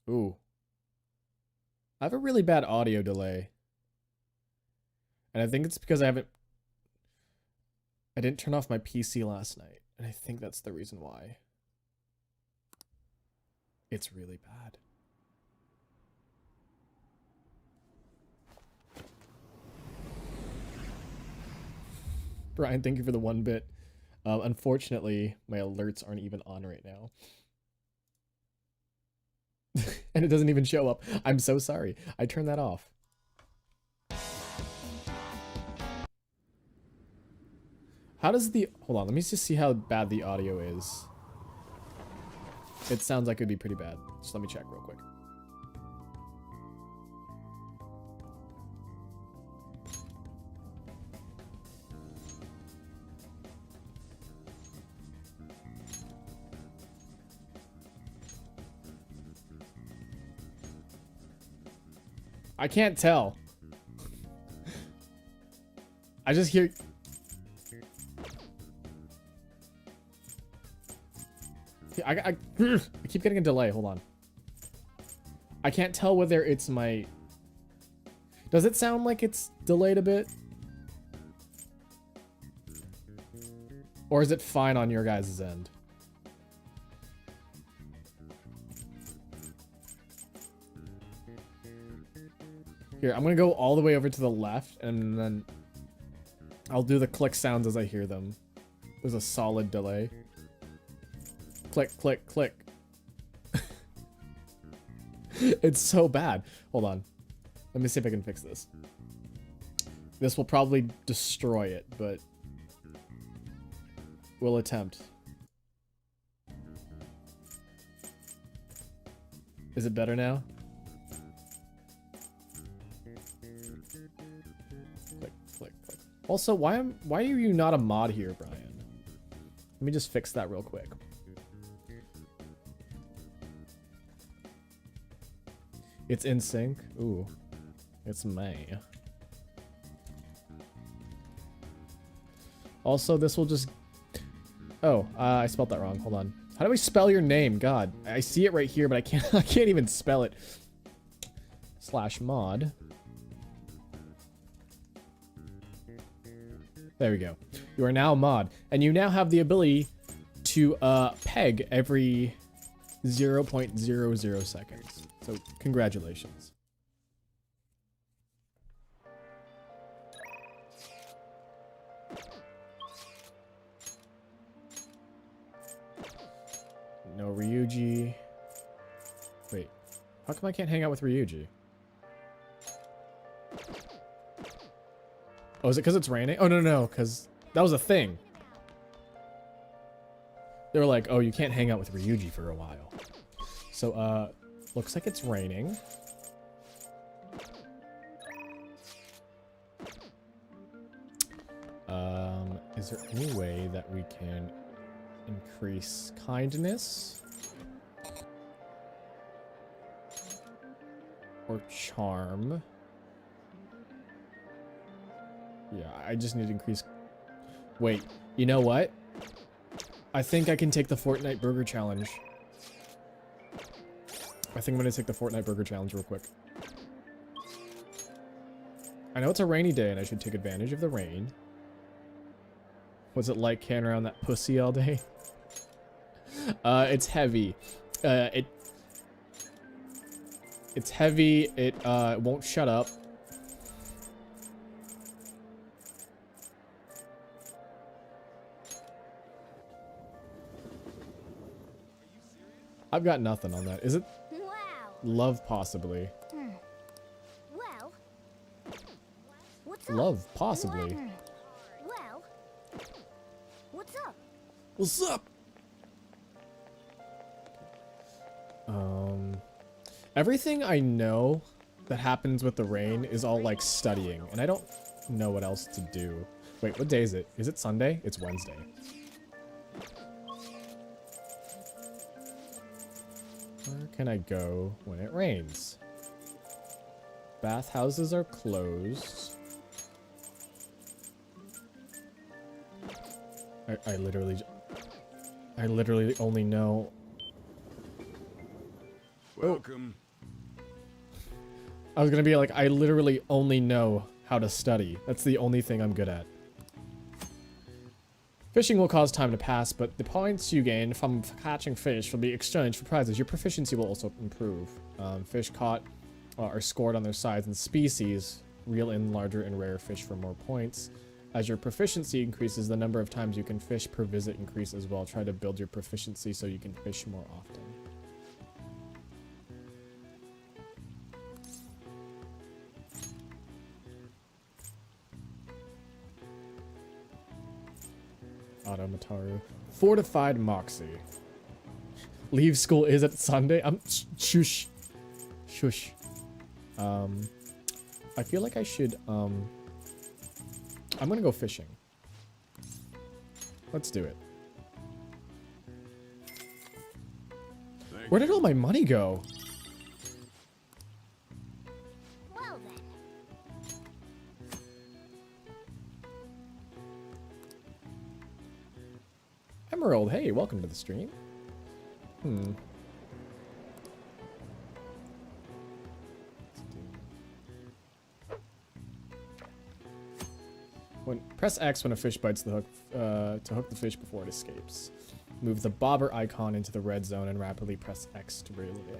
Ooh. I have a really bad audio delay. And I think it's because I didn't turn off my PC last night. And I think that's the reason why. It's really bad. Brian, thank you for the 1 bit. Unfortunately, my alerts aren't even on right now. And it doesn't even show up. I'm so sorry. I turned that off. How does the... Hold on, let me just see how bad the audio is. It sounds like it'd be pretty bad. Just let me check real quick. I can't tell. I just hear... I keep getting a delay. Hold on. I can't tell whether it's my... Does it sound like it's delayed a bit? Or is it fine on your guys' end? Here, I'm gonna go all the way over to the left, and then I'll do the click sounds as I hear them. There's a solid delay. Click, click, click. It's so bad. Hold on. Let me see if I can fix this. This will probably destroy it, but we'll attempt. Is it better now? Click, click, click. Also, why are you not a mod here, Brian? Let me just fix that real quick. It's in sync. Ooh, it's May. Also, this will just... Oh, I spelled that wrong. Hold on. How do we spell your name? God, I see it right here, but I can't. I can't even spell it. /mod. There we go. You are now a mod, and you now have the ability to peg every 0.00 seconds. So, congratulations. No Ryuji. Wait, how come I can't hang out with Ryuji? Oh, is it because it's raining? Oh, no, because that was a thing. They were like, oh, you can't hang out with Ryuji for a while. So, looks like it's raining. Is there any way that we can increase kindness? Or charm? Yeah, I just need to increase... Wait, you know what? I think I can take the Fortnite Burger Challenge. I think I'm going to take the Fortnite Burger Challenge real quick. I know it's a rainy day and I should take advantage of the rain. What's it like carrying around that pussy all day? It's heavy. It's heavy. It won't shut up. I've got nothing on that. Is it? Wow. Love, possibly. Well, what's up? Love, possibly. Well, what's up? What's up? Everything I know that happens with the rain is all like studying, and I don't know what else to do. Wait, what day is it? Is it Sunday? It's Wednesday. Where can I go when it rains? Bathhouses are closed. I literally only know... Welcome. I was gonna be like, I literally only know how to study. That's the only thing I'm good at. Fishing will cause time to pass, but the points you gain from catching fish will be exchanged for prizes. Your proficiency will also improve. Fish caught are scored on their size and species. Reel in larger and rare fish for more points. As your proficiency increases, the number of times you can fish per visit increase as well. Try to build your proficiency so you can fish more often. Automataru. Fortified Moxie. Leave school is it Sunday? Shush. Shush. I feel like I should, I'm gonna go fishing. Let's do it. Where did all my money go? Well then. Emerald, hey, welcome to the stream. Press X when a fish bites the hook to hook the fish before it escapes. Move the bobber icon into the red zone and rapidly press X to reel it in.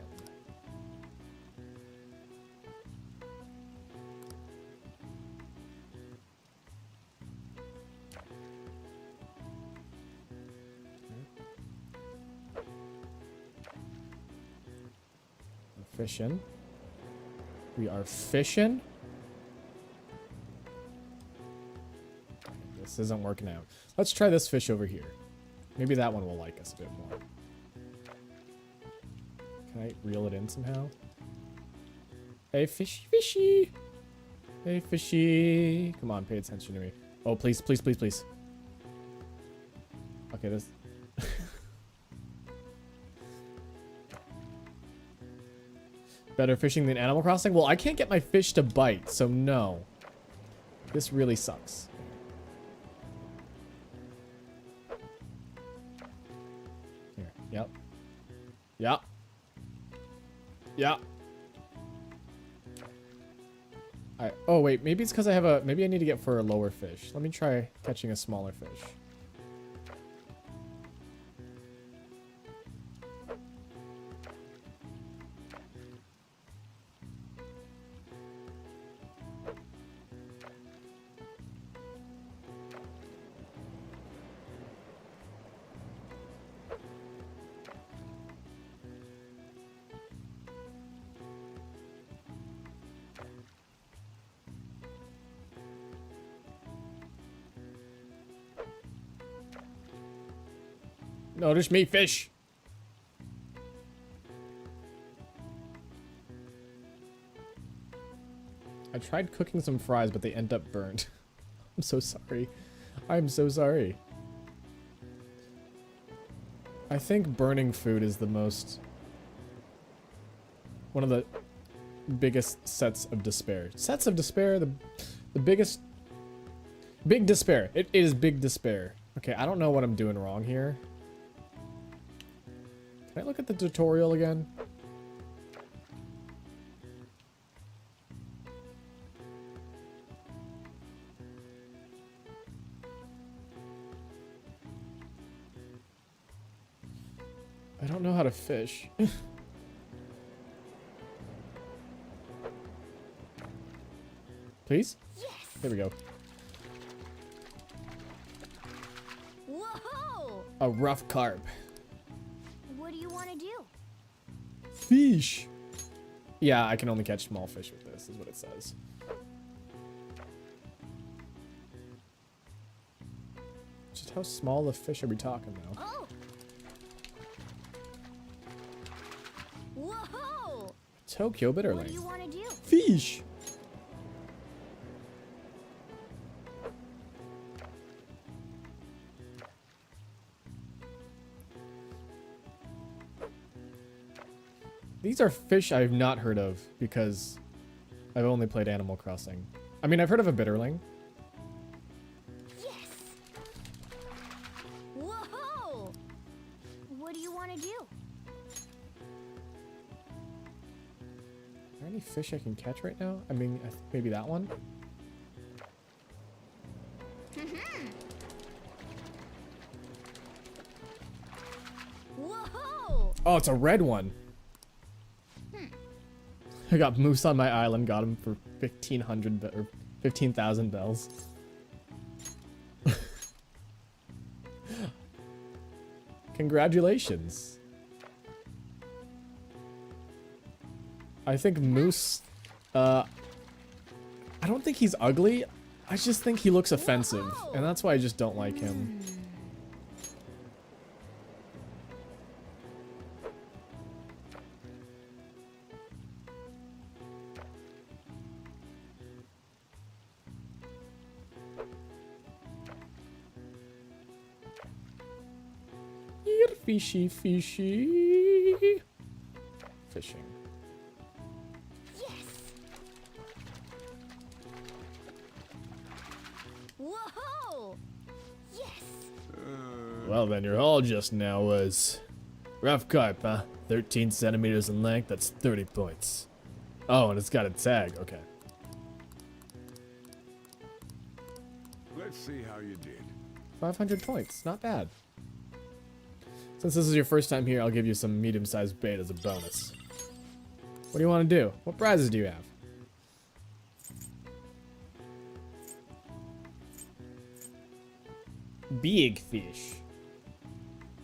Fishing. We are fishing. This isn't working out. Let's try this fish over here. Maybe that one will like us a bit more. Can I reel it in somehow? Hey, fishy, fishy. Hey, fishy. Come on, pay attention to me. Oh, please, please, please, please. Okay, this... Better fishing than Animal Crossing? Well, I can't get my fish to bite, so no. This really sucks. Here. Yep. Yep. Yep. Oh, wait. Maybe it's because I have a... Maybe I need to get for a lower fish. Let me try catching a smaller fish. Notice me, fish. I tried cooking some fries, but they end up burnt. I'm so sorry. I'm so sorry. I think burning food is the most... one of the biggest sets of despair. Sets of despair, the biggest... Big despair. It is big despair. Okay, I don't know what I'm doing wrong here. Can I look at the tutorial again? I don't know how to fish. Please? Yes. There we go. Whoa! A rough carp. What do you want to do? Fish. Yeah, I can only catch small fish with this, is what it says. Just how small of fish are we talking now? Oh! Whoa! Tokyo What do Bitterling. you want to do? Fish. These are fish I've not heard of because I've only played Animal Crossing. I mean, I've heard of a bitterling. Yes! Whoa! What do you want to do? there any fish I can catch right now? I mean, I think maybe that one. Whoa! Oh, it's a red one. I got moose on my island, got him for 1,500 or 15,000 bells. Congratulations. I think moose, I don't think he's ugly. I just think he looks offensive, and that's why I just don't like him. Here, fishy, fishy. Fishing. Yes! Whoa! Yes! Well then, your haul just now was rough carp, huh? 13 centimeters in length, that's 30 points. Oh, and it's got a tag, okay. Let's see how you did. 500 points, not bad. Since this is your first time here, I'll give you some medium-sized bait as a bonus. What do you want to do? What prizes do you have? Big fish.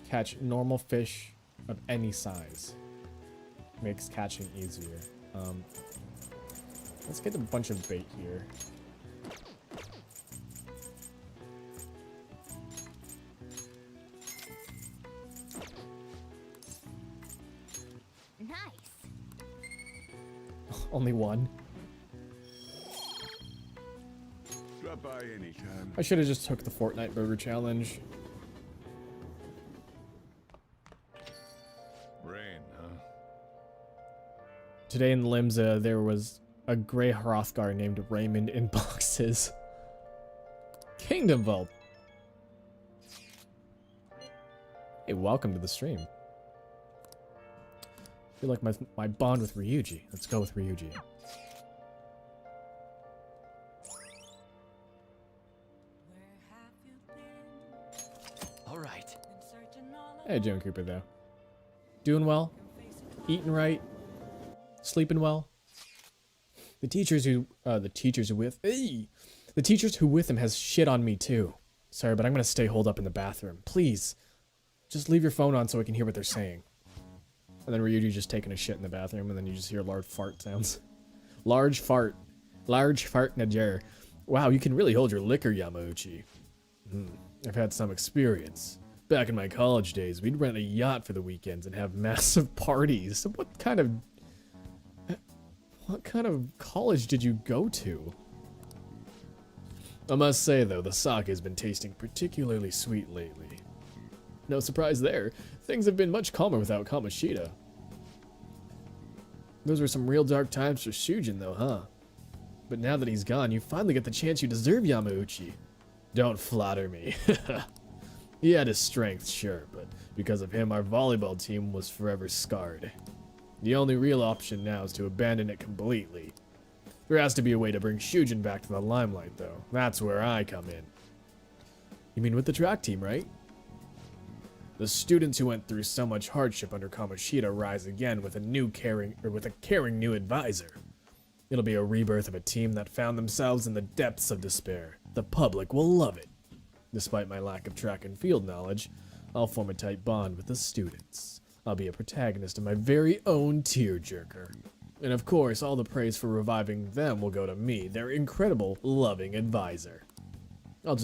Catch normal fish of any size. Makes catching easier. Let's get a bunch of bait here. Nice! Only one. Drop by anytime. I should have just took the Fortnite Burger Challenge. Rain, huh? Today in Limsa, there was a gray Hrothgar named Raymond in boxes. Kingdom Vault. Hey, welcome to the stream. I feel like my bond with Ryuji. Let's go with Ryuji. All right. Hey, Joan Cooper, though. Doing well? Eating right? Sleeping well? The teachers who with him has shit on me too. Sorry, but I'm gonna stay holed up in the bathroom. Please, just leave your phone on so I can hear what they're saying. And then Ryuji just taking a shit in the bathroom, and then you just hear large fart sounds. Large fart in a jar. Wow, you can really hold your liquor, Yamauchi. I've had some experience. Back in my college days, we'd rent a yacht for the weekends and have massive parties. What kind of college did you go to? I must say, though, the sake has been tasting particularly sweet lately. No surprise there. Things have been much calmer without Kamoshida. Those were some real dark times for Shujin, though, huh? But now that he's gone, you finally get the chance you deserve, Yamauchi. Don't flatter me. He had his strengths, sure, but because of him, our volleyball team was forever scarred. The only real option now is to abandon it completely. There has to be a way to bring Shujin back to the limelight, though. That's where I come in. You mean with the track team, right? The students who went through so much hardship under Kamoshida rise again with a caring new advisor. It'll be a rebirth of a team that found themselves in the depths of despair. The public will love it. Despite my lack of track and field knowledge, I'll form a tight bond with the students. I'll be a protagonist of my very own tearjerker. And of course, all the praise for reviving them will go to me, their incredible, loving advisor. I'll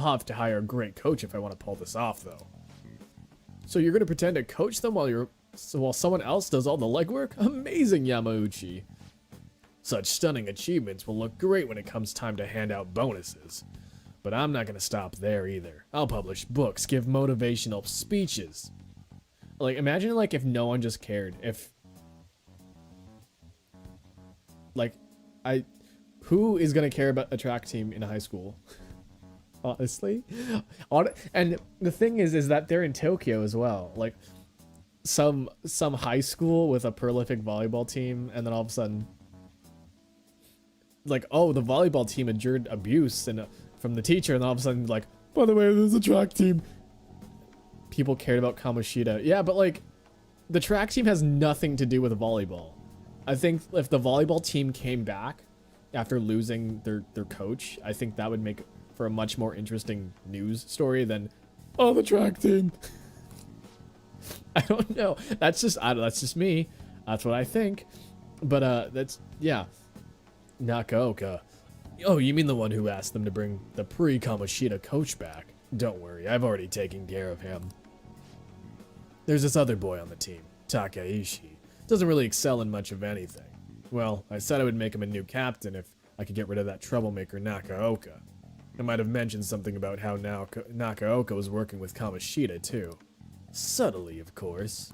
have to hire a great coach if I want to pull this off, though. So you're gonna pretend to coach them while someone else does all the legwork? Amazing, Yamauchi. Such stunning achievements will look great when it comes time to hand out bonuses. But I'm not gonna stop there either. I'll publish books, give motivational speeches. Like, imagine, like, if no one just cared. If, like, who is gonna care about a track team in high school? Honestly? And the thing is that they're in Tokyo as well. Like, some high school with a prolific volleyball team, and then all of a sudden, like, oh, the volleyball team endured abuse and from the teacher, and all of a sudden, like, by the way, there's a track team. People cared about Kamoshida. Yeah, but like, the track team has nothing to do with volleyball. I think if the volleyball team came back after losing their coach, I think that would make for a much more interesting news story than, oh, the track team. I don't know. That's just me. That's what I think. But that's, yeah. Nakaoka. Oh, you mean the one who asked them to bring the pre-Kamoshida coach back? Don't worry, I've already taken care of him. There's this other boy on the team, Takeishi. Doesn't really excel in much of anything. Well, I said I would make him a new captain if I could get rid of that troublemaker Nakaoka. I might have mentioned something about how Nakaoka was working with Kamoshida too. Subtly, of course.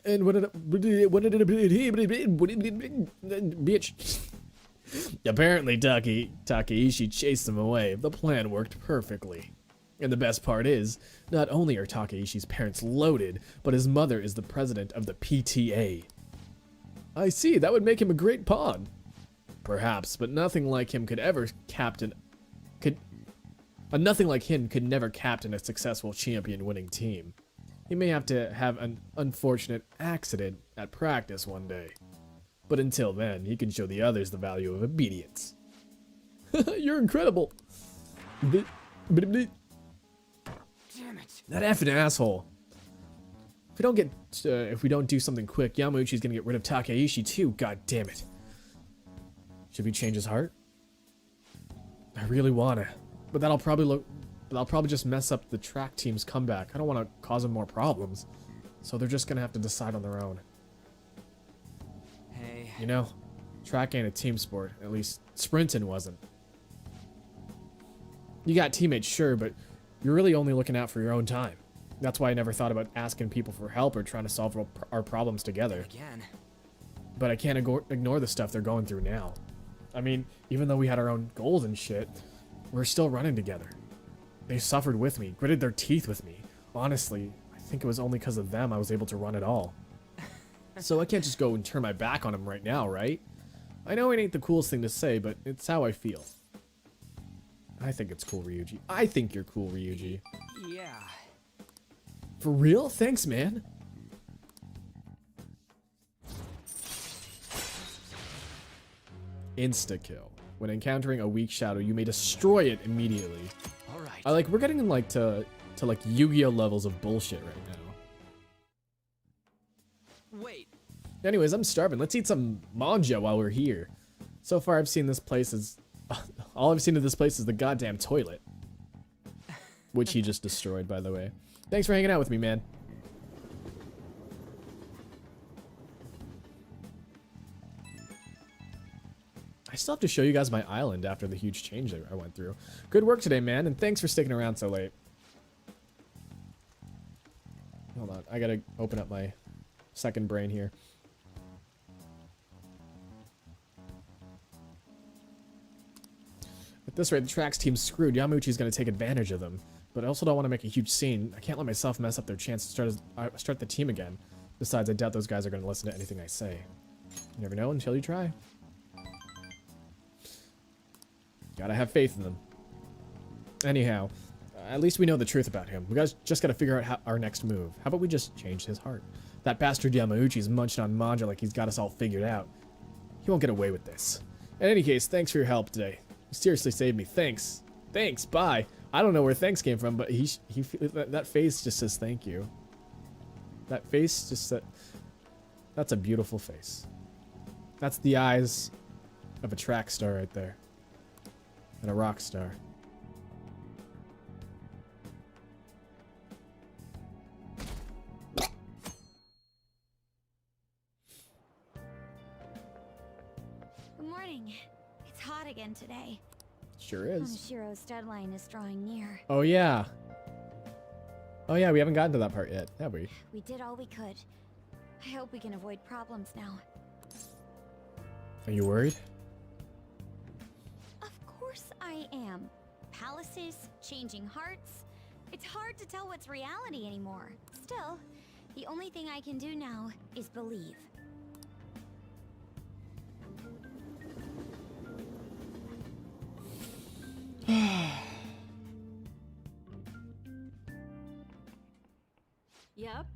And what did bitch? Apparently, Takeishi chased him away. The plan worked perfectly. And the best part is, not only are Takeishi's parents loaded, but his mother is the president of the PTA. I see, that would make him a great pawn. Perhaps, but nothing like him could never captain a successful champion-winning team. He may have to have an unfortunate accident at practice one day. But until then, he can show the others the value of obedience. You're incredible. Damn it. That effing asshole. If we don't do something quick, Yamauchi's gonna get rid of Takeishi too. God damn it. Should we change his heart? I really wanna, but that'll probably just mess up the track team's comeback. I don't want to cause them more problems, so they're just gonna have to decide on their own. Hey. You know, track ain't a team sport. At least sprinting wasn't. You got teammates, sure, but you're really only looking out for your own time. That's why I never thought about asking people for help or trying to solve our problems together. Again. But I can't ignore the stuff they're going through now. I mean, even though we had our own goals and shit, we're still running together. They suffered with me, gritted their teeth with me. Honestly, I think it was only because of them I was able to run at all. So I can't just go and turn my back on them right now, right? I know it ain't the coolest thing to say, but it's how I feel. I think it's cool, Ryuji. I think you're cool, Ryuji. Yeah. For real? Thanks, man. Insta-kill. When encountering a weak shadow, you may destroy it immediately. All right. We're getting in to like Yu-Gi-Oh levels of bullshit right now. Wait. Anyways, I'm starving. Let's eat some manja while we're here. So far, I've seen this place as... all I've seen of this place is the goddamn toilet. Which he just destroyed, by the way. Thanks for hanging out with me, man. I still have to show you guys my island after the huge change that I went through. Good work today, man, and thanks for sticking around so late. Hold on, I gotta open up my second brain here. At this rate, the tracks team's screwed. Yamauchi's gonna take advantage of them. But I also don't want to make a huge scene. I can't let myself mess up their chance to start the team again. Besides, I doubt those guys are gonna listen to anything I say. You never know until you try. Gotta have faith in them. Anyhow, at least we know the truth about him. We guys just gotta figure out our next move. How about we just change his heart? That bastard Yamauchi's munching on manja like he's got us all figured out. He won't get away with this. In any case, thanks for your help today. You seriously saved me. Thanks. Thanks. Bye. I don't know where thanks came from, but that face just says thank you. That face just said... That's a beautiful face. That's the eyes of a track star right there. And a rock star. Good morning. It's hot again today. Sure is. Konoshiro's deadline is drawing near. Oh yeah. Oh yeah, we haven't gotten to that part yet, have we? We did all we could. I hope we can avoid problems now. Are you worried? Of course I am. Palaces, changing hearts. It's hard to tell what's reality anymore. Still, The only thing I can do now is believe.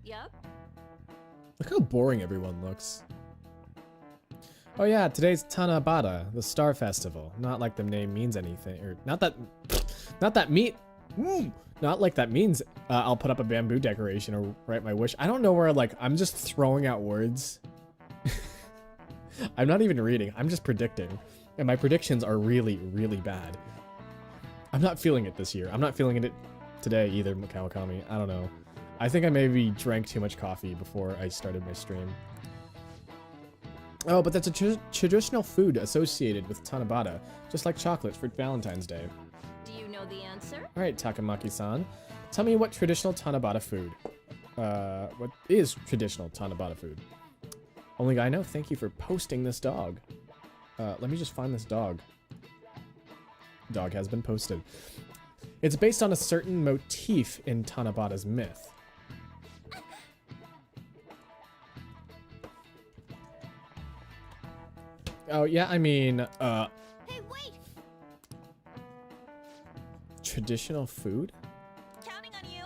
Yep. Look how boring everyone looks. Oh yeah, today's Tanabata, the Star Festival. Not like the name means anything, or not that like that means I'll put up a bamboo decoration or write my wish. I don't know where, like, I'm just throwing out words. I'm not even reading, I'm just predicting. And my predictions are really, really bad. I'm not feeling it this year. I'm not feeling it today either, Kawakami. I don't know. I think I maybe drank too much coffee before I started my stream. Oh, but that's a traditional food associated with Tanabata, just like chocolate for Valentine's Day. Do you know the answer? All right, Takamaki-san, tell me what traditional Tanabata food. What is traditional Tanabata food? Only guy I know. Thank you for posting this dog. Let me just find this dog. Dog has been posted. It's based on a certain motif in Tanabata's myth. Oh, yeah, I mean, Hey, wait! traditional food? Counting on you.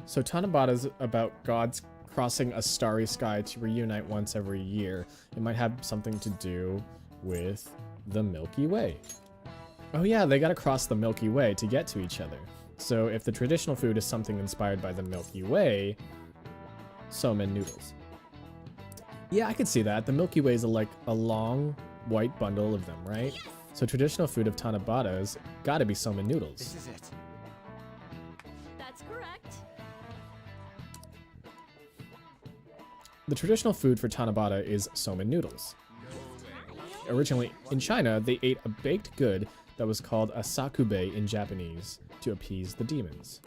So Tanabata's about gods crossing a starry sky to reunite once every year. It might have something to do with the Milky Way. Oh yeah, they gotta cross the Milky Way to get to each other. So if the traditional food is something inspired by the Milky Way, somen noodles. Yeah, I could see that. The Milky Way is like a long white bundle of them, right? Yes! So traditional food of Tanabata's gotta be somen noodles. This is it. That's correct. The traditional food for Tanabata is somen noodles. Originally, in China, they ate a baked good that was called a sakube in Japanese to appease the demons.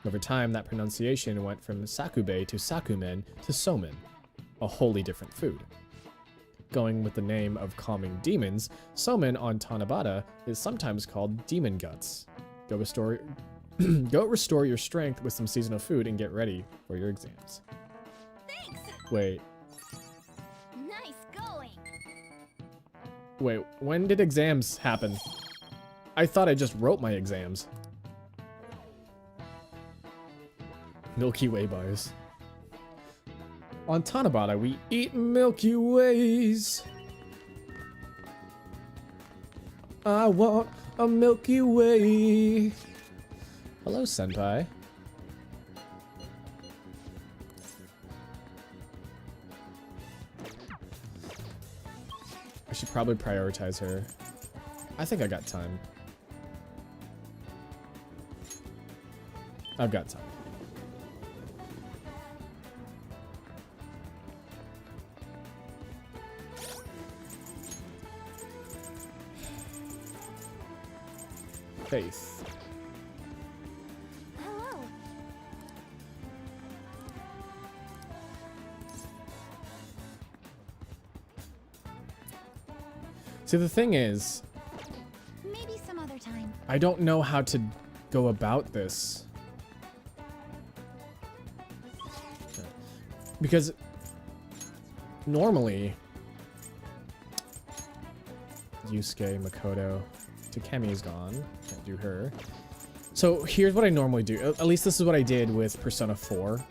Over time, that pronunciation went from sakube to sakumen to somen, a wholly different food. Going with the name of calming demons, somen on Tanabata is sometimes called demon guts. Go restore your strength with some seasonal food and get ready for your exams. Thanks! Wait, Nice going! when did exams happen? I thought I just wrote my exams. Milky Way bars. On Tanabata, we eat Milky Ways. I want a Milky Way. Hello, Senpai. I should probably prioritize her. I think I got time. I've got time. Faith. Hello. See, the thing is, Maybe some other time. I don't know how to go about this. Because normally, Yusuke, Makoto, Takemi's gone. Can't do her. So here's what I normally do. At least this is what I did with Persona 4.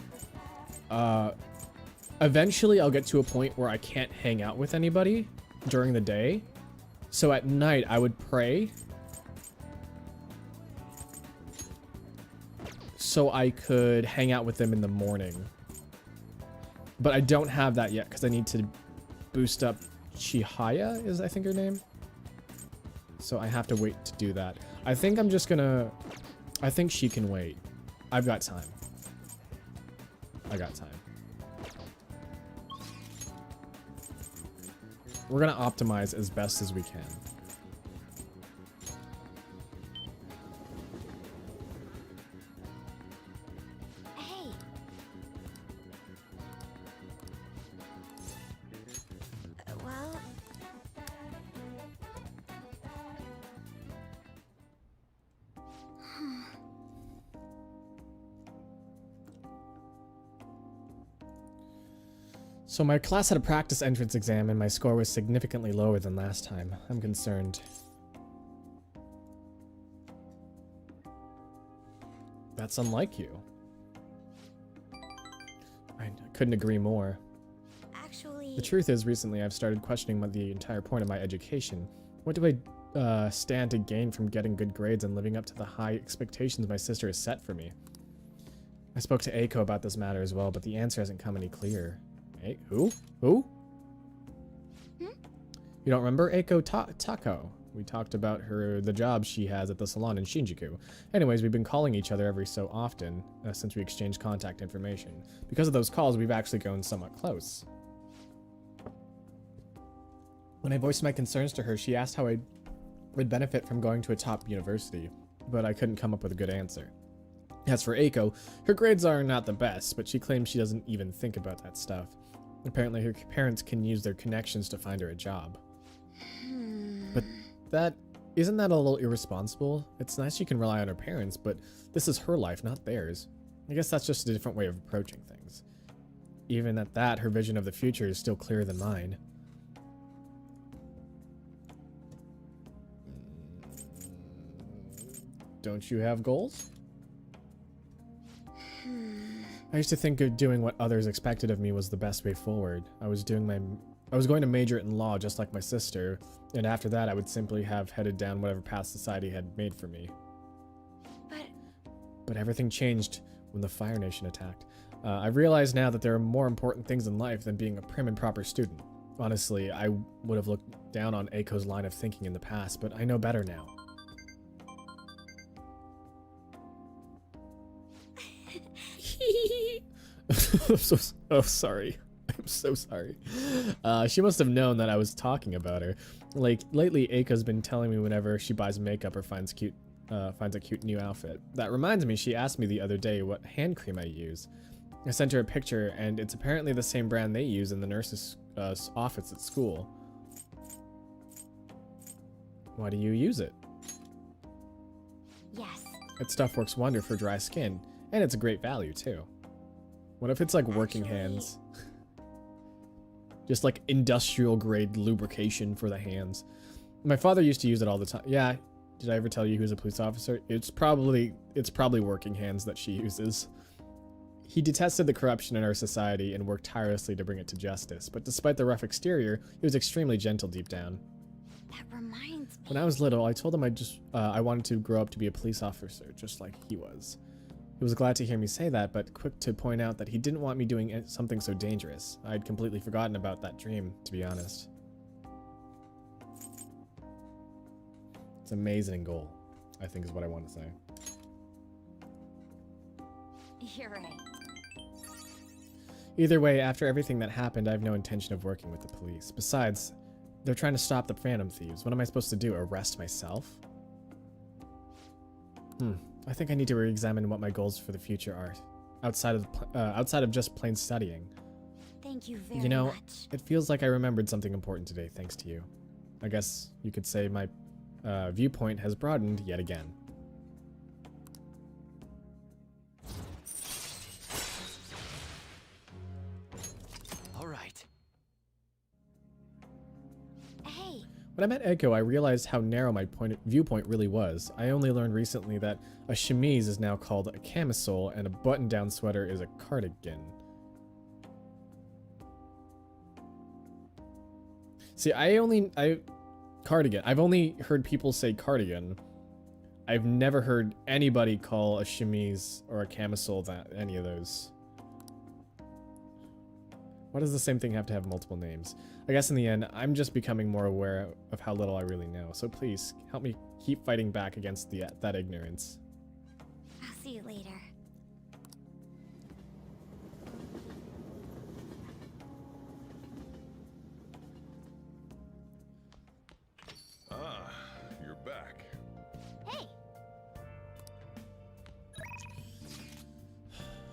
Eventually I'll get to a point where I can't hang out with anybody during the day. So at night I would pray so I could hang out with them in the morning. But I don't have that yet because I need to boost up Chihaya, is I think her name. So I have to wait to do that. I think I'm just gonna... I think she can wait. I've got time. I got time. We're gonna optimize as best as we can. Hey. Well... So my class had a practice entrance exam and my score was significantly lower than last time. I'm concerned. That's unlike you. I couldn't agree more. Actually, The truth is, recently I've started questioning the entire point of my education. What do I stand to gain from getting good grades and living up to the high expectations my sister has set for me? I spoke to Eiko about this matter as well, but the answer hasn't come any clearer. Hey, who? Who? You don't remember Eiko Tako? We talked about the job she has at the salon in Shinjuku. Anyways, we've been calling each other every so often since we exchanged contact information. Because of those calls, we've actually grown somewhat close. When I voiced my concerns to her, she asked how I would benefit from going to a top university, but I couldn't come up with a good answer. As for Eiko, her grades are not the best, but she claims she doesn't even think about that stuff. Apparently her parents can use their connections to find her a job. But isn't that a little irresponsible? It's nice she can rely on her parents, but this is her life, not theirs. I guess that's just a different way of approaching things. Even at that, her vision of the future is still clearer than mine. Don't you have goals? I used to think of doing what others expected of me was the best way forward. I was going to major in law just like my sister, and after that I would simply have headed down whatever path society had made for me. But everything changed when the Fire Nation attacked. I've realized now that there are more important things in life than being a prim and proper student. Honestly, I would have looked down on Eiko's line of thinking in the past, but I know better now. Oh, sorry. I'm so sorry. She must have known that I was talking about her. Like, lately, Eiko's been telling me whenever she buys makeup or finds a cute new outfit. That reminds me, she asked me the other day what hand cream I use. I sent her a picture, and it's apparently the same brand they use in the nurse's office at school. Why do you use it? yes. That stuff works wonder for dry skin, and it's a great value, too. What if it's like working Actually- hands? Just like industrial grade lubrication for the hands. My father used to use it all the time. Yeah, did I ever tell you he was a police officer? It's probably working hands that she uses. He detested the corruption in our society and worked tirelessly to bring it to justice, but despite the rough exterior, he was extremely gentle deep down. That reminds me. When I was little, I told him I wanted to grow up to be a police officer, just like he was. He was glad to hear me say that, but quick to point out that he didn't want me doing something so dangerous. I'd completely forgotten about that dream, to be honest. It's an amazing goal, I think is what I want to say. You're right. Either way, after everything that happened, I have no intention of working with the police. Besides, they're trying to stop the Phantom Thieves. What am I supposed to do, arrest myself? I think I need to re-examine what my goals for the future are, outside of just plain studying. Thank you very You know, much. it feels like I remembered something important today thanks to you. I guess you could say my viewpoint has broadened yet again. All right. Hey, When I met Eiko, I realized how narrow my viewpoint really was. I only learned recently that a chemise is now called a camisole and a button-down sweater is a cardigan. See, cardigan. I've only heard people say cardigan. I've never heard anybody call a chemise or a camisole any of those. Why does the same thing have to have multiple names? I guess in the end, I'm just becoming more aware of how little I really know. So please, help me keep fighting back against that ignorance. I'll see you later. Ah, you're back. Hey,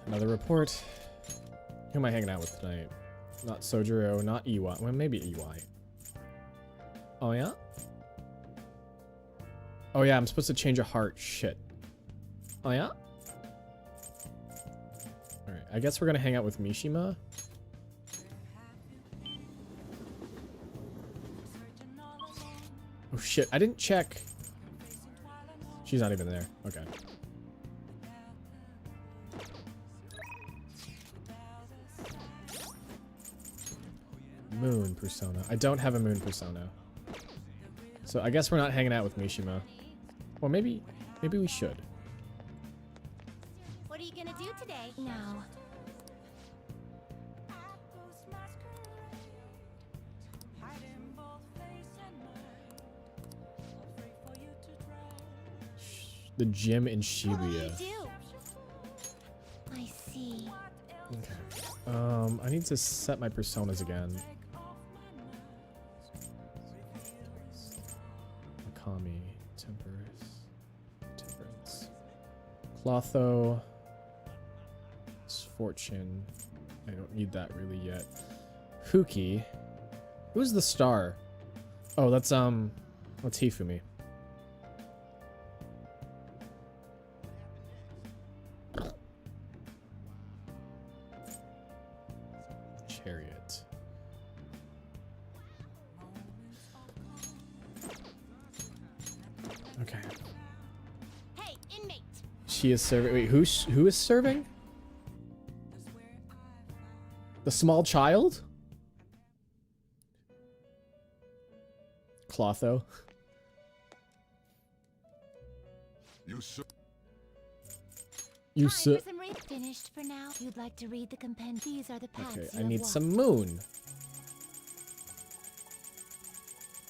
Another report. Who am I hanging out with tonight? Not Sojiro, not Iwai. Well, maybe Iwai. Oh, yeah? Oh, yeah, I'm supposed to change a heart. Shit. Oh, yeah? Alright, I guess we're gonna hang out with Mishima. shit, I didn't check. She's not even there. Okay. Moon persona. I don't have a moon persona. So I guess we're not hanging out with Mishima. Or maybe we should. What are you gonna do today? No. The gym in What will you Shibuya. do? I see. Okay. I need to set my personas again. Akami, Temperance, Clotho, Fortune. I don't need that really yet. Fuki. Who's the star? Oh, that's Hifumi. Chariot. Okay. Hey, inmate. She is serving. Wait, who is serving? The small child? Clotho. You sir. You Time ser- for some finished for now. You'd like to read the compendium. These are the paths Okay, you I have need walked. some moon.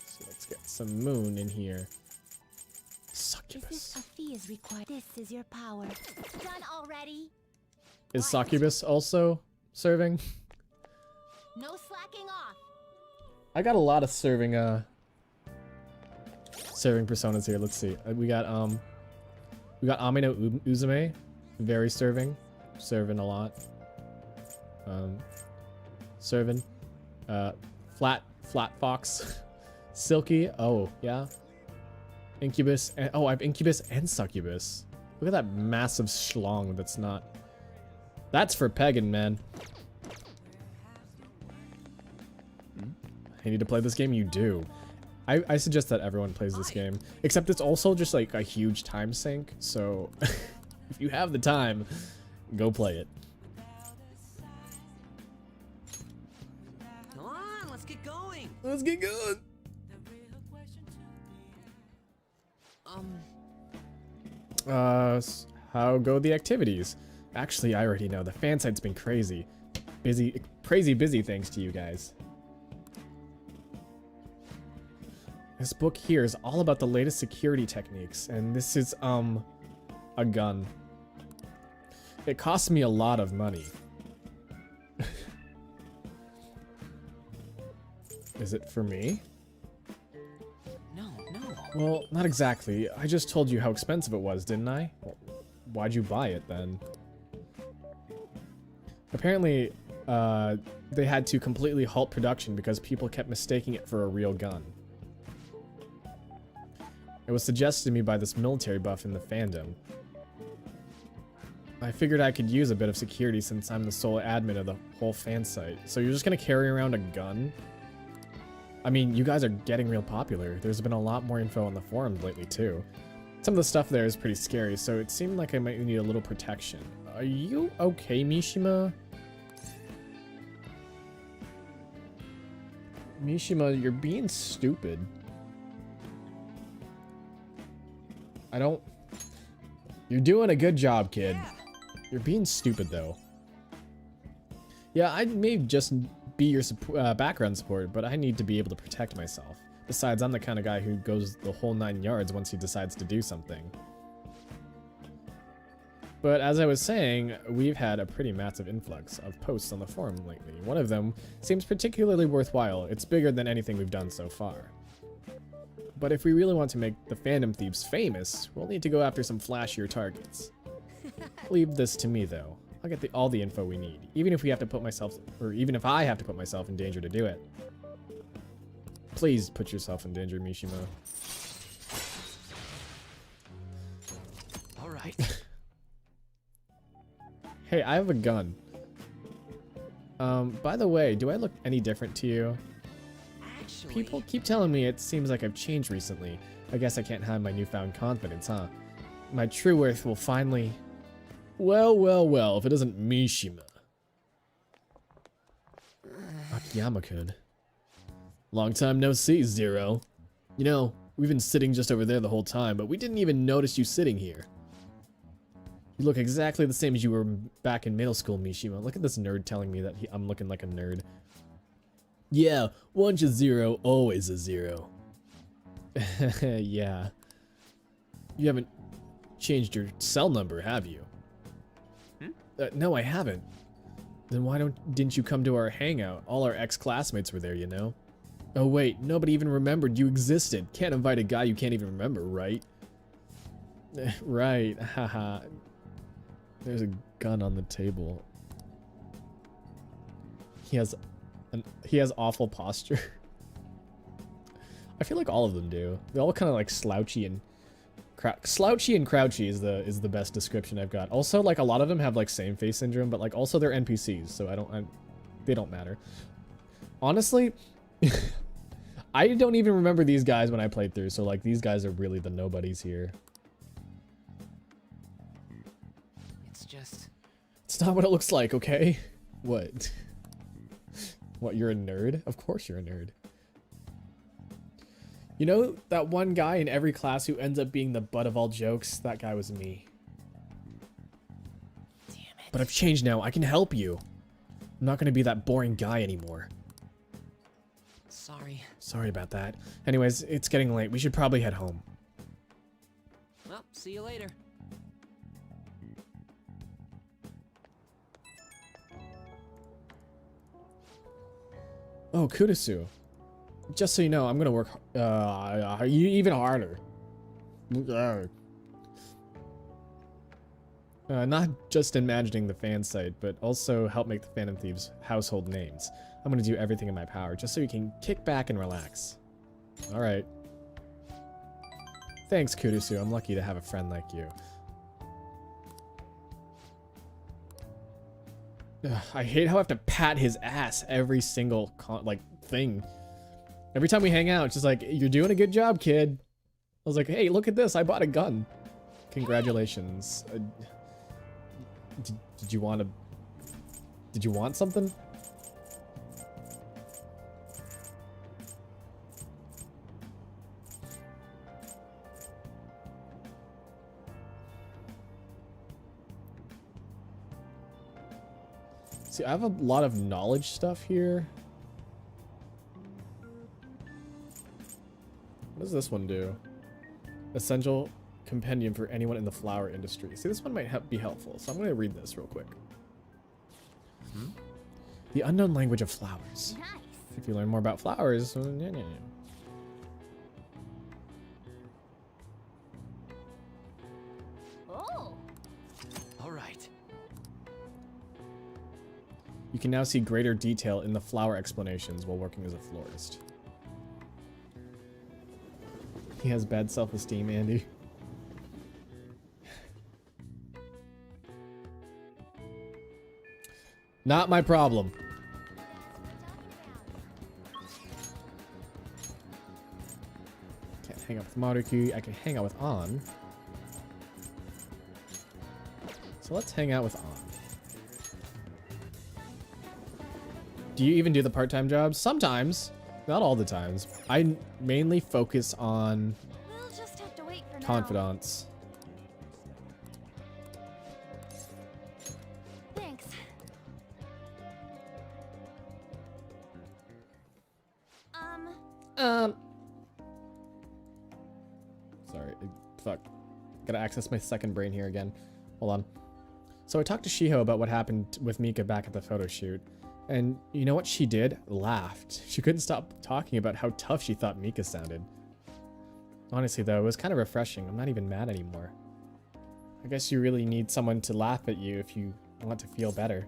So let's get some moon in here. Is Succubus. this a fee is required? This is your power. Done already? Is Succubus also serving? No slacking off. I got a lot of serving personas here. Let's see. We got Amino Uzume, very serving a lot. Serving. Flat Fox, Silky. Oh yeah. Incubus. And, oh, I have Incubus and Succubus. Look at that massive schlong. That's not. That's for Pagan, man. You need to play this game? You do. I suggest that everyone plays this game. Except it's also just like a huge time sink, so if you have the time, go play it. Come on, let's get going. Let's get going. How go the activities? Actually, I already know. The fan site's been crazy. Crazy busy thanks to you guys. This book here is all about the latest security techniques, and this is, a gun. It costs me a lot of money. Is it for me? No. Well, not exactly. I just told you how expensive it was, didn't I? Well, why'd you buy it then? Apparently, they had to completely halt production because people kept mistaking it for a real gun. It was suggested to me by this military buff in the fandom. I figured I could use a bit of security since I'm the sole admin of the whole fan site. So you're just gonna carry around a gun? I mean, you guys are getting real popular. There's been a lot more info on the forums lately too. Some of the stuff there is pretty scary, so it seemed like I might need a little protection. Are you okay, Mishima? Mishima, you're being stupid. You're doing a good job, kid. You're being stupid, though. Yeah, I may just be your background support, but I need to be able to protect myself. Besides, I'm the kind of guy who goes the whole 9 yards once he decides to do something. But as I was saying, we've had a pretty massive influx of posts on the forum lately. One of them seems particularly worthwhile. It's bigger than anything we've done so far. But if we really want to make the Fandom Thieves famous, we'll need to go after some flashier targets. Leave this to me, though. I'll get all the info we need, even if I have to put myself in danger to do it. Please put yourself in danger, Mishima. All right. Hey, I have a gun. By the way, do I look any different to you? Actually, People keep telling me it seems like I've changed recently. I guess I can't hide my newfound confidence, huh? My true worth will finally... Well, if it isn't Mishima. Akiyama-kun. Long time no see, Zero. You know, we've been sitting just over there the whole time, but we didn't even notice you sitting here. You look exactly the same as you were back in middle school, Mishima. Look at this nerd telling me that I'm looking like a nerd. Yeah, once a zero, always a zero. Yeah. You haven't changed your cell number, have you? No, I haven't. Then why didn't you come to our hangout? All our ex-classmates were there, you know? Oh wait, nobody even remembered you existed. Can't invite a guy you can't even remember, right? Right, haha. There's a gun on the table. He has awful posture. I feel like all of them do. They're all kind of like slouchy and crouchy is the best description I've got. Also, like a lot of them have like same face syndrome, but like also they're NPCs, so they don't matter. Honestly, I don't even remember these guys when I played through, so like these guys are really the nobodies here. It's not what it looks like, okay? What? What, you're a nerd? Of course you're a nerd. You know that one guy in every class who ends up being the butt of all jokes? That guy was me. Damn it. But I've changed now. I can help you. I'm not gonna be that boring guy anymore. Sorry. Sorry about that. Anyways, it's getting late. We should probably head home. Well, see you later. Oh, Kurusu. Just so you know, I'm gonna work even harder. Not just in managing the fan site, but also help make the Phantom Thieves household names. I'm gonna do everything in my power, just so you can kick back and relax. Alright. Thanks, Kurusu. I'm lucky to have a friend like you. Ugh, I hate how I have to pat his ass every single thing. Every time we hang out, it's just like, you're doing a good job, kid. I was like, hey, look at this. I bought a gun. Congratulations. Did you want to... Did you want something? See, I have a lot of knowledge stuff here. What does this one do? Essential compendium for anyone in the flower industry. See, this one might be helpful, so I'm going to read this real quick. The unknown language of flowers. Nice. If you learn more about flowers... Oh. All right. You can now see greater detail in the flower explanations while working as a florist. He has bad self-esteem, Andy. Not my problem. Can't hang out with Maruki. I can hang out with An. So let's hang out with An. Do you even do the part-time jobs? Sometimes. Not all the times. I mainly focus on We'll just have to wait for now. confidants. Thanks. Sorry. Fuck. Gotta access my second brain here again. Hold on. So I talked to Shiho about what happened with Mika back at the photo shoot. And you know what she did? Laughed. She couldn't stop talking about how tough she thought Mika sounded. Honestly though, it was kind of refreshing. I'm not even mad anymore. I guess you really need someone to laugh at you if you want to feel better.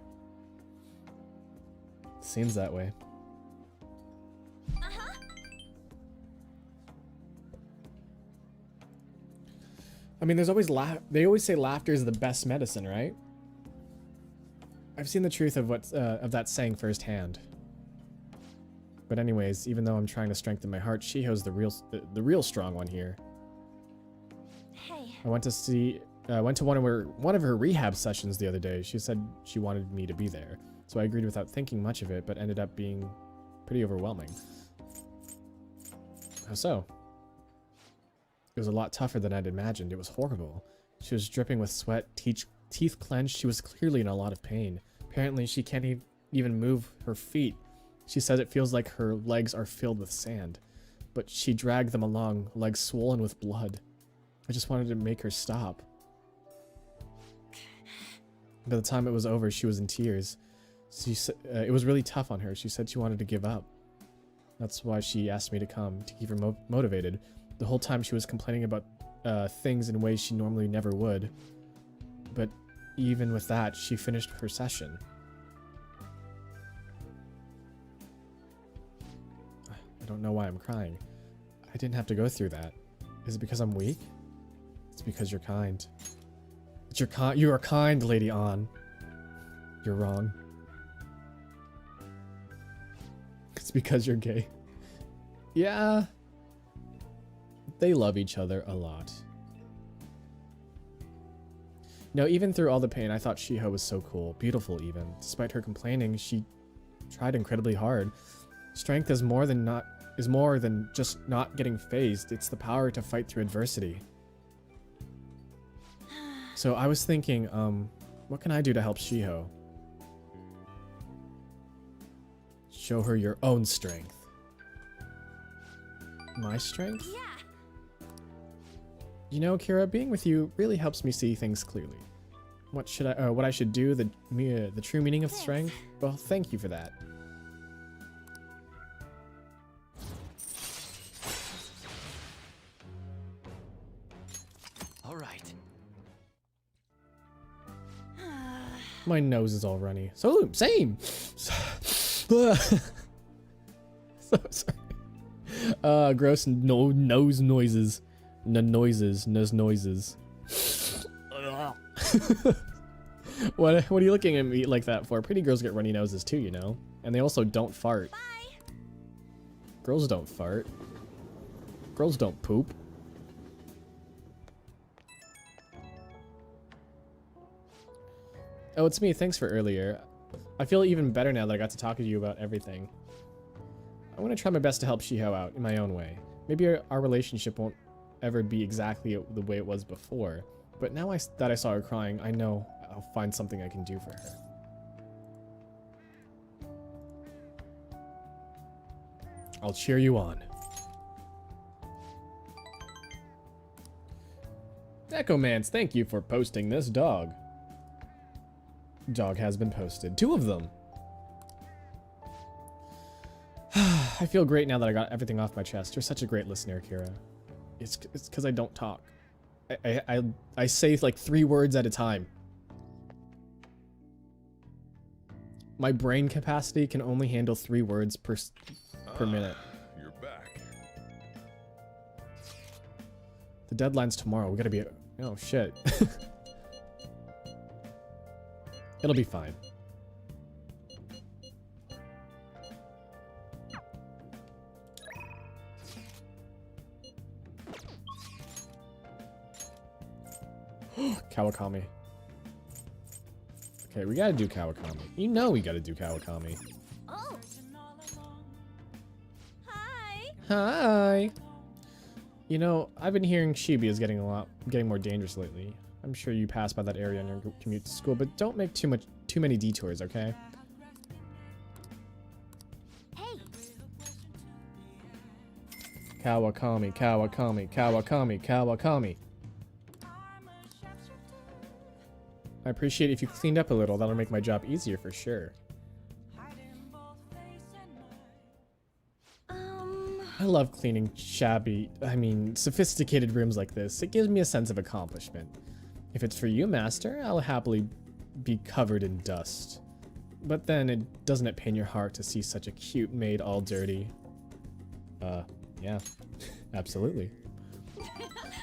Seems that way. I mean, there's always they always say laughter is the best medicine, right? I've seen the truth of of that saying firsthand. But anyways, even though I'm trying to strengthen my heart, Shiho's the real strong one here. Hey. I went to one of her rehab sessions the other day. She said she wanted me to be there, so I agreed without thinking much of it, but ended up being pretty overwhelming. How so? It was a lot tougher than I'd imagined. It was horrible. She was dripping with sweat, teeth clenched. She was clearly in a lot of pain. Apparently, she can't even move her feet. She says it feels like her legs are filled with sand, but she dragged them along, legs swollen with blood. I just wanted to make her stop. By the time it was over, she was in tears. She said it was really tough on her. She said she wanted to give up. That's why she asked me to come, to keep her motivated. The whole time she was complaining about things in ways she normally never would. But even with that, she finished her session. I don't know why I'm crying. I didn't have to go through that. Is it because I'm weak? It's because you're kind. You are kind, Lady An. You're wrong. It's because you're gay. Yeah. They love each other a lot. No, even through all the pain, I thought Shiho was so cool. Beautiful, even. Despite her complaining, she tried incredibly hard. Strength is more than just not getting phased. It's the power to fight through adversity. So I was thinking, what can I do to help Shiho? Show her your own strength. My strength? Yeah. You know, Kira, being with you really helps me see things clearly. What I should do, the true meaning of strength? Well, thank you for that. All right. My nose is all runny. So, same! So sorry. Gross nose noises. Noises. What are you looking at me like that for? Pretty girls get runny noses too, you know? And they also don't fart. Bye. Girls don't fart. Girls don't poop. Oh, it's me. Thanks for earlier. I feel even better now that I got to talk to you about everything. I want to try my best to help Shiho out in my own way. Maybe our relationship won't ever be exactly the way it was before, but now that I saw her crying, I know I'll find something I can do for her. I'll cheer you on. Echomance, thank you for posting this dog. Dog has been posted. 2 of them. I feel great now that I got everything off my chest. You're such a great listener, Kira. It's because I don't talk. I say like 3 words at a time. My brain capacity can only handle 3 words per minute. You're back. The deadline's tomorrow. We gotta be... Oh, shit. It'll be fine. Kawakami. Okay, we gotta do Kawakami. You know we gotta do Kawakami. Oh. Hi. Hi. You know, I've been hearing Shibi is getting more dangerous lately. I'm sure you pass by that area on your commute to school, but don't make too many detours, okay? Hey. Kawakami, Kawakami, Kawakami, Kawakami. I appreciate if you cleaned up a little. That'll make my job easier for sure. I love cleaning sophisticated rooms like this. It gives me a sense of accomplishment. If it's for you, Master, I'll happily be covered in dust. But then, doesn't it pain your heart to see such a cute maid all dirty? Yeah, absolutely.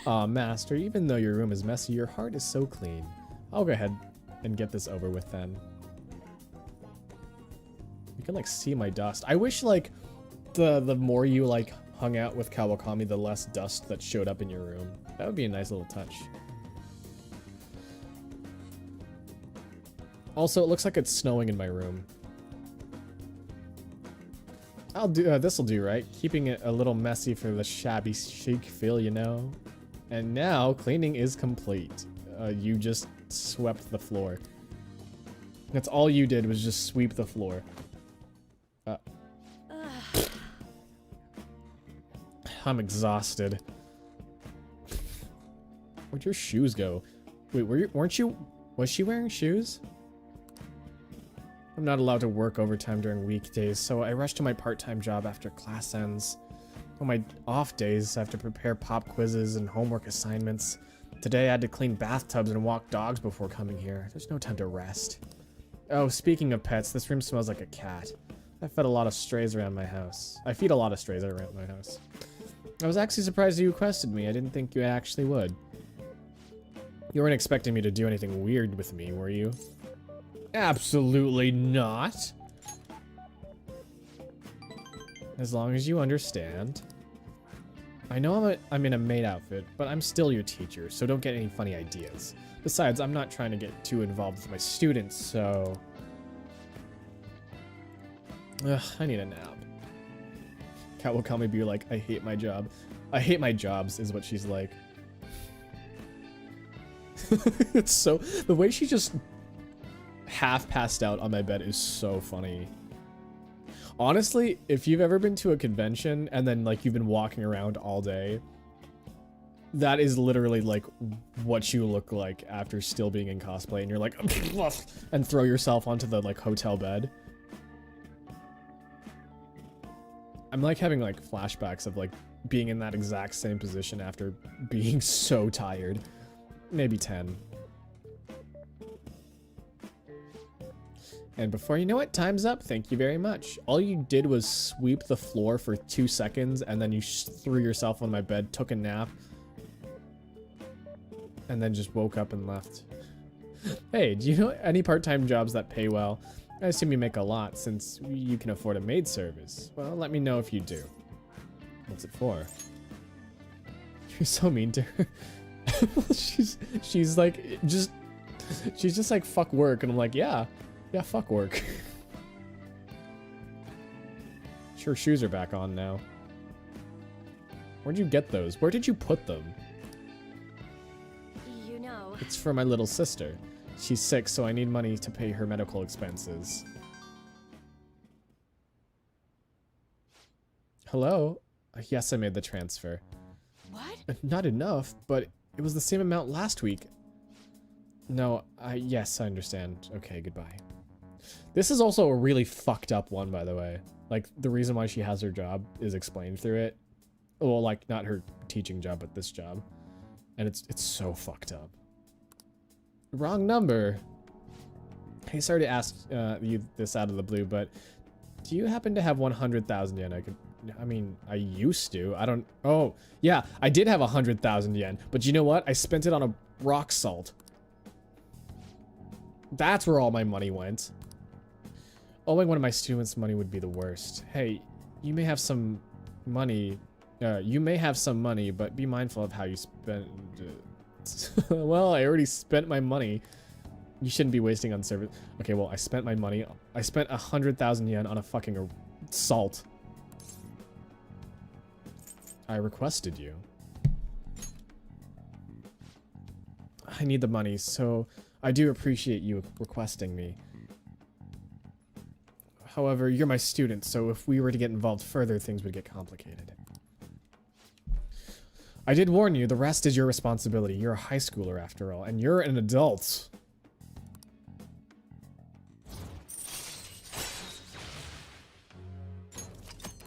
Aw, Master, even though your room is messy, your heart is so clean. I'll go ahead and get this over with then. You can, like, see my dust. I wish, like, the more you like hung out with Kawakami, the less dust that showed up in your room. That would be a nice little touch. Also, it looks like it's snowing in my room. I'll do, this'll do, right? Keeping it a little messy for the shabby chic feel, you know? And now, cleaning is complete. You just swept the floor. That's all you did was just sweep the floor. I'm exhausted. Where'd your shoes go? Wait, weren't you... Was she wearing shoes? I'm not allowed to work overtime during weekdays, so I rush to my part-time job after class ends. On my off days, I have to prepare pop quizzes and homework assignments. Today I had to clean bathtubs and walk dogs before coming here. There's no time to rest. Oh, speaking of pets, this room smells like a cat. I fed a lot of strays around my house. I feed a lot of strays around my house. I was actually surprised you requested me. I didn't think you actually would. You weren't expecting me to do anything weird with me, were you? Absolutely not. As long as you understand. I know I'm in a maid outfit, but I'm still your teacher, so don't get any funny ideas. Besides, I'm not trying to get too involved with my students, so... Ugh, I need a nap. Kat will call me be like, I hate my job. I hate my jobs, is what she's like. It's so... The way she just half passed out on my bed is so funny. Honestly, if you've ever been to a convention and then like you've been walking around all day, that is literally like what you look like after still being in cosplay, and you're like and throw yourself onto the like hotel bed. I'm like having like flashbacks of like being in that exact same position after being so tired. Maybe 10. And before you know it, time's up. Thank you very much. All you did was sweep the floor for 2 seconds, and then you threw yourself on my bed, took a nap, and then just woke up and left. Hey, do you know any part-time jobs that pay well? I assume you make a lot since you can afford a maid service. Well, let me know if you do. What's it for? You're so mean to her. she's like, she's just like, fuck work. And I'm like, yeah, fuck work. Sure, shoes are back on now. Where'd you get those? Where did you put them? You know. It's for my little sister. She's sick, so I need money to pay her medical expenses. Hello? Yes, I made the transfer. What? Not enough, but it was the same amount last week. No, yes, I understand. Okay, goodbye. This is also a really fucked up one, by the way. Like, the reason why she has her job is explained through it. Well, like, not her teaching job, but this job. And it's so fucked up. Wrong number. Hey, sorry to ask you this out of the blue, but do you happen to have 100,000 yen? I used to. I don't... Oh, yeah, I did have 100,000 yen, but you know what? I spent it on a rock salt. That's where all my money went. Owing one of my students money would be the worst. Hey, you may have some money. But be mindful of how you spend it. Well, I already spent my money. You shouldn't be wasting on service. Okay, well, I spent my money. I spent 100,000 yen on a fucking salt. I requested you. I need the money, so I do appreciate you requesting me. However, you're my student, so if we were to get involved further, things would get complicated. I did warn you, the rest is your responsibility. You're a high schooler after all, and you're an adult.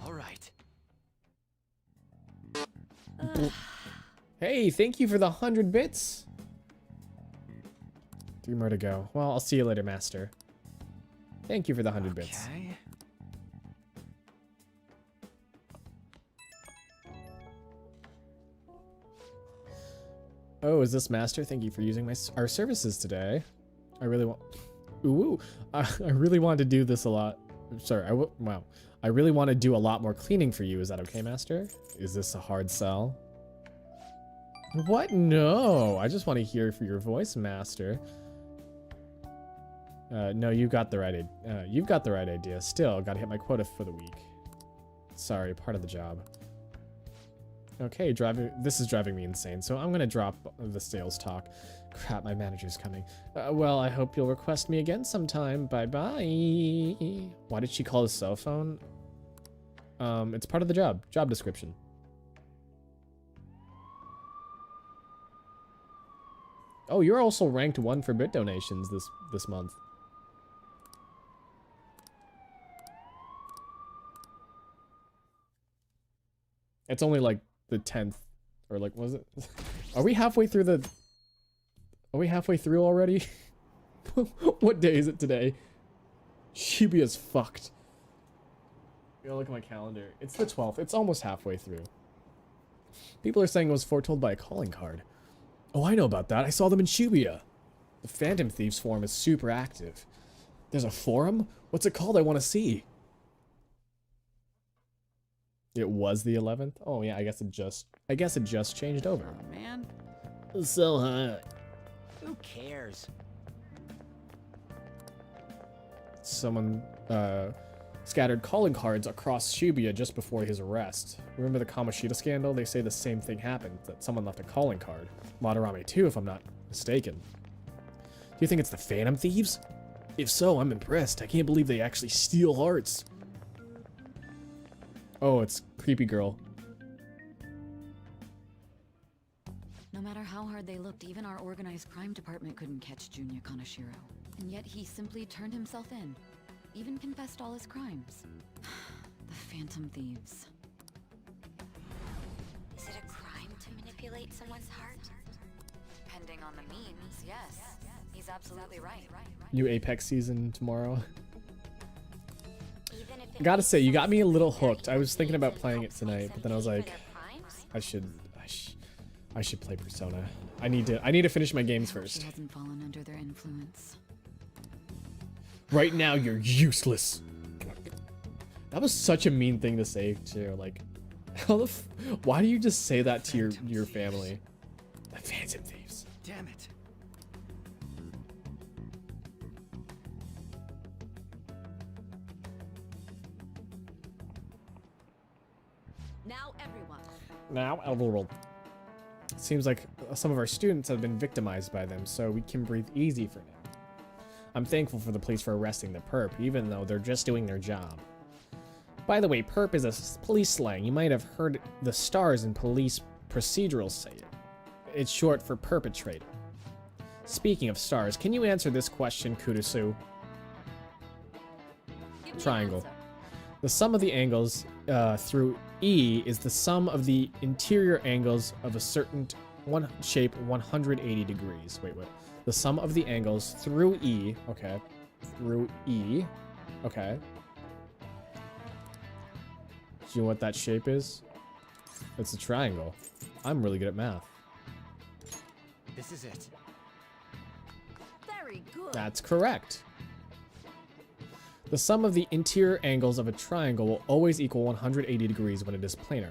All right. Hey, thank you for the 100 bits. 3 more to go. Well, I'll see you later, master. Thank you for the 100 bits. Okay. Oh, is this master? Thank you for using our services today. I really want... Ooh, I really wanted to do this a lot. Sorry, wow. I really want to do a lot more cleaning for you. Is that okay, Master? Is this a hard sell? What? No. I just want to hear for your voice, Master. No, you got the right you've got the right idea. Still, gotta hit my quota for the week. Sorry, part of the job. Okay, this is driving me insane, so I'm gonna drop the sales talk. Crap, my manager's coming. Well, I hope you'll request me again sometime. Bye-bye. Why did she call his cell phone? It's part of the job description. Oh, you're also ranked 1 for bit donations this month. It's only like the 10th, or like, was it? Are we halfway through already? What day is it today? Shibuya's fucked. I gotta look at my calendar. It's the 12th. It's almost halfway through. People are saying it was foretold by a calling card. Oh, I know about that. I saw them in Shibuya. The Phantom Thieves forum is super active. There's a forum? What's it called? I want to see. It was the 11th? Oh yeah, I guess it just changed over. Oh, man. So hot. Who cares? Someone scattered calling cards across Shibuya just before his arrest. Remember the Kamoshida scandal? They say the same thing happened, that someone left a calling card. Madarame too, if I'm not mistaken. Do you think it's the Phantom Thieves? If so, I'm impressed. I can't believe they actually steal hearts. Oh, it's Creepy Girl. No matter how hard they looked, even our organized crime department couldn't catch Junya Kaneshiro. And yet he simply turned himself in. Even confessed all his crimes. The Phantom Thieves. Is it a crime to manipulate someone's heart? Depending on the means, yes. He's absolutely right. New Apex season tomorrow. Even if I gotta say, you got me a little hooked. I was thinking about playing it tonight, but then I was like, I should play Persona. I need to finish my games She first. hasn't fallen under their influence. Right now, you're useless. That was such a mean thing to say too. Like, why do you just say that to your family? The Phantom Thieves. Damn it. Now everyone. Now, Elderworld. Seems like some of our students have been victimized by them, so we can breathe easy for now. I'm thankful for the police for arresting the perp, even though they're just doing their job. By the way, perp is a police slang. You might have heard the stars in police procedurals say it. It's short for perpetrator. Speaking of stars, can you answer this question, Kurusu? Give me an Triangle. answer. The sum of the angles through E is the sum of the interior angles of a certain shape 180 degrees. Wait. The sum of the angles through E, okay. Through E, okay. Do you know what that shape is? It's a triangle. I'm really good at math. This is it. Very good. That's correct. The sum of the interior angles of a triangle will always equal 180 degrees when it is planar.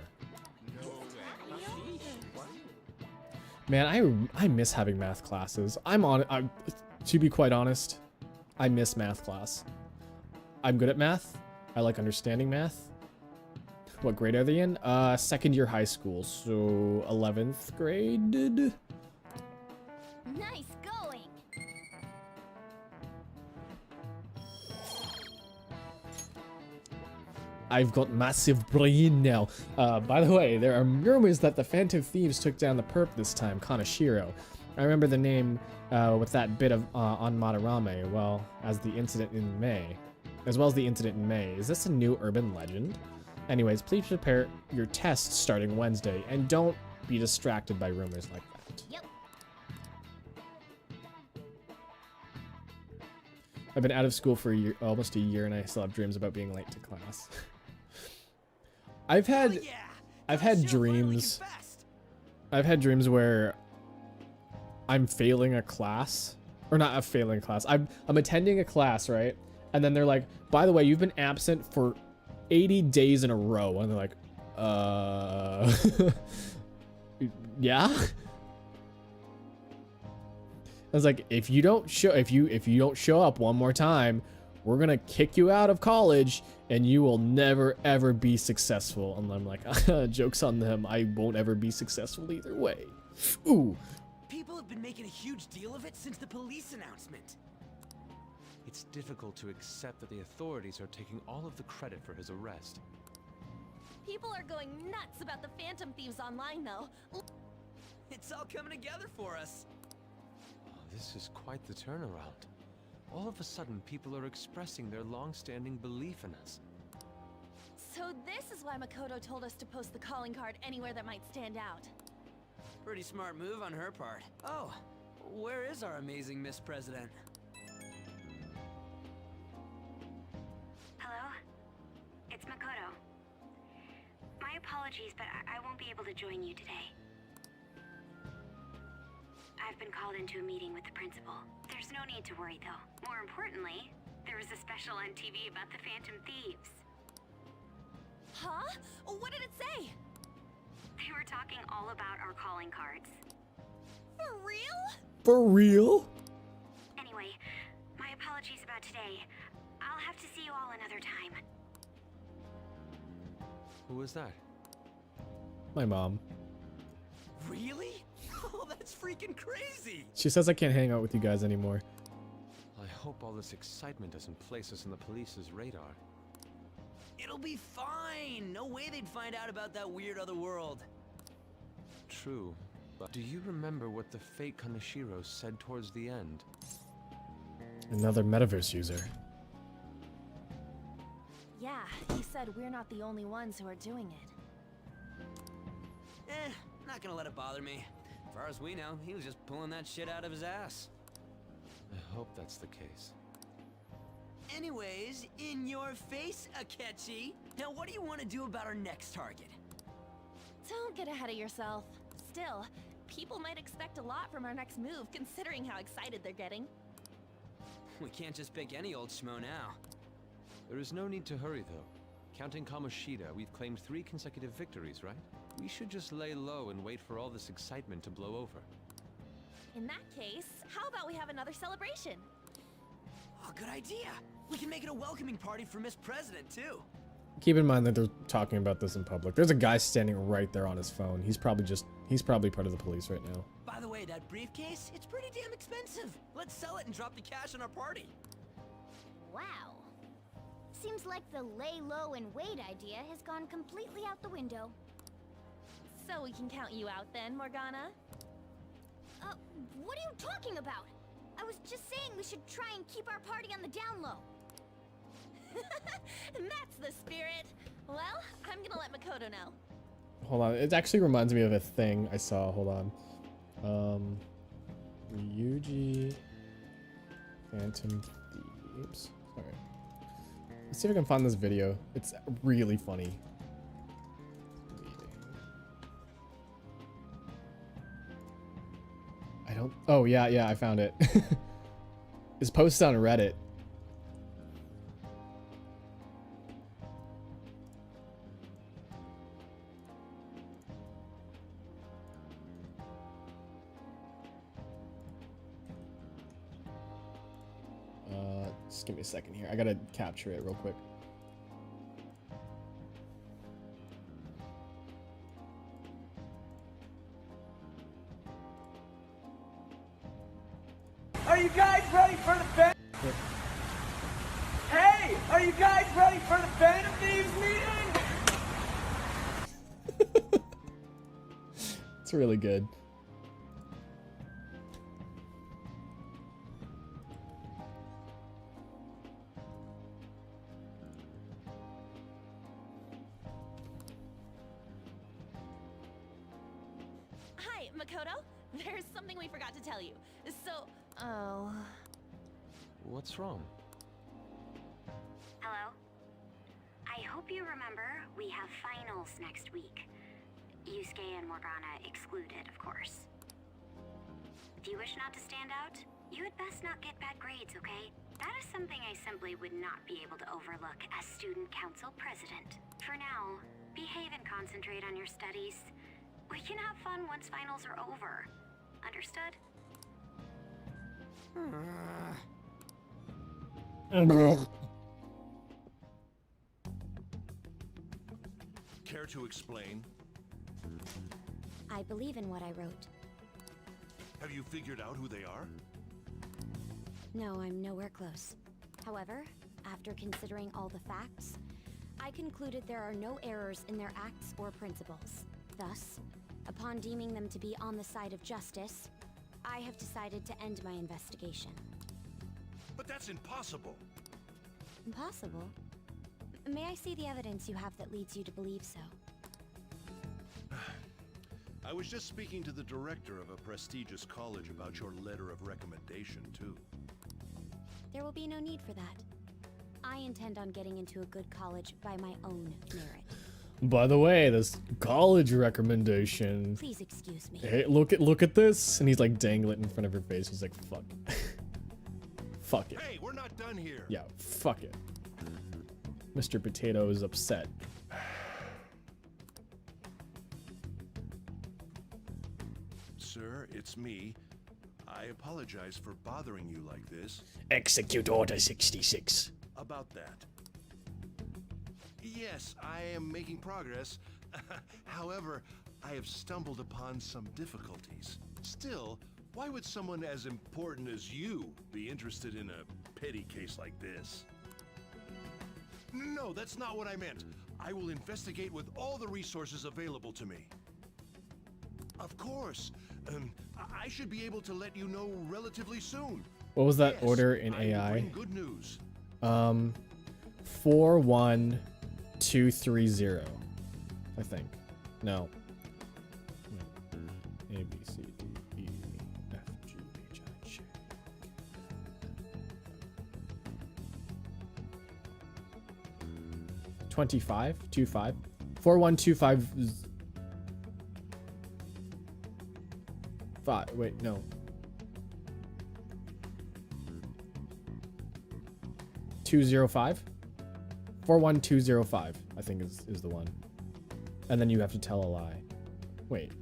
Man, I miss having math classes. To be quite honest, I miss math class. I'm good at math. I like understanding math. What grade are they in? Second year high school, so 11th grade. Nice going. I've got massive brain now. By the way, there are rumors that the Phantom Thieves took down the perp this time, Kaneshiro. I remember the name with that bit of on Madarame, as well as the incident in May. Is this a new urban legend? Anyways, please prepare your tests starting Wednesday, and don't be distracted by rumors like that. Yep. I've been out of school for almost a year, and I still have dreams about being late to class. I've had dreams. I've had dreams where I'm failing a class, or not a failing class. I'm attending a class, right? And then they're like, "By the way, you've been absent for 80 days in a row, and they're like, yeah. I was like, if you don't show up one more time, we're gonna kick you out of college, and you will never ever be successful. And I'm like, joke's on them. I won't ever be successful either way. Ooh. People have been making a huge deal of it since the police announcement. It's difficult to accept that the authorities are taking all of the credit for his arrest. People are going nuts about the Phantom Thieves online, though. It's all coming together for us. Oh, this is quite the turnaround. All of a sudden, people are expressing their long-standing belief in us. So this is why Makoto told us to post the calling card anywhere that might stand out. Pretty smart move on her part. Oh, where is our amazing Miss President? Hello? It's Makoto. My apologies, but I won't be able to join you today. I've been called into a meeting with the principal. There's no need to worry, though. More importantly, there was a special on TV about the Phantom Thieves. Huh? What did it say? They were talking all about our calling cards. For real? For real? Anyway, my apologies about today. I'll have to see you all another time. Who was that? My mom. Really? Oh, that's freaking crazy! She says I can't hang out with you guys anymore. I hope all this excitement doesn't place us on the police's radar. It'll be fine! No way they'd find out about that weird other world. True, but do you remember what the fake Kaneshiro said towards the end? Another metaverse user. Yeah, he said we're not the only ones who are doing it. Not gonna let it bother me. As far as we know, he was just pulling that shit out of his ass. I hope that's the case. Anyways, in your face, Akechi. Now what do you want to do about our next target? Don't get ahead of yourself. Still, people might expect a lot from our next move, considering how excited they're getting. We can't just pick any old schmo now. There is no need to hurry, though. Counting Kamoshida, we've claimed 3 consecutive victories, right? We should just lay low and wait for all this excitement to blow over. In that case, how about we have another celebration? Oh, good idea. We can make it a welcoming party for Miss President, too. Keep in mind that they're talking about this in public. There's a guy standing right there on his phone. He's probably part of the police right now. By the way, that briefcase, it's pretty damn expensive. Let's sell it and drop the cash on our party. Wow. Seems like the lay low and wait idea has gone completely out the window. So we can count you out then, Morgana? What are you talking about? I was just saying we should try and keep our party on the down low. That's the spirit. Well, I'm gonna let Makoto know. Hold on. It actually reminds me of a thing I saw. Hold on. Ryuji Phantom Thieves. Sorry. Let's see if I can find this video. It's really funny. I don't. Oh yeah, I found it. It's posted on Reddit. Just give me a second here. I gotta capture it real quick. Are you guys ready for the Phantom? Hey, are you guys ready for the Phantom Thieves meeting? It's really good. Hi, Makoto. There's something we forgot to tell you. Oh. What's wrong? Hello? I hope you remember we have finals next week. Yusuke and Morgana excluded, of course. If you wish not to stand out, you had best not get bad grades, okay? That is something I simply would not be able to overlook as student council president. For now, behave and concentrate on your studies. We can have fun once finals are over. Understood? Care to explain? I believe in what I wrote. Have you figured out who they are? No, I'm nowhere close. However, after considering all the facts, I concluded there are no errors in their acts or principles. Thus, upon deeming them to be on the side of justice, I have decided to end my investigation. But that's impossible. Impossible? May I see the evidence you have that leads you to believe so? I was just speaking to the director of a prestigious college about your letter of recommendation, too. There will be no need for that. I intend on getting into a good college by my own merit. By the way, this college recommendation. Please excuse me. Hey, look at this, and he's like dangling it in front of her face. He's like, fuck, fuck it. Hey, we're not done here. Yeah, fuck it. Mr. Potato is upset. Sir, it's me. I apologize for bothering you like this. Execute Order 66. About that. Yes, I am making progress. However, I have stumbled upon some difficulties. Still, why would someone as important as you be interested in a petty case like this? No, that's not what I meant. I will investigate with all the resources available to me. Of course. I should be able to let you know relatively soon. What was that Yes, order in I will AI? bring good news. 41230. I think. No. Wait. A B C D E F G H I J. 25? 25? 4125. Wait, no. 205? 41205, I think is the one. And then you have to tell a lie. Wait,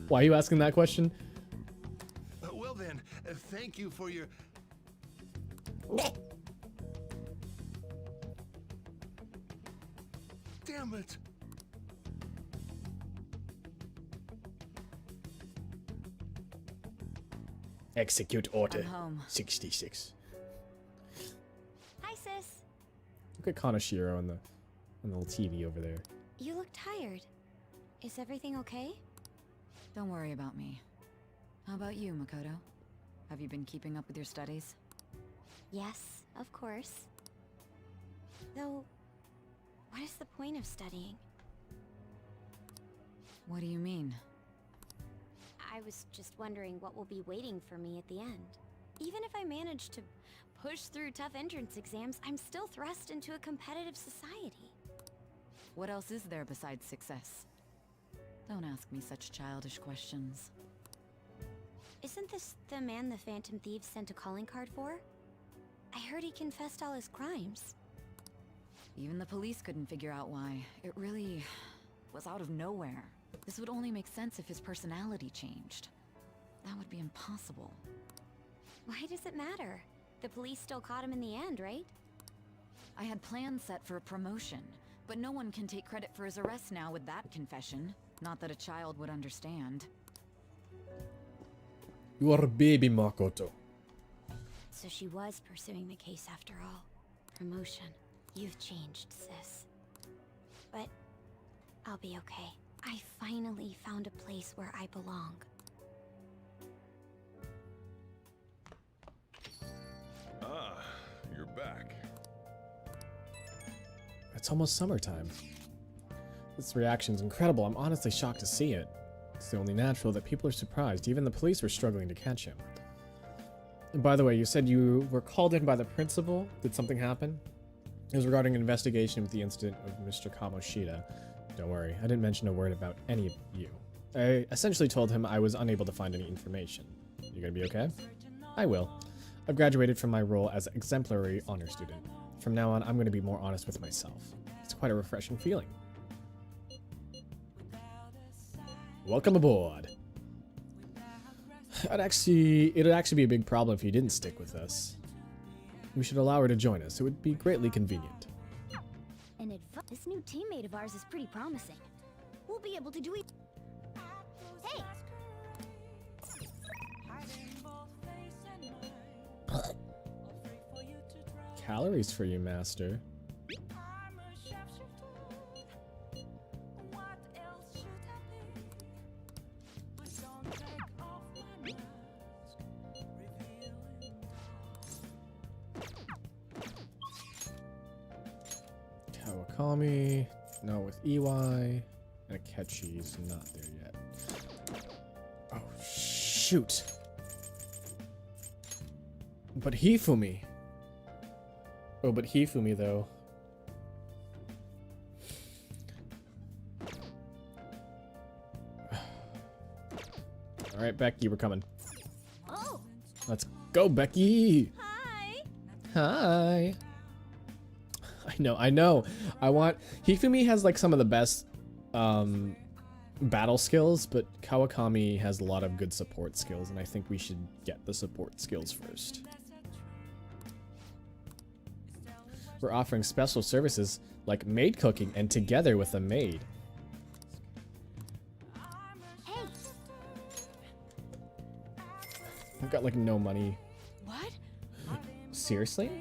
why are you asking that question? Well then, thank you for your... Damn it! Execute Order I'm home. 66. Hi, sis. Look at Kanashiro on the little TV over there. You look tired. Is everything okay? Don't worry about me. How about you, Makoto? Have you been keeping up with your studies? Yes, of course. Though, what is the point of studying? What do you mean? I was just wondering what will be waiting for me at the end. Even if I manage to push through tough entrance exams, I'm still thrust into a competitive society. What else is there besides success? Don't ask me such childish questions. Isn't this the man the Phantom Thieves sent a calling card for? I heard he confessed all his crimes. Even the police couldn't figure out why. It really was out of nowhere. This would only make sense if his personality changed. That would be impossible. Why does it matter? The police still caught him in the end, right? I had plans set for a promotion, but no one can take credit for his arrest now with that confession. Not that a child would understand. You are a baby, Makoto. So she was pursuing the case after all. Promotion. You've changed, sis. But I'll be okay. I finally found a place where I belong. Ah, you're back. It's almost summertime. This reaction's incredible. I'm honestly shocked to see it. It's the only natural that people are surprised. Even the police were struggling to catch him. And by the way, you said you were called in by the principal. Did something happen? It was regarding an investigation with the incident of Mr. Kamoshida. Don't worry, I didn't mention a word about any of you. I essentially told him I was unable to find any information. You gonna be okay? I will. I've graduated from my role as exemplary honor student. From now on, I'm going to be more honest with myself. It's quite a refreshing feeling. Welcome aboard. It'd actually be a big problem if you didn't stick with us. We should allow her to join us. It would be greatly convenient. And this new teammate of ours is pretty promising. We'll be able to do it. Hey! Calories for you, master. Kawakami, no with EY, and Akechi's not there yet. Oh, shoot. But Hifumi. Oh, but Hifumi, though. Alright, Becky, we're coming. Oh! Let's go, Becky! Hi! Hi! I know. I want... Hifumi has, like, some of the best, battle skills, but Kawakami has a lot of good support skills, and I think we should get the support skills first. We're offering special services like maid cooking and together with a maid. Hey! I've got like no money. What? Seriously?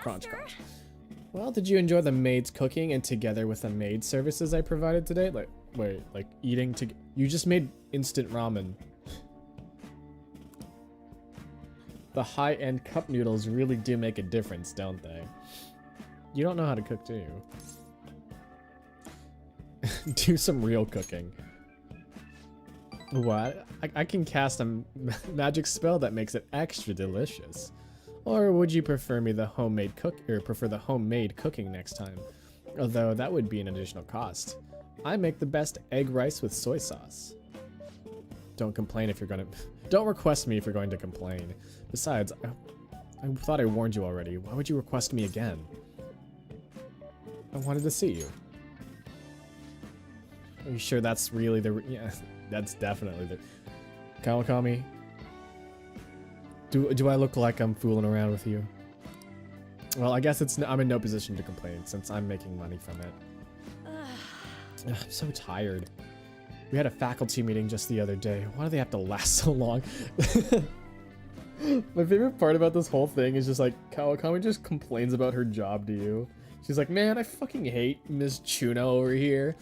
Crunch, crunch. Well, did you enjoy the maid's cooking and together with the maid services I provided today? Like, wait, like eating to... You just made instant ramen. The high-end cup noodles really do make a difference, don't they? You don't know how to cook, do you? Do some real cooking. What? I can cast a magic spell that makes it extra delicious. Or would you prefer me the homemade cooking next time? Although that would be an additional cost. I make the best egg rice with soy sauce. Don't complain if you're gonna... Don't request me if you're going to complain. Besides, I thought I warned you already. Why would you request me again? I wanted to see you. Are you sure that's really the... Yeah, that's definitely the... Kawakami? Do I look like I'm fooling around with you? Well, I guess I'm in no position to complain since I'm making money from it. Ugh, I'm so tired. We had a faculty meeting just the other day. Why do they have to last so long? My favorite part about this whole thing is just like, Kawakami just complains about her job to you. She's like, man, I fucking hate Ms. Chuna over here.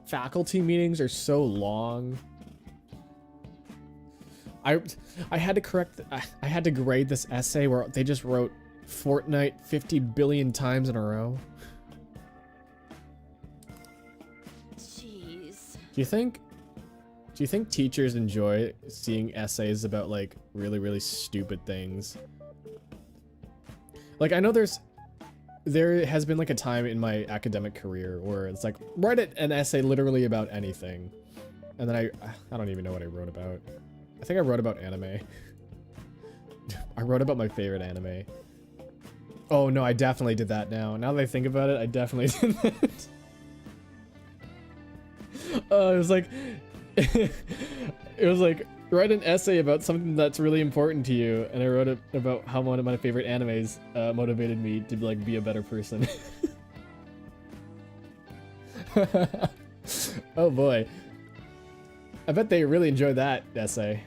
Faculty meetings are so long. I had to grade this essay where they just wrote Fortnite 50 billion times in a row. Jeez. Do you think teachers enjoy seeing essays about like really stupid things? Like I know there has been like a time in my academic career where it's like write an essay literally about anything. And then I don't even know what I wrote about. I think I wrote about anime. I wrote about my favorite anime. Oh no, I definitely did that now. Now that I think about it, I definitely did that. It was like... it was like, write an essay about something that's really important to you, and I wrote it about how one of my favorite animes motivated me to like be a better person. Oh boy. I bet they really enjoyed that essay.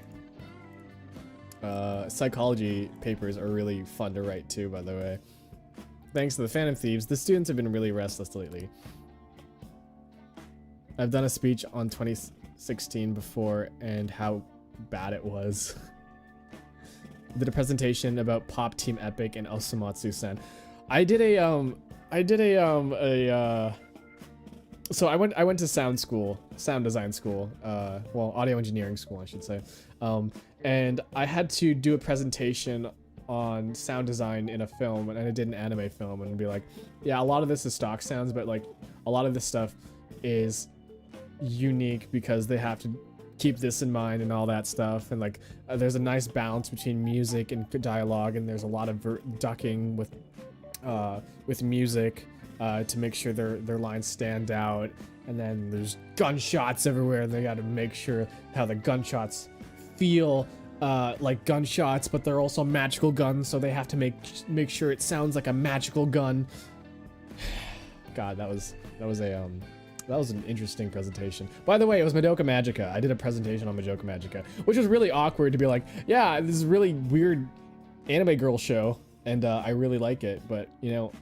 Psychology papers are really fun to write too, by the way. Thanks to the Phantom Thieves, the students have been really restless lately. I've done a speech on 2016 before and how bad it was. Did a presentation about Pop Team Epic and Osamatsu-sen. So I went to sound design school, well, audio engineering school, I should say. And I had to do a presentation on sound design in a film, and I did an anime film, and be like, yeah, a lot of this is stock sounds, but like a lot of this stuff is unique because they have to keep this in mind and all that stuff. And like, there's a nice balance between music and dialogue, and there's a lot of ducking with music to make sure their lines stand out. And then there's gunshots everywhere, and they got to make sure how the gunshots feel like gunshots, but they're also magical guns, so they have to make sure it sounds like a magical gun. God, that was an interesting presentation. By the way, it was Madoka Magica. I did a presentation on Madoka Magica, which was really awkward to be like, yeah, this is a really weird anime girl show, and I really like it, but you know.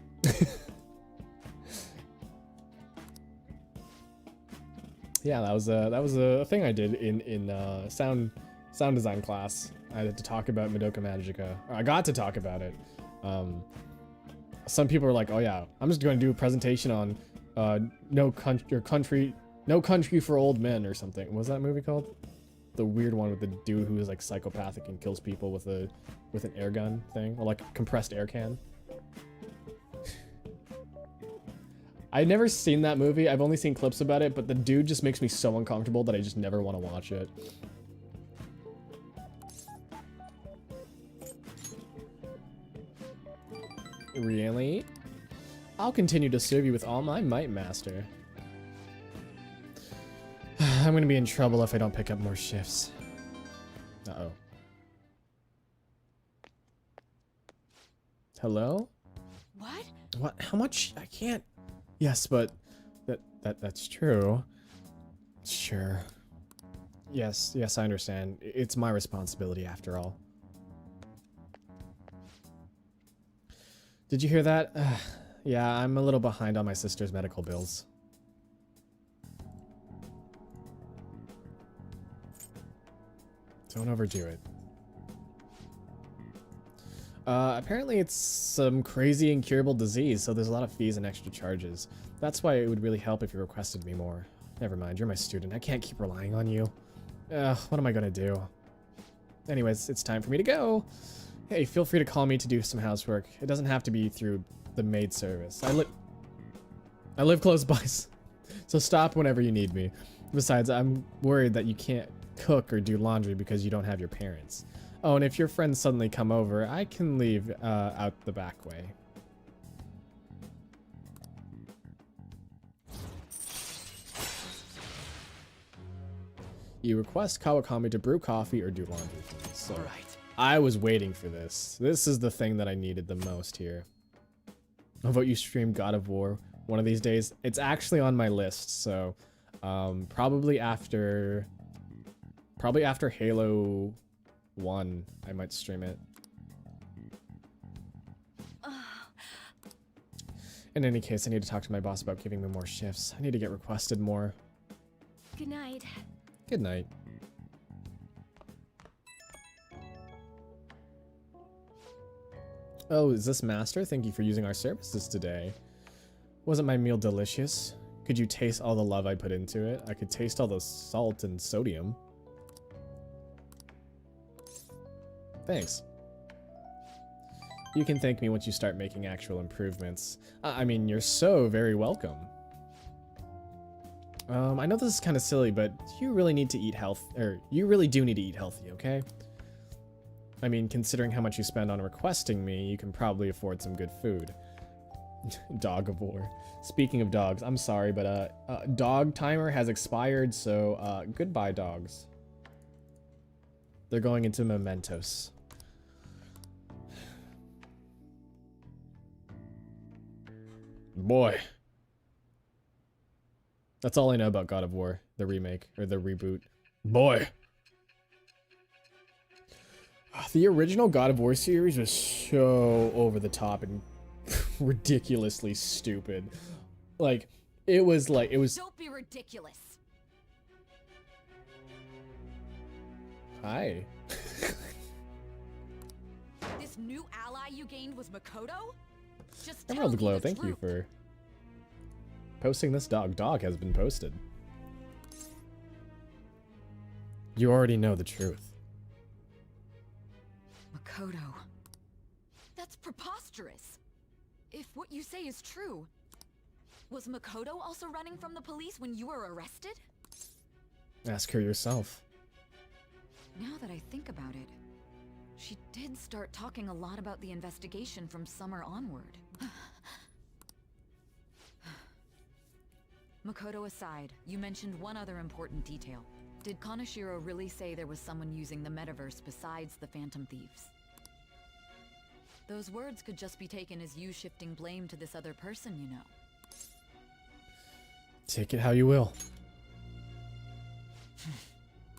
Yeah, that was a thing I did in sound design class. I had to talk about Madoka Magica. I got to talk about it. Some people were like, "Oh yeah, I'm just going to do a presentation on No Country for Old Men" or something. What was that movie called? The weird one with the dude who is like psychopathic and kills people with an air gun thing, or like a compressed air can. I've never seen that movie. I've only seen clips about it, but the dude just makes me so uncomfortable that I just never want to watch it. Really? I'll continue to serve you with all my might, master. I'm gonna be in trouble if I don't pick up more shifts. Uh-oh. Hello? What? What? How much? I can't... Yes, but... That's true. Sure. Yes, I understand. It's my responsibility after all. Did you hear that? Yeah, I'm a little behind on my sister's medical bills. Don't overdo it. Apparently it's some crazy incurable disease, so there's a lot of fees and extra charges. That's why it would really help if you requested me more. Never mind, you're my student. I can't keep relying on you. What am I gonna do? Anyways, it's time for me to go. Hey, feel free to call me to do some housework. It doesn't have to be through the maid service. I live close by, so stop whenever you need me. Besides, I'm worried that you can't cook or do laundry because you don't have your parents. Oh, and if your friends suddenly come over, I can leave out the back way. You request Kawakami to brew coffee or do laundry for me. So All right. I was waiting for this. This is the thing that I needed the most here. How about you stream God of War one of these days? It's actually on my list, so probably after Halo 1, I might stream it. In any case, I need to talk to my boss about giving me more shifts. I need to get requested more. Good night. Good night. Oh, is this Master? Thank you for using our services today. Wasn't my meal delicious? Could you taste all the love I put into it? I could taste all the salt and sodium. Thanks. You can thank me once you start making actual improvements. I mean, you're so very welcome. I know this is kind of silly, but you really need to eat you really do need to eat healthy, okay? I mean, considering how much you spend on requesting me, you can probably afford some good food. Dog of War. Speaking of dogs, I'm sorry, but dog timer has expired, so goodbye, dogs. They're going into mementos. Boy. That's all I know about God of War, the remake, or the reboot. Boy. The original God of War series was so over the top and ridiculously stupid. Like, it was... Don't be ridiculous. Hi. This new ally you gained was Makoto? Just tell Emerald me Glow, the thank you truth. for posting this dog. Dog has been posted. You already know the truth. Makoto. That's preposterous. If what you say is true, was Makoto also running from the police when you were arrested? Ask her yourself. Now that I think about it, she did start talking a lot about the investigation from summer onward. Makoto aside, you mentioned one other important detail. Did Kaneshiro really say there was someone using the metaverse besides the Phantom Thieves? Those words could just be taken as you shifting blame to this other person, you know. Take it how you will.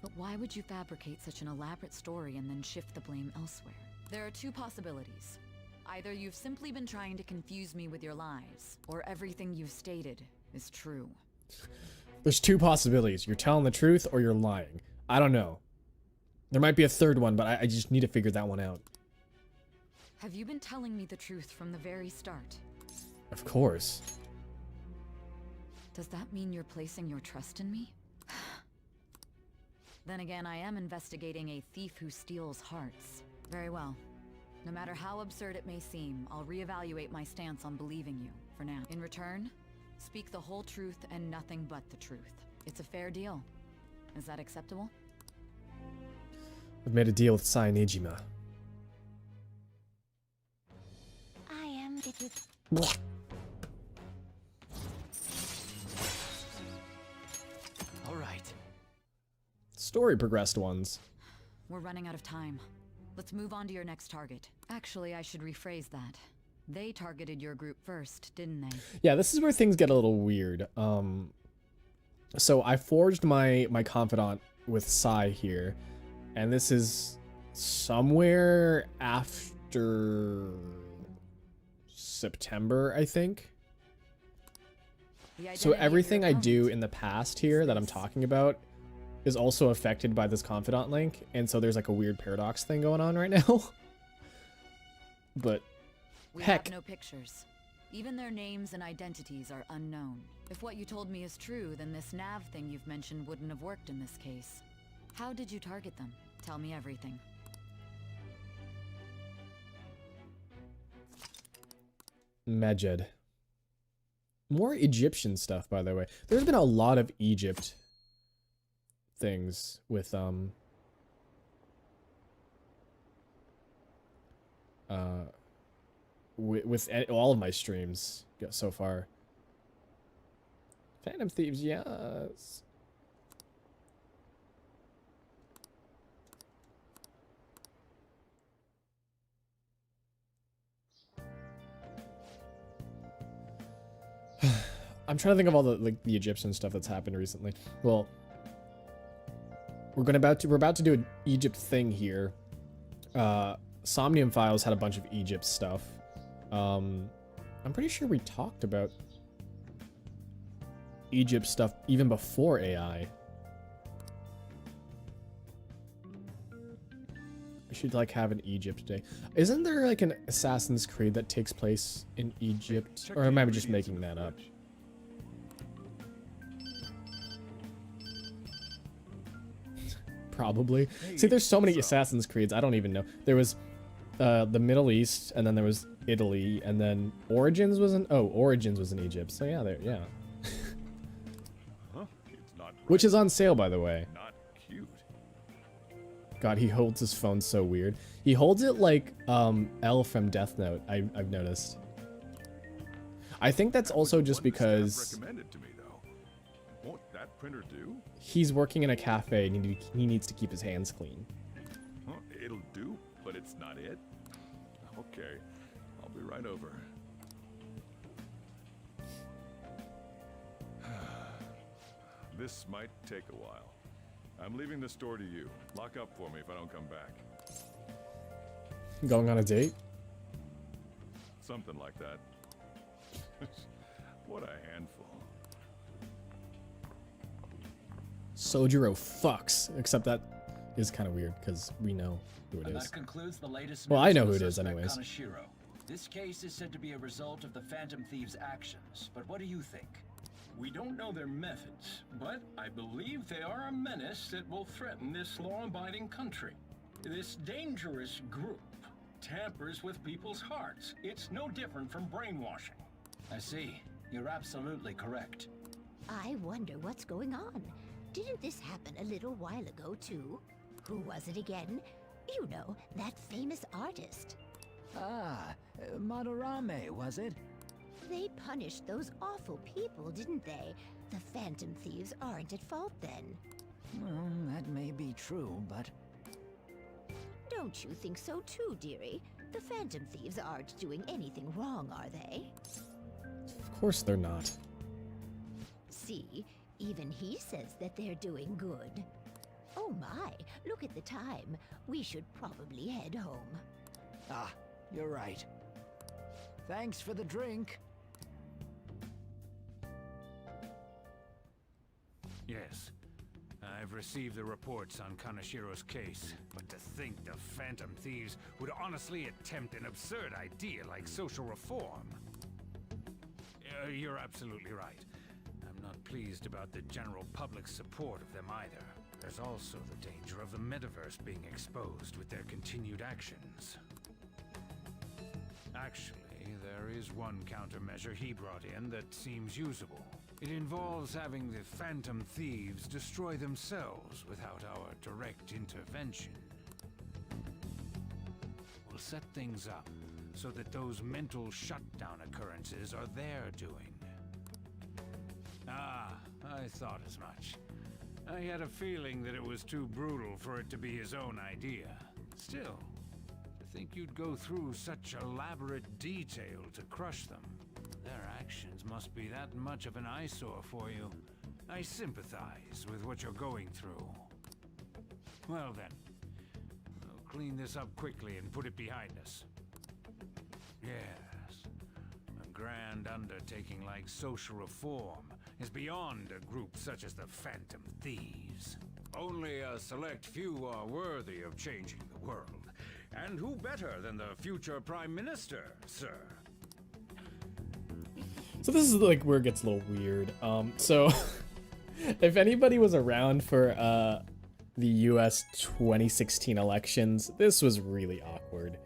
But why would you fabricate such an elaborate story and then shift the blame elsewhere? There are two possibilities. Either you've simply been trying to confuse me with your lies, or everything you've stated is true. There's two possibilities. You're telling the truth or you're lying. I don't know. There might be a third one, but I just need to figure that one out. Have you been telling me the truth from the very start? Of course. Does that mean you're placing your trust in me? Then again, I am investigating a thief who steals hearts. Very well. No matter how absurd it may seem, I'll reevaluate my stance on believing you, for now. In return, speak the whole truth and nothing but the truth. It's a fair deal. Is that acceptable? I've made a deal with Sai Nijima. I am All right. Story progressed ones. We're running out of time. Let's move on to your next target. Actually, I should rephrase that. They targeted your group first, didn't they? Yeah, this is where things get a little weird. So I forged my confidant with Sai here, and this is somewhere after September, I think. So everything I do in the past here that I'm talking about is also affected by this confidant link, and so there's like a weird paradox thing going on right now. But We heck, have no pictures. Even their names and identities are unknown. If what you told me is true, then this nav thing you've mentioned wouldn't have worked in this case. How did you target them? Tell me everything. Medjed. More Egyptian stuff, by the way. There's been a lot of Egypt things with with all of my streams so far. Phantom Thieves, yes. I'm trying to think of all the the Egyptian stuff that's happened recently. Well, we're about to do an Egypt thing here. Somnium Files had a bunch of Egypt stuff. I'm pretty sure we talked about Egypt stuff even before AI. We should like have an Egypt day. Isn't there like an Assassin's Creed that takes place in Egypt? Or am I just making that up? Probably. See, there's so many Assassin's Creeds, I don't even know. There was the Middle East, and then there was Italy, and then Origins was in Egypt. So yeah, there, yeah. Which is on sale, by the way. Not cute. God, he holds his phone so weird. He holds it like L from Death Note. I've noticed. I think that's also just because Recommended to me though. Won't that printer do? he's working in a cafe and he needs to keep his hands clean. Huh, it'll do, but it's not it. Okay, I'll be right over. This might take a while. I'm leaving the store to you. Lock up for me if I don't come back. Going on a date? Something like that. What a handful. Sojiro fucks. Except that is kind of weird because we know who it And is. that concludes the latest Well, news I know on who the it is suspect anyways. Kaneshiro. This case is said to be a result of the Phantom Thieves' actions, but what do you think? We don't know their methods, but I believe they are a menace that will threaten this law-abiding country. This dangerous group tampers with people's hearts. It's no different from brainwashing. I see. You're absolutely correct. I wonder what's going on. Didn't this happen a little while ago, too? Who was it again? You know, that famous artist. Ah, Madarame, was it? They punished those awful people, didn't they? The Phantom Thieves aren't at fault then. Well, that may be true, but... Don't you think so too, dearie? The Phantom Thieves aren't doing anything wrong, are they? Of course they're not. See, even he says that they're doing good. Oh my, look at the time. We should probably head home. Ah, you're right. Thanks for the drink. Yes. I've received the reports on Kanashiro's case, but to think the Phantom Thieves would honestly attempt an absurd idea like social reform. You're absolutely right. I'm not pleased about the general public's support of them either. There's also the danger of the metaverse being exposed with their continued actions. Actually, there is one countermeasure he brought in that seems usable. It involves having the Phantom Thieves destroy themselves without our direct intervention. We'll set things up so that those mental shutdown occurrences are their doing. Ah, I thought as much. I had a feeling that it was too brutal for it to be his own idea. Still, to think you'd go through such elaborate detail to crush them. Their actions must be that much of an eyesore for you. I sympathize with what you're going through. Well then, we'll clean this up quickly and put it behind us. Yes, a grand undertaking like social reform is beyond a group such as the Phantom Thieves. Only a select few are worthy of changing the world. And who better than the future Prime Minister, sir? So this is like where it gets a little weird. So if anybody was around for the US 2016 elections, this was really awkward.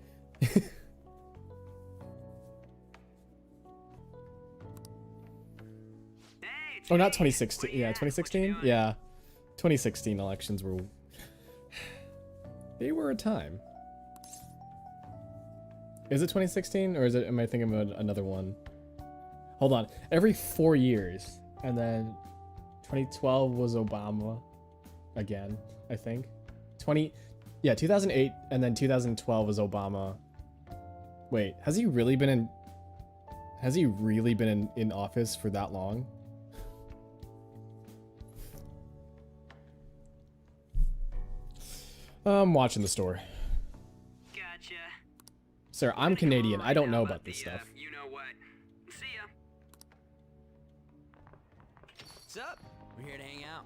Oh, not 2016. Yeah, 2016? Yeah. 2016 elections were... They were a time. Is it 2016? Or is it? Am I thinking of another one? Hold on. Every 4 years. And then 2012 was Obama. Again, I think. 2008 and then 2012 was Obama. Wait, has he really been in... Has he really been in office for that long? I'm watching the store. Gotcha. Sir, I'm Canadian. I don't know about this stuff. You know what? See ya. What's up? We're here to hang out.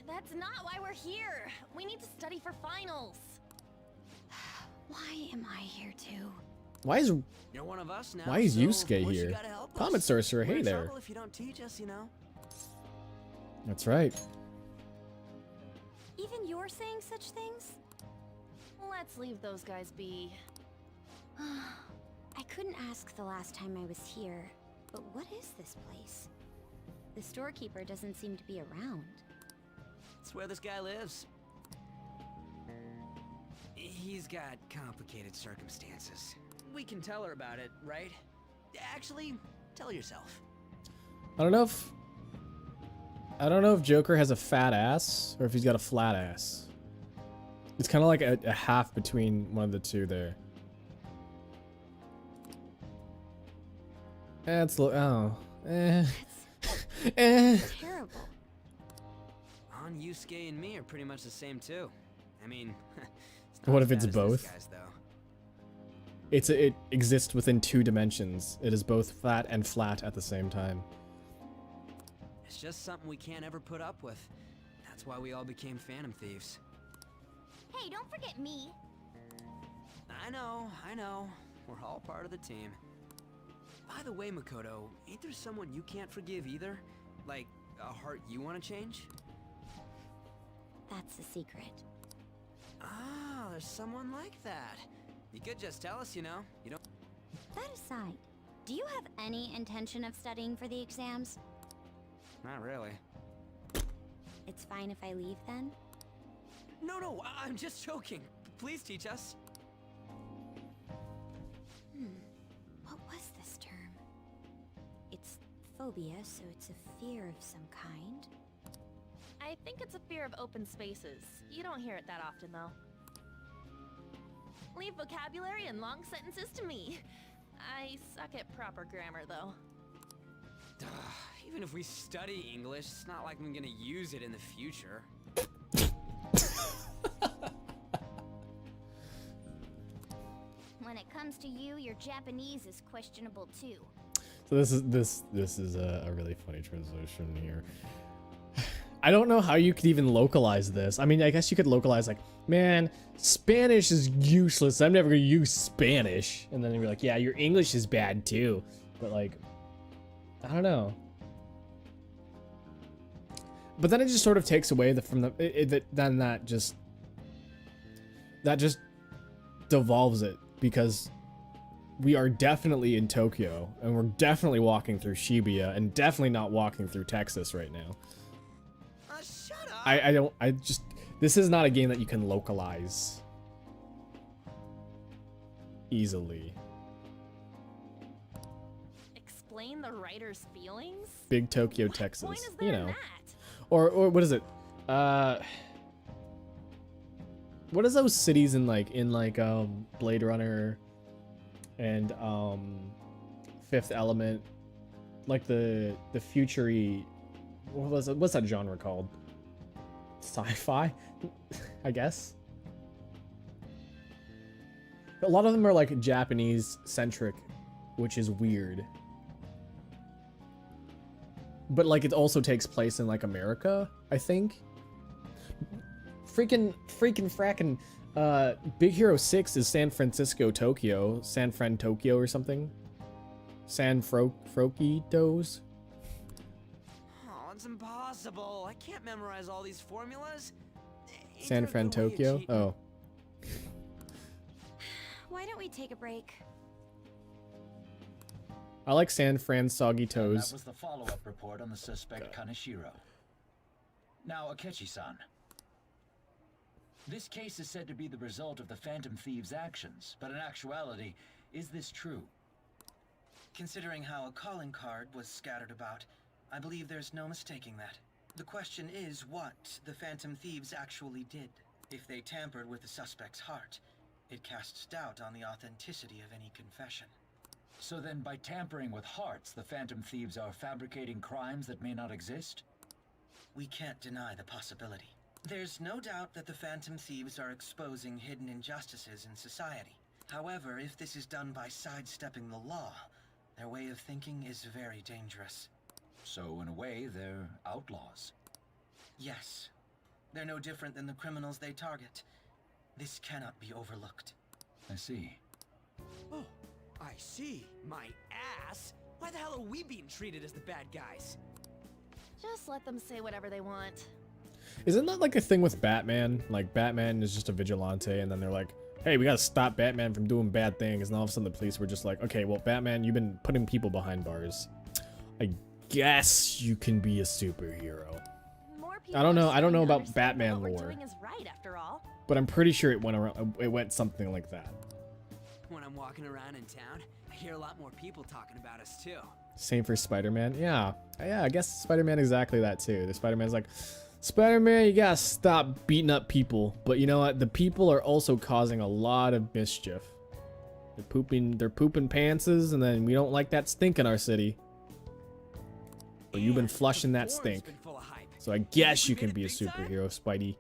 That's not why we're here. We need to study for finals. Why am I here too? Why is You're one of us now. Why is so Yusuke what you here? gotta help us? Comet Sorcerer, We're hey in there. trouble if you don't teach us, you know. That's right. Even you're saying such things? Let's leave those guys be. I couldn't ask the last time I was here, but what is this place? The storekeeper doesn't seem to be around. It's where this guy lives. He's got complicated circumstances. We can tell her about it, right? Actually, tell her yourself. I don't know if Joker has a fat ass or if he's got a flat ass. It's kind of like a half between one of the two there. It's oh. Terrible. Han, Yusuke, and me are pretty much the same too. I mean, What as if it's bad as both? this guy's, though. It exists within 2 dimensions. It is both flat and flat at the same time. It's just something we can't ever put up with. That's why we all became Phantom Thieves. Hey, don't forget me. I know. We're all part of the team. By the way, Makoto, ain't there someone you can't forgive either? Like, a heart you want to change? That's the secret. Ah, there's someone like that. You could just tell us, you know. You don't... That aside, do you have any intention of studying for the exams? Not really. It's fine if I leave then? No, I'm just joking. Please teach us. What was this term? It's phobia, so it's a fear of some kind. I think it's a fear of open spaces. You don't hear it that often, though. Leave vocabulary and long sentences to me. I suck at proper grammar, though. Even if we study English, it's not like I'm gonna use it in the future. When it comes to you, your Japanese is questionable too. So this is a really funny translation here. I don't know how you could even localize this. I mean, I guess you could localize like, man, Spanish is useless. I'm never gonna use Spanish. And then you're like, yeah, your English is bad too. But like, I don't know. But then it just sort of takes away then that just devolves it, because we are definitely in Tokyo and we're definitely walking through Shibuya and definitely not walking through Texas right now. Shut up. This is not a game that you can localize easily. Explain the writer's feelings? Big Tokyo, Texas, Point is there in that? Or what is it? What is those cities in Blade Runner and Fifth Element, like the future-y, what's that genre called? Sci-fi, I guess. A lot of them are like Japanese centric, which is weird. But like it also takes place in like America, I think. Freaking frackin' Big Hero 6 is San Francisco, Tokyo, San Fran Tokyo or something. San Froquitos. Oh, it's impossible. I can't memorize all these formulas. San Fran Tokyo. Oh. Why don't we take a break? I like San Fran Soggy Toes. That was the follow-up report on the suspect Kaneshiro. Now, Akechi-san. This case is said to be the result of the Phantom Thieves' actions, but in actuality, is this true? Considering how a calling card was scattered about, I believe there's no mistaking that. The question is what the Phantom Thieves actually did. If they tampered with the suspect's heart, it casts doubt on the authenticity of any confession. So then, by tampering with hearts, the Phantom Thieves are fabricating crimes that may not exist? We can't deny the possibility. There's no doubt that the Phantom Thieves are exposing hidden injustices in society. However, if this is done by sidestepping the law, their way of thinking is very dangerous. So, in a way, they're outlaws. Yes. They're no different than the criminals they target. This cannot be overlooked. I see. Oh, I see. My ass. Why the hell are we being treated as the bad guys? Just let them say whatever they want. Isn't that like a thing with Batman? Like Batman is just a vigilante and then they're like, hey, we gotta stop Batman from doing bad things. And all of a sudden the police were just like, okay, well, Batman, you've been putting people behind bars. I guess you can be a superhero. I don't know about Batman what we're lore. doing is right, after all. But I'm pretty sure it went something like that. When I'm walking around in town, I hear a lot more people talking about us too. Same for Spider-Man. Yeah, I guess Spider-Man exactly that too. The Spider-Man's like, Spider-Man, you gotta stop beating up people. But you know what? The people are also causing a lot of mischief. They're pooping pantses, and then we don't like that stink in our city. But you've been flushing that stink. So I guess you can be a superhero, Spidey.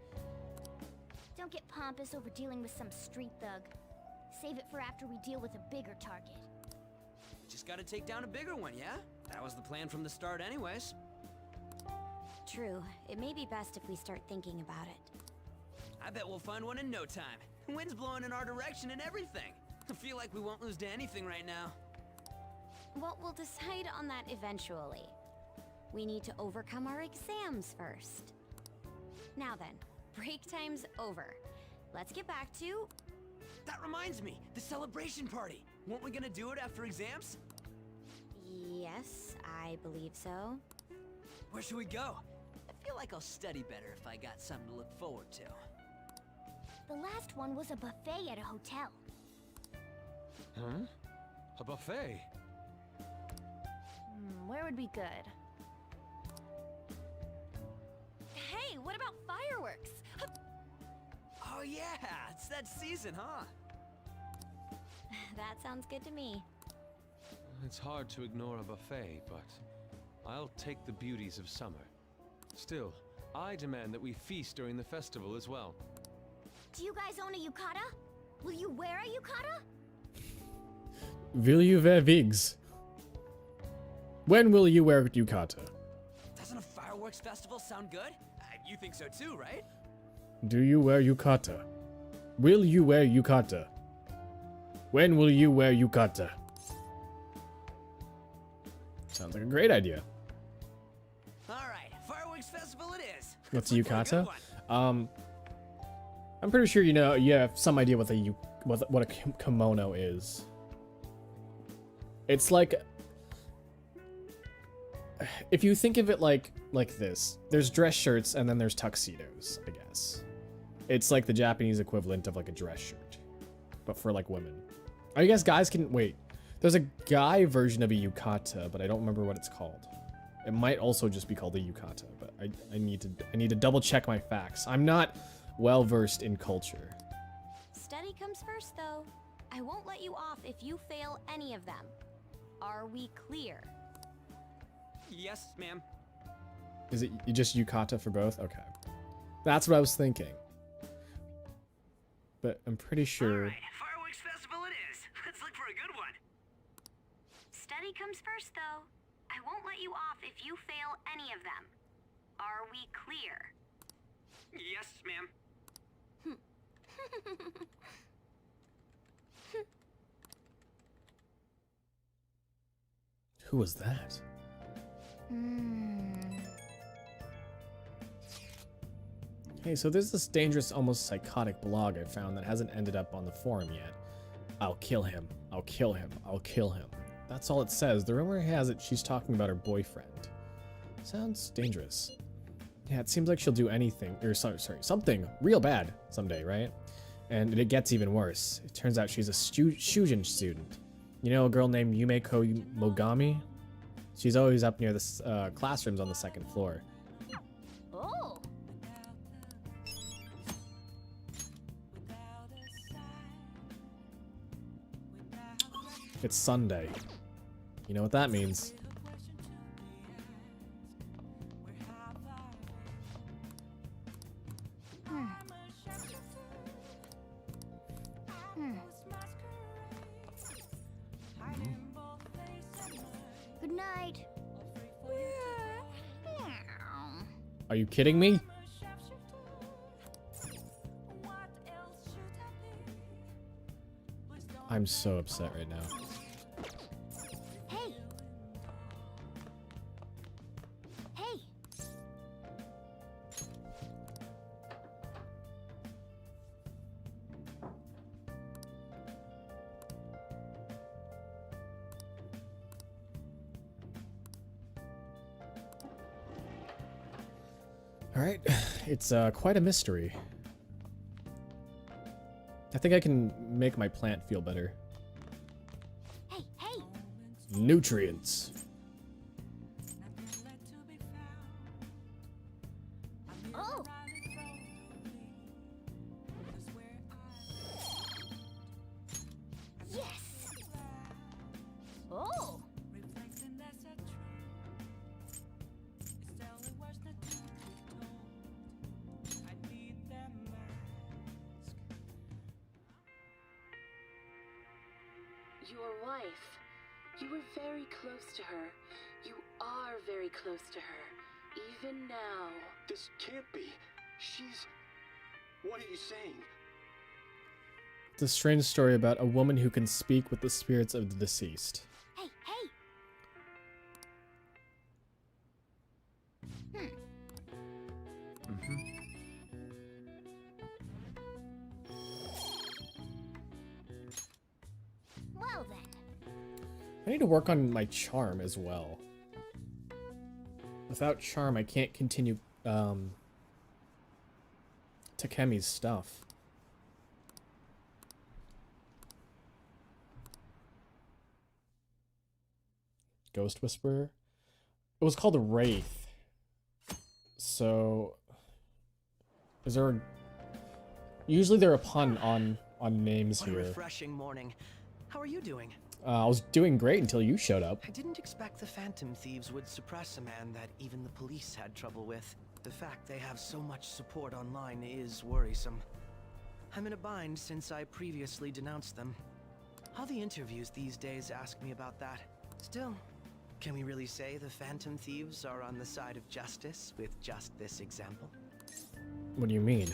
Don't get pompous over dealing with some street thug. Save it for after we deal with a bigger target. Just gotta take down a bigger one, yeah? That was the plan from the start anyways. True. It may be best if we start thinking about it. I bet we'll find one in no time. Wind's blowing in our direction and everything. I feel like we won't lose to anything right now. Well, we'll decide on that eventually. We need to overcome our exams first. Now then, break time's over. Let's get back to... That reminds me, the celebration party. Weren't we gonna do it after exams? Yes, I believe so. Where should we go? feel like I'll study better if I got something to look forward to. The last one was a buffet at a hotel. Huh? A buffet? Where would be good? Hey, what about fireworks? Oh yeah, it's that season, huh? That sounds good to me. It's hard to ignore a buffet, but I'll take the beauties of summer. Still, I demand that we feast during the festival as well. Do you guys own a yukata? Will you wear a yukata? Will you wear wigs? When will you wear yukata? Doesn't a fireworks festival sound good? You think so too, right? Do you wear yukata? Will you wear yukata? When will you wear yukata? Sounds like a great idea. Alright, fireworks festival it is. What's a yukata? I'm pretty sure you know you have some idea what a kimono is. It's like, if you think of it like this, there's dress shirts and then there's tuxedos, I guess. It's like the Japanese equivalent of like a dress shirt, but for like women. I guess guys can, wait, there's a guy version of a yukata, but I don't remember what it's called. It might also just be called a yukata, but I need to double check my facts. I'm not well versed in culture. Study comes first, though. I won't let you off if you fail any of them. Are we clear? Yes, ma'am. Is it just yukata for both? Okay. That's what I was thinking. But I'm pretty sure... Alright, fireworks festival it is. Let's look for a good one. Study comes first, though. I won't let you off if you fail any of them. Are we clear? Yes, ma'am. Who was that? Hey, so there's this dangerous, almost psychotic blog I found that hasn't ended up on the forum yet. I'll kill him. I'll kill him. I'll kill him. That's all it says. The rumor has it she's talking about her boyfriend. Sounds dangerous. Yeah, it seems like she'll do anything, or sorry, something real bad someday, right? And it gets even worse. It turns out she's a Shujin student. You know, a girl named Yumeko Mogami? She's always up near the classrooms on the second floor. Oh! It's Sunday. You know what that means. Good night. Are you kidding me? I'm so upset right now. Hey. Hey. All right, it's quite a mystery. I think I can make my plant feel better. Hey, hey. Nutrients. Oh. Yes. Oh. Your wife. You were very close to her. You are very close to her. Even now. This can't be. She's... What are you saying? It's a strange story about a woman who can speak with the spirits of the deceased. Hey, hey. Well then. I need to work on my charm as well. Without charm, I can't continue Takemi's stuff. Ghost Whisperer. It was called a Wraith. So, is there? Usually they're a pun on names What a here. refreshing morning. How are you doing? I was doing great until you showed up. I didn't expect the Phantom Thieves would suppress a man that even the police had trouble with. The fact they have so much support online is worrisome. I'm in a bind since I previously denounced them. All the interviews these days ask me about that. Still, can we really say the Phantom Thieves are on the side of justice with just this example? What do you mean?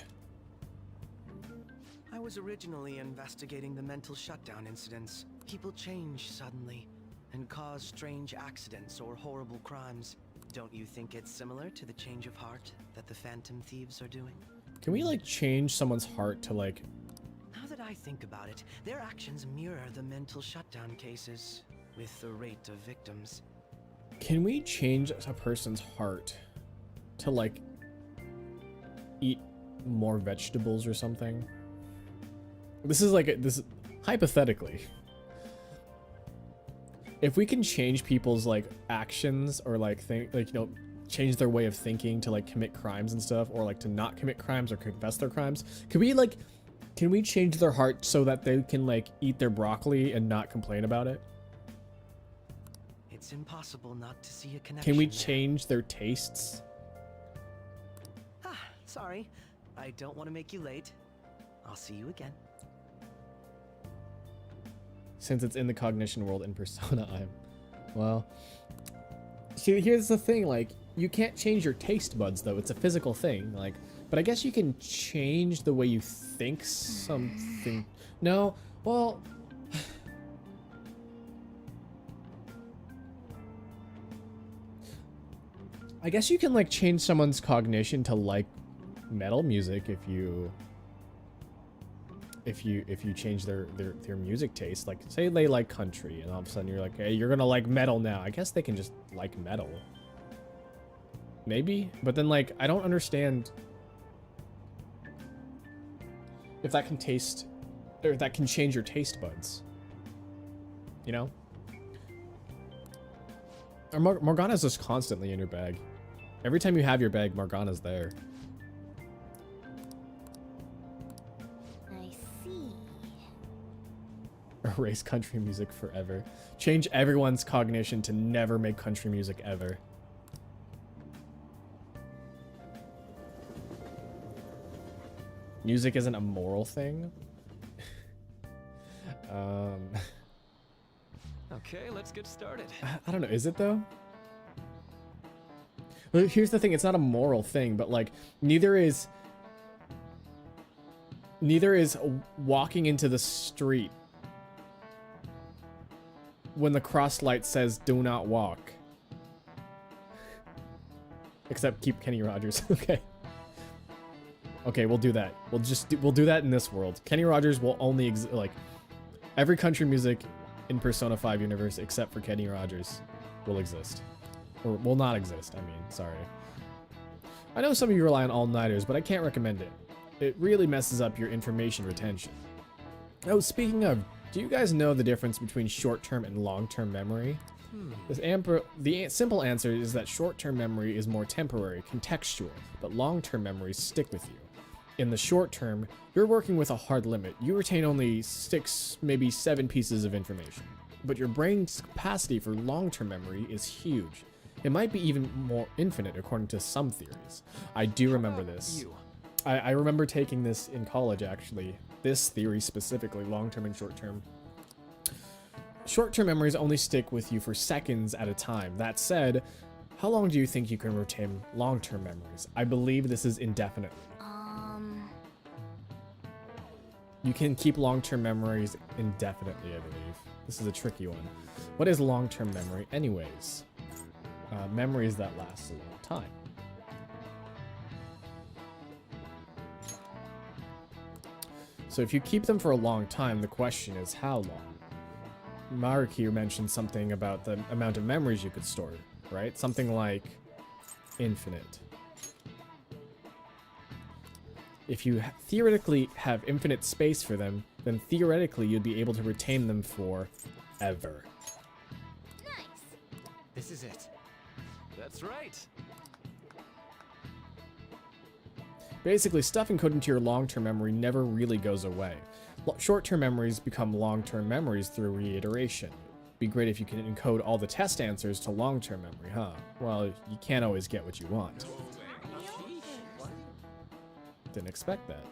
I was originally investigating the mental shutdown incidents. People change suddenly and cause strange accidents or horrible crimes. Don't you think it's similar to the change of heart that the Phantom Thieves are doing? Can we like change someone's heart to like? Now that I think about it, their actions mirror the mental shutdown cases with the rate of victims. Can we change a person's heart to like eat more vegetables or something? This is like this hypothetically. If we can change people's like actions or like change their way of thinking to like commit crimes and stuff, or like to not commit crimes or confess their crimes, can we change their heart so that they can like eat their broccoli and not complain about it? It's impossible not to see a connection. Can we there. change their tastes? Sorry, I don't want to make you late. I'll see you again. Since it's in the cognition world in Persona, well, see, here's the thing, like, you can't change your taste buds, though. It's a physical thing, like, but I guess you can change the way you think something. No, well, I guess you can, like, change someone's cognition to like metal music if you change their music taste. Like, say they like country and all of a sudden you're like, hey, you're gonna like metal now. I guess they can just like metal, maybe. But then, like, I don't understand if that can taste, or that can change your taste buds, you know? Or Morgana's just constantly in your bag. Every time you have your bag, Morgana's there. Erase country music forever. Change everyone's cognition to never make country music ever. Music isn't a moral thing. Okay, let's get started. I don't know, is it though? Well, here's the thing, it's not a moral thing, but like, neither is walking into the street when the cross light says do not walk. Except keep Kenny Rogers. Okay. Okay, we'll do that. We'll do that in this world. Kenny Rogers will only like every country music in Persona 5 universe except for Kenny Rogers will exist. Or will not exist, I mean, sorry. I know some of you rely on all-nighters, but I can't recommend it. It really messes up your information retention. Oh, speaking of, do you guys know the difference between short-term and long-term memory? The simple answer is that short-term memory is more temporary, contextual, but long-term memories stick with you. In the short term, you're working with a hard limit. You retain only 6, maybe 7 pieces of information. But your brain's capacity for long-term memory is huge. It might be even more infinite according to some theories. I do remember this. I remember taking this in college, actually. This theory specifically, long-term and short-term. Short-term memories only stick with you for seconds at a time. That said, how long do you think you can retain long-term memories? I believe this is indefinitely. You can keep long-term memories indefinitely, I believe. This is a tricky one. What is long-term memory anyways? Memories that last a long time. So if you keep them for a long time, the question is how long? Maruki mentioned something about the amount of memories you could store, right? Something like infinite. if you theoretically have infinite space for them, then theoretically you'd be able to retain them for ever. This is it. That's right. Basically, stuff encoded into your long-term memory never really goes away. Short-term memories become long-term memories through reiteration. Be great if you could encode all the test answers to long-term memory, huh? Well, you can't always get what you want. Didn't expect that.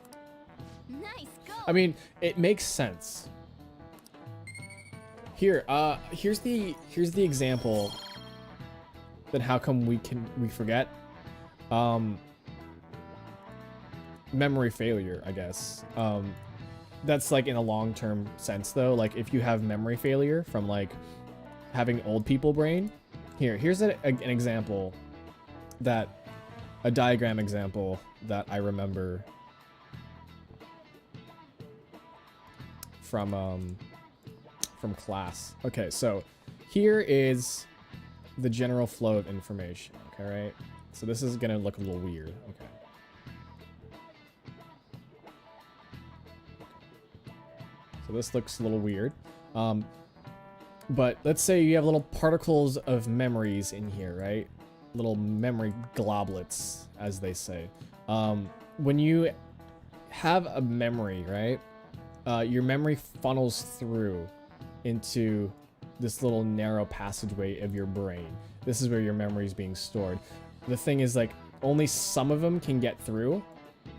Nice go. I mean, it makes sense. Here, here's the example. Then how come we forget? Memory failure, I guess. That's like in a long-term sense though. Like if you have memory failure from like having old people brain. Here's an example a diagram example that I remember from class. Okay, so here is the general flow of information, okay, right? So this is gonna look a little weird, okay. So this looks a little weird. But let's say you have little particles of memories in here, right? Little memory globlets, as they say. When you have a memory, right? Your memory funnels through into this little narrow passageway of your brain. This is where your memory is being stored. The thing is, like, only some of them can get through.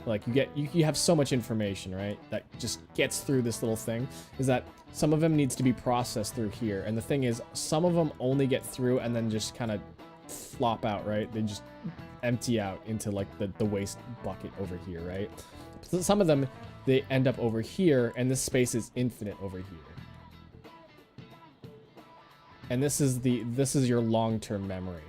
Like you have so much information, right? That just gets through this little thing. Is that some of them needs to be processed through here. And the thing is, some of them only get through and then just kind of flop out, right? They just empty out into like the waste bucket over here, right? So some of them, they end up over here, and this space is infinite over here. And this is your long-term memory.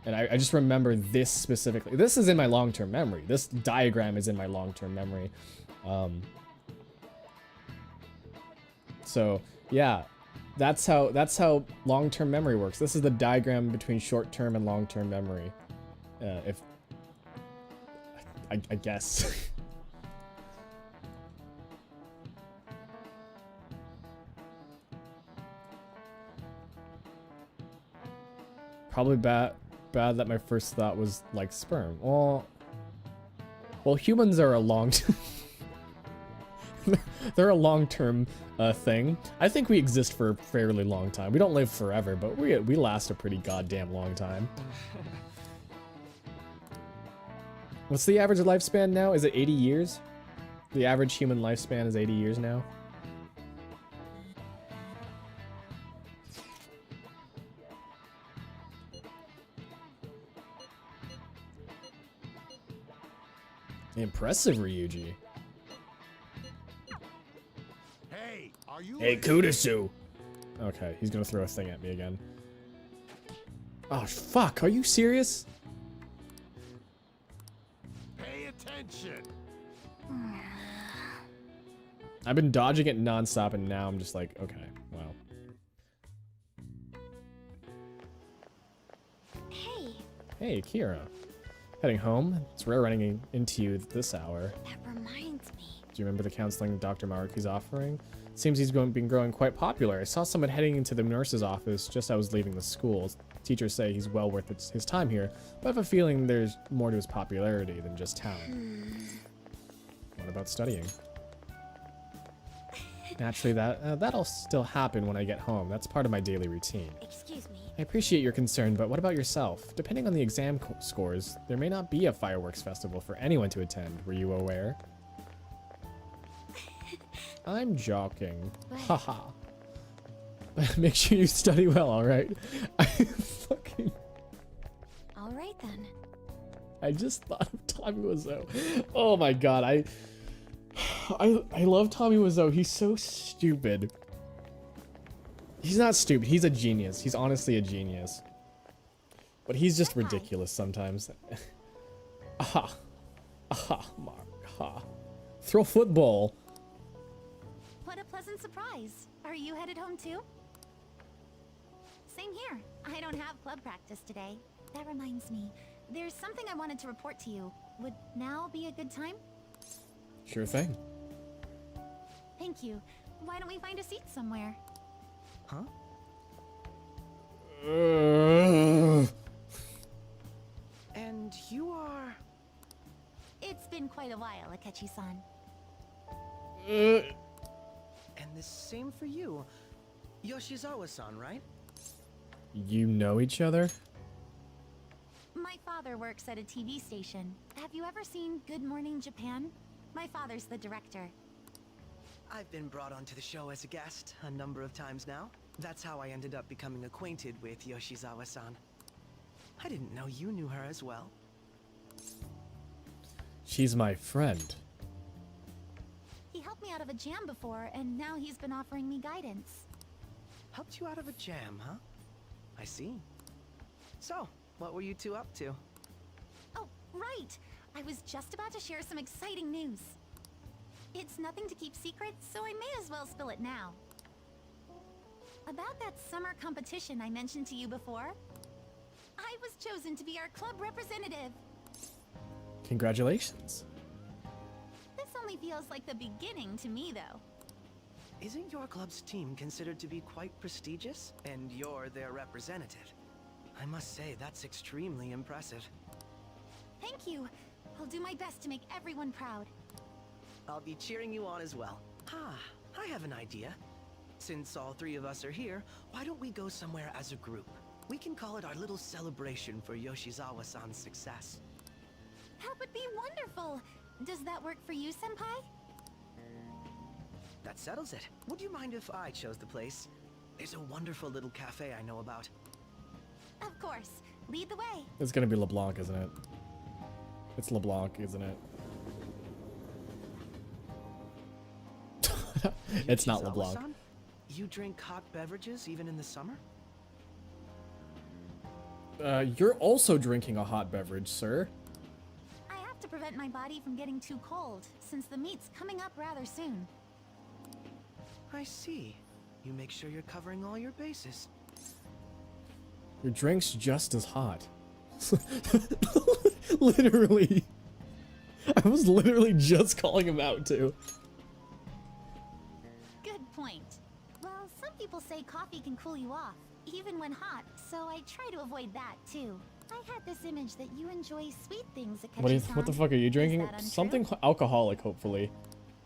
And I just remember this specifically. This is in my long-term memory. This diagram is in my long-term memory. So yeah, that's how long-term memory works. This is the diagram between short-term and long-term memory. If I guess. Probably bad that my first thought was like sperm. Well, humans are a they're a long-term thing. I think we exist for a fairly long time. We don't live forever, but we last a pretty goddamn long time. What's the average lifespan now? Is it 80 years? The average human lifespan is 80 years now. Impressive, Ryuji. Hey, are you? Hey, Kudasu. Okay, he's gonna throw a thing at me again. Oh, fuck. Are you serious? Pay attention. I've been dodging it nonstop, and now I'm just like, okay, well. Hey. Hey, Kira. Heading home? It's rare running into you at this hour. That reminds me. Do you remember the counseling Dr. Maruki's offering? It seems he's been growing quite popular. I saw someone heading into the nurse's office just as I was leaving the school. Teachers say he's well worth his time here, but I have a feeling there's more to his popularity than just talent. What about studying? Naturally, that'll still happen when I get home. That's part of my daily routine. Excuse me. I appreciate your concern, but what about yourself? Depending on the exam scores, there may not be a fireworks festival for anyone to attend. Were you aware? I'm joking. Haha. Make sure you study well, alright? I fucking... Alright then. I just thought of Tommy Wiseau. Oh my god, I love Tommy Wiseau. He's so stupid. He's not stupid. He's a genius. He's honestly a genius. But he's just ridiculous sometimes. Aha. Aha, Mark. Ha. Throw football. What a pleasant surprise. Are you headed home too? Same here. I don't have club practice today. That reminds me. There's something I wanted to report to you. Would now be a good time? Sure thing. Thank you. Why don't we find a seat somewhere? Huh? And you are... It's been quite a while, Akechi-san. And the same for you. Yoshizawa-san, right? You know each other? My father works at a TV station. Have you ever seen Good Morning Japan? My father's the director. I've been brought onto the show as a guest a number of times now. That's how I ended up becoming acquainted with Yoshizawa-san. I didn't know you knew her as well. She's my friend. He helped me out of a jam before, and now he's been offering me guidance. Helped you out of a jam, huh? I see. So, what were you two up to? Oh, right! I was just about to share some exciting news. It's nothing to keep secret, so I may as well spill it now. About that summer competition I mentioned to you before, I was chosen to be our club representative. Congratulations. This only feels like the beginning to me, though. Isn't your club's team considered to be quite prestigious? And you're their representative. I must say, that's extremely impressive. Thank you. I'll do my best to make everyone proud. I'll be cheering you on as well. I have an idea. Since all three of us are here, why don't we go somewhere as a group? We can call it our little celebration for Yoshizawa-san's success. That would be wonderful! Does that work for you, Senpai? That settles it. Would you mind if I chose the place? There's a wonderful little cafe I know about. Of course. Lead the way. It's gonna be LeBlanc, isn't it? It's LeBlanc, isn't it? It's not LeBlanc. Yoshizawa-san? You drink hot beverages even in the summer? You're also drinking a hot beverage, sir. I have to prevent my body from getting too cold, since the meet's coming up rather soon. I see. You make sure you're covering all your bases. Your drink's just as hot. Literally. I was literally just calling him out, too. Good point. Well, some people say coffee can cool you off, even when hot, so I try to avoid that, too. I had this image that you enjoy sweet things, Akechi-san. What the fuck are you drinking? Is that untrue? Something alcoholic, hopefully.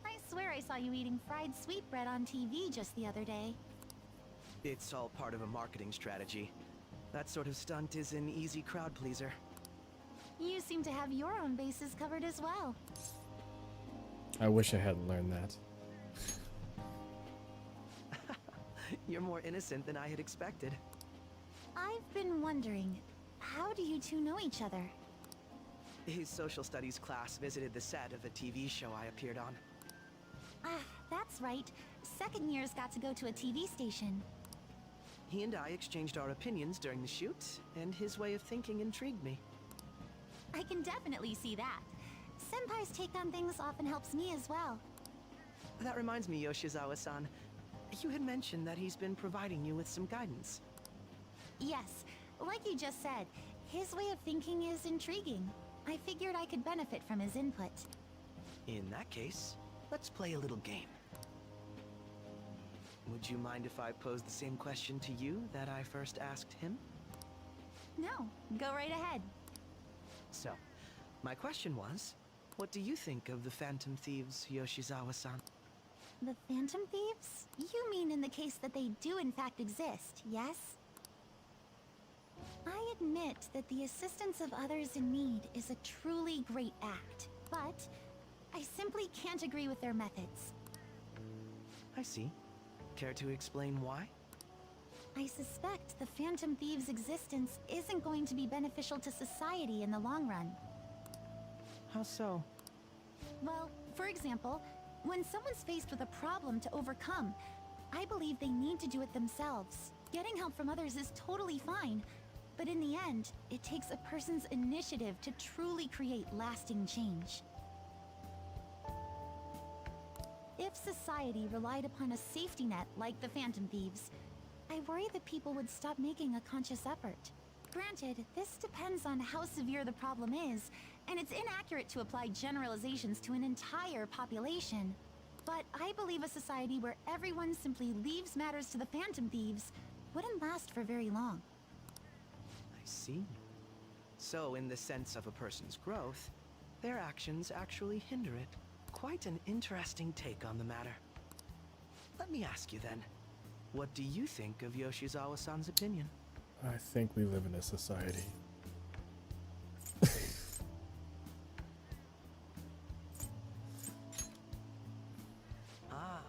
I swear I saw you eating fried sweetbread on TV just the other day. It's all part of a marketing strategy. That sort of stunt is an easy crowd pleaser. You seem to have your own bases covered as well. I wish I hadn't learned that. You're more innocent than I had expected. I've been wondering, how do you two know each other? His social studies class visited the set of a TV show I appeared on. Ah, that's right. Second years got to go to a TV station. He and I exchanged our opinions during the shoot, and his way of thinking intrigued me. I can definitely see that. Senpai's take on things often helps me as well. That reminds me, Yoshizawa-san. You had mentioned that he's been providing you with some guidance. Yes, like you just said, his way of thinking is intriguing. I figured I could benefit from his input. In that case, let's play a little game. Would you mind if I posed the same question to you that I first asked him? No, go right ahead. So, my question was, what do you think of the Phantom Thieves, Yoshizawa-san? The Phantom Thieves? You mean in the case that they do in fact exist, yes? I admit that the assistance of others in need is a truly great act, but I simply can't agree with their methods. I see. Care to explain why? I suspect the Phantom Thieves' existence isn't going to be beneficial to society in the long run. How so? Well, for example, when someone's faced with a problem to overcome, I believe they need to do it themselves. Getting help from others is totally fine, but in the end, it takes a person's initiative to truly create lasting change. If society relied upon a safety net like the Phantom Thieves, I worry that people would stop making a conscious effort. Granted, this depends on how severe the problem is, and it's inaccurate to apply generalizations to an entire population. But I believe a society where everyone simply leaves matters to the Phantom Thieves wouldn't last for very long. I see. So, in the sense of a person's growth, their actions actually hinder it. Quite an interesting take on the matter. Let me ask you then, what do you think of Yoshizawa-san's opinion? I think we live in a society. Ah,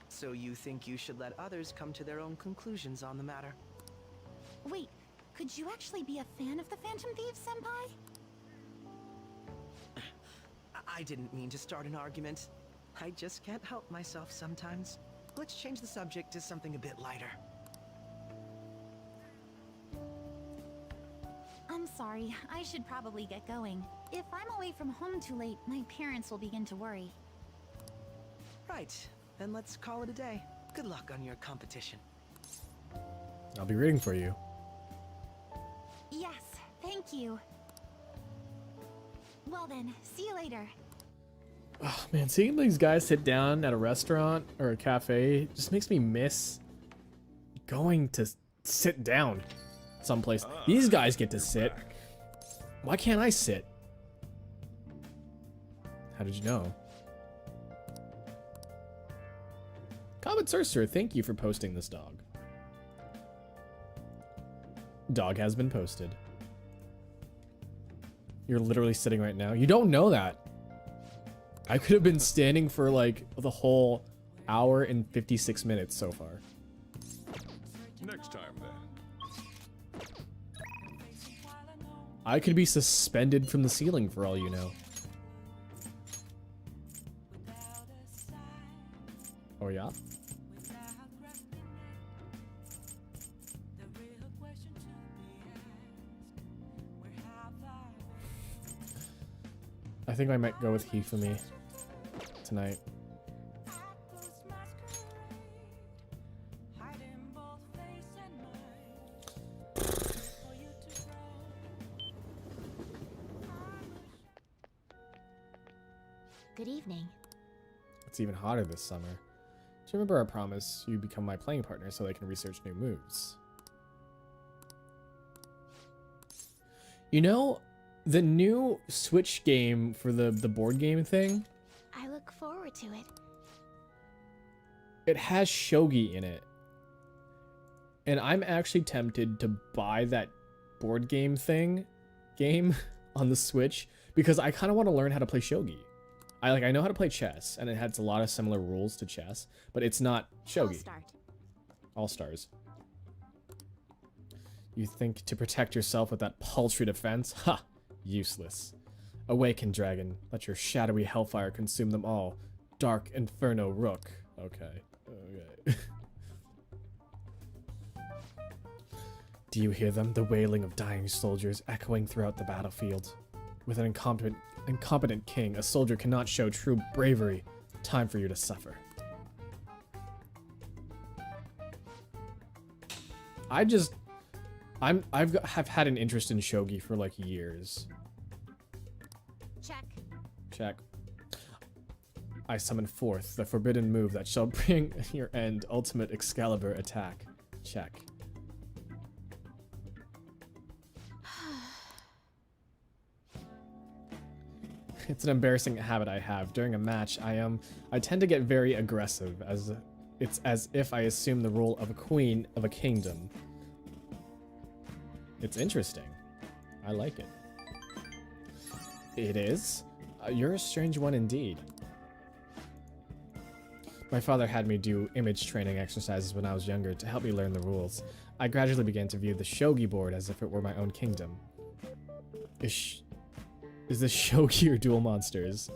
so you think you should let others come to their own conclusions on the matter? Wait, could you actually be a fan of the Phantom Thieves, Senpai? I didn't mean to start an argument. I just can't help myself sometimes. Let's change the subject to something a bit lighter. I'm sorry, I should probably get going. If I'm away from home too late, my parents will begin to worry. Right, then let's call it a day. Good luck on your competition. I'll be rooting for you. Yes, thank you. Well then, see you later. Oh man, seeing these guys sit down at a restaurant or a cafe just makes me miss going to sit down someplace. These guys get to sit. Why can't I sit? How did you know? Comet Sorcerer, thank you for posting this dog. Dog has been posted. You're literally sitting right now. You don't know that. I could have been standing for like the whole hour and 56 minutes so far. Next time then. I could be suspended from the ceiling for all you know. Oh yeah? I think I might go with Hifumi tonight. Good evening. It's even hotter this summer. Do you remember our promise? You become my playing partner so they can research new moves. You know, the new Switch game for the board game thing, I look forward to it. it has shogi in it. And I'm actually tempted to buy that board game on the Switch because I kind of want to learn how to play shogi. I know how to play chess, and it has a lot of similar rules to chess, but it's not shogi. All Stars. You think to protect yourself with that paltry defense? Ha! Useless. Awaken, dragon. Let your shadowy hellfire consume them all. Dark Inferno Rook. Okay. Okay. Do you hear them? The wailing of dying soldiers echoing throughout the battlefield. With an incompetent king, a soldier cannot show true bravery. Time for you to suffer. I've had an interest in shogi for like years. Check. Check. I summon forth the forbidden move that shall bring your end. Ultimate Excalibur attack. Check. It's an embarrassing habit I have. During a match, I tend to get very aggressive, it's as if I assume the role of a queen of a kingdom. It's interesting. I like it. It is? You're a strange one indeed. My father had me do image training exercises when I was younger to help me learn the rules. I gradually began to view the shogi board as if it were my own kingdom. Is this shogi or Duel Monsters?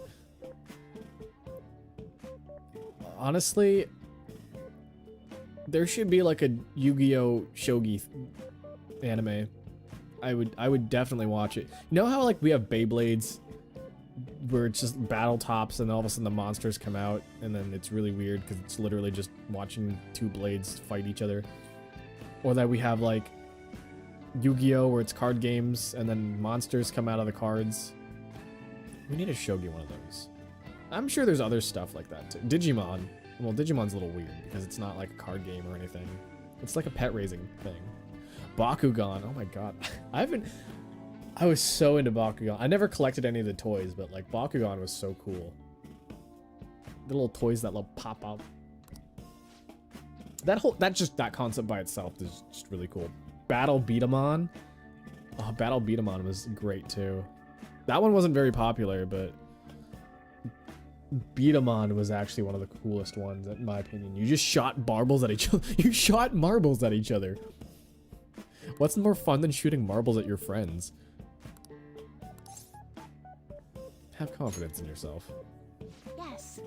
Honestly, there should be like a Yu-Gi-Oh! Shogi anime. I would definitely watch it. You know how like we have Beyblades where it's just battle tops and all of a sudden the monsters come out and then it's really weird because it's literally just watching two blades fight each other? Or that we have like Yu-Gi-Oh! Where it's card games and then monsters come out of the cards. We need a shogi one of those. I'm sure there's other stuff like that too. Digimon. Well, Digimon's a little weird because it's not like a card game or anything. It's like a pet raising thing. Bakugan. Oh my god. I was so into Bakugan. I never collected any of the toys, but like Bakugan was so cool. The little toys that will pop out. That concept by itself is just really cool. Battle Beatamon. Oh, Battle Beatamon was great too. That one wasn't very popular, but Beatamon was actually one of the coolest ones, in my opinion. You just shot marbles at each other. You shot marbles at each other. What's more fun than shooting marbles at your friends? Have confidence in yourself. Yes.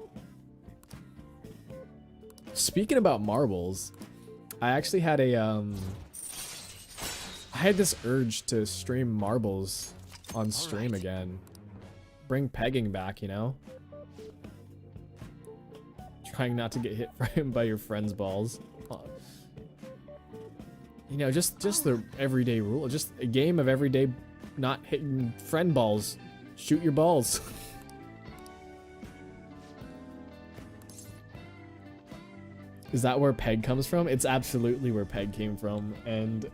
Speaking about marbles, I actually had a I had this urge to stream marbles on stream again. Bring pegging back, you know? Trying not to get hit by your friend's balls. You know, just the everyday rule. Just a game of everyday not hitting friend balls. Shoot your balls. Is that where peg comes from? It's absolutely where peg came from, and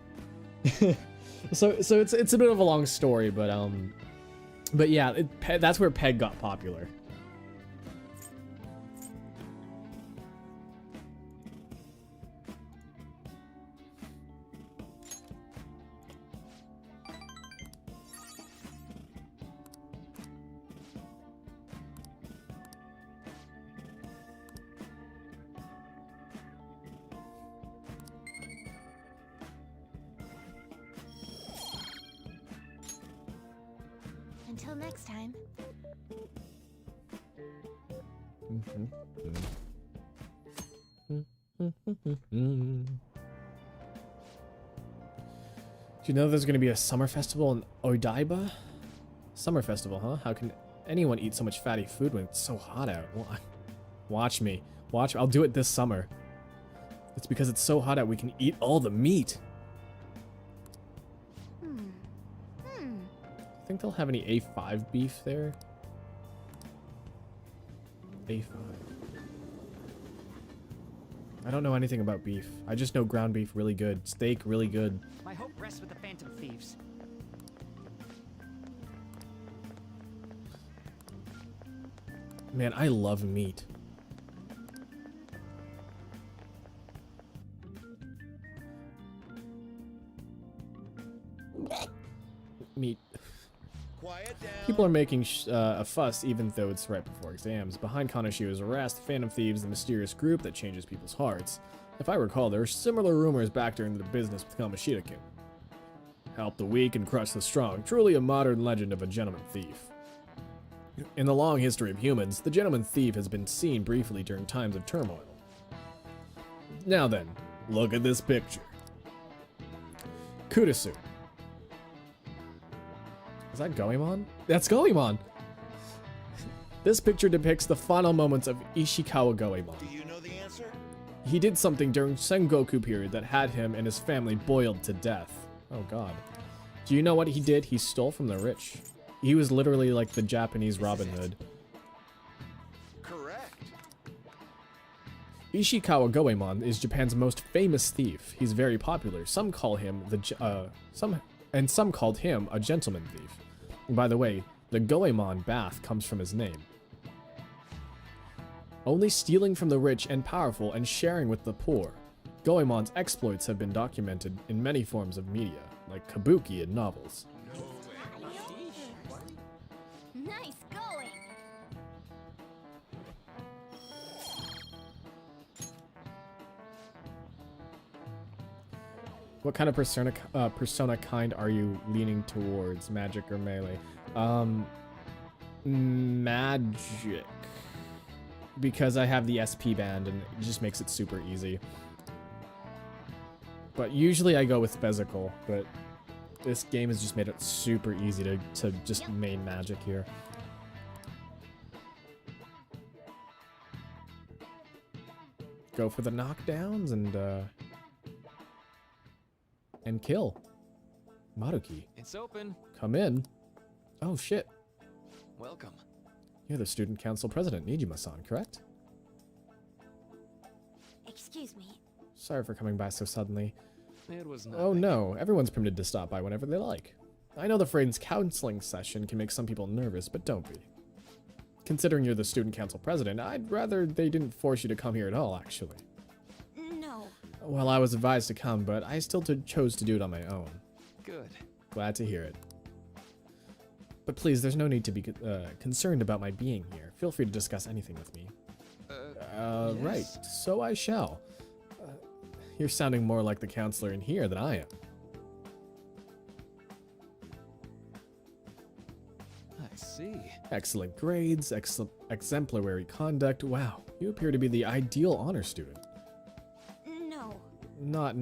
so it's a bit of a long story, but yeah, that's where peg got popular. Until next time. Do you know there's going to be a summer festival in Odaiba? Summer festival, huh? How can anyone eat so much fatty food when it's so hot out? Watch me. Watch. I'll do it this summer. It's because it's so hot out we can eat all the meat. I think they'll have any A5 beef there. A5. I don't know anything about beef. I just know ground beef really good. Steak really good. My hope rests with the Phantom Thieves. Man, I love meat. Meat. People are making a fuss even though it's right before exams. Behind Kanashiro's arrest, Phantom Thieves, the mysterious group that changes people's hearts. If I recall, there were similar rumors back during the business with Kamoshida-kun. Help the weak and crush the strong. Truly a modern legend of a gentleman thief. In the long history of humans, the gentleman thief has been seen briefly during times of turmoil. Now then, look at this picture. Kudasu. Is that Goemon? That's Goemon! This picture depicts the final moments of Ishikawa Goemon. Do you know the answer? He did something during Sengoku period that had him and his family boiled to death. Oh god. Do you know what he did? He stole from the rich. He was literally like the Japanese Robin Hood. Correct. Ishikawa Goemon is Japan's most famous thief. He's very popular. Some call him some called him a gentleman thief. And by the way, the Goemon bath comes from his name. Only stealing from the rich and powerful and sharing with the poor. Goemon's exploits have been documented in many forms of media, like kabuki and novels. Nice going. What kind of persona kind are you leaning towards, magic or melee? Magic. Because I have the SP band and it just makes it super easy. But usually I go with physical, but this game has just made it super easy to just main magic here. Go for the knockdowns and kill. Maruki. It's open. Come in. Oh, shit. Welcome. You're the student council president, Nijima-san, correct? Excuse me. Sorry for coming by so suddenly. It was Oh no, everyone's permitted to stop by whenever they like. I know the friend's counseling session can make some people nervous, but don't be. Considering you're the student council president, I'd rather they didn't force you to come here at all, actually. No. Well, I was advised to come, but I still chose to do it on my own. Good. Glad to hear it. But please, there's no need to be concerned about my being here. Feel free to discuss anything with me. Yes. Right. So I shall. You're sounding more like the counselor in here than I am. I see. Excellent grades, exemplary conduct. Wow, you appear to be the ideal honor student. No. Not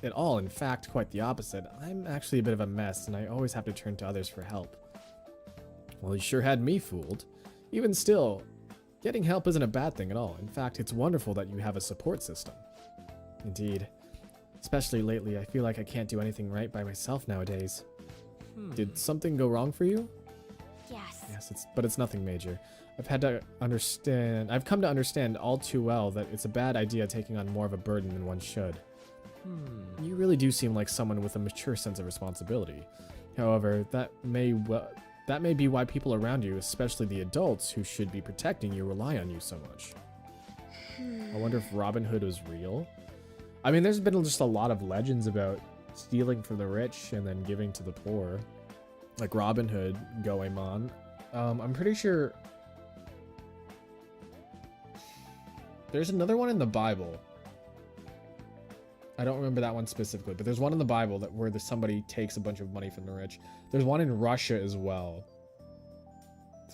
at all. In fact, quite the opposite. I'm actually a bit of a mess, and I always have to turn to others for help. Well, you sure had me fooled. Even still, getting help isn't a bad thing at all. In fact, it's wonderful that you have a support system. Indeed. Especially lately, I feel like I can't do anything right by myself nowadays. Did something go wrong for you? Yes. Yes, but it's nothing major. I've come to understand all too well that it's a bad idea taking on more of a burden than one should. You really do seem like someone with a mature sense of responsibility. However, that may be why people around you, especially the adults who should be protecting you, rely on you so much. I wonder if Robin Hood was real. I mean, there's been just a lot of legends about stealing from the rich and then giving to the poor. Like Robin Hood, Goemon. I'm pretty sure there's another one in the Bible. I don't remember that one specifically, but there's one in the Bible where somebody takes a bunch of money from the rich. There's one in Russia as well.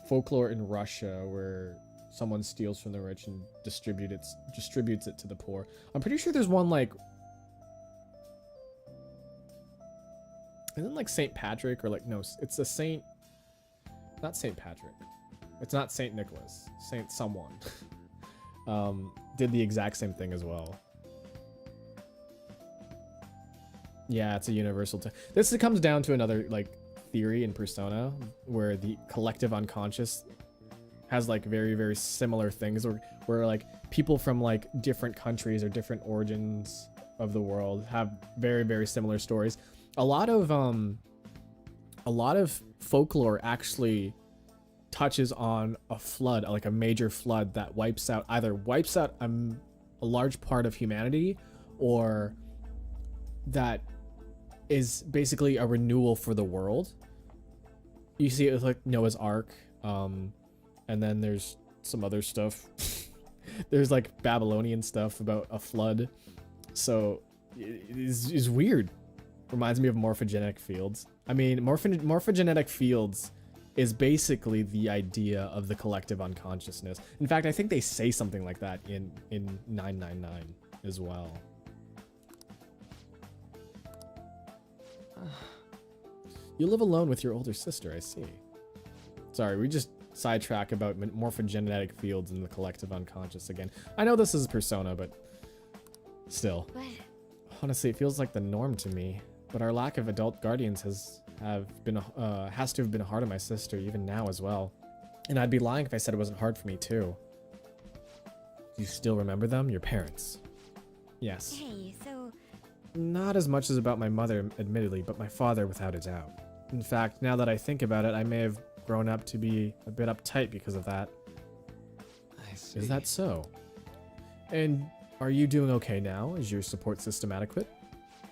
Folklore in Russia where someone steals from the rich and distributes it to the poor. I'm pretty sure there's one like, isn't like St. Patrick or like, no, it's a saint, not St. Patrick. It's not St. Nicholas, Saint someone. Did the exact same thing as well. Yeah, it's a universal. This comes down to another like theory in Persona where the collective unconscious has like very, very similar things where like people from like different countries or different origins of the world have very, very similar stories. A lot of folklore actually touches on a flood, like a major flood that either wipes out a large part of humanity, or that is basically a renewal for the world. You see it with like Noah's Ark, and then there's some other stuff. There's like Babylonian stuff about a flood. So it is weird. Reminds me of morphogenetic fields. I mean, morphogenetic fields is basically the idea of the collective unconsciousness. In fact, I think they say something like that in 999 as well. You live alone with your older sister, I see. Sorry, we just sidetrack about morphogenetic fields and the collective unconscious again. I know this is Persona, but still. Honestly, it feels like the norm to me. But our lack of adult guardians has to have been hard on my sister, even now as well. And I'd be lying if I said it wasn't hard for me too. Do you still remember them? Your parents? Yes. Hey, so... Not as much as about my mother, admittedly, but my father without a doubt. In fact, now that I think about it, I may have grown up to be a bit uptight because of that. I see. Is that so? And are you doing okay now? Is your support system adequate?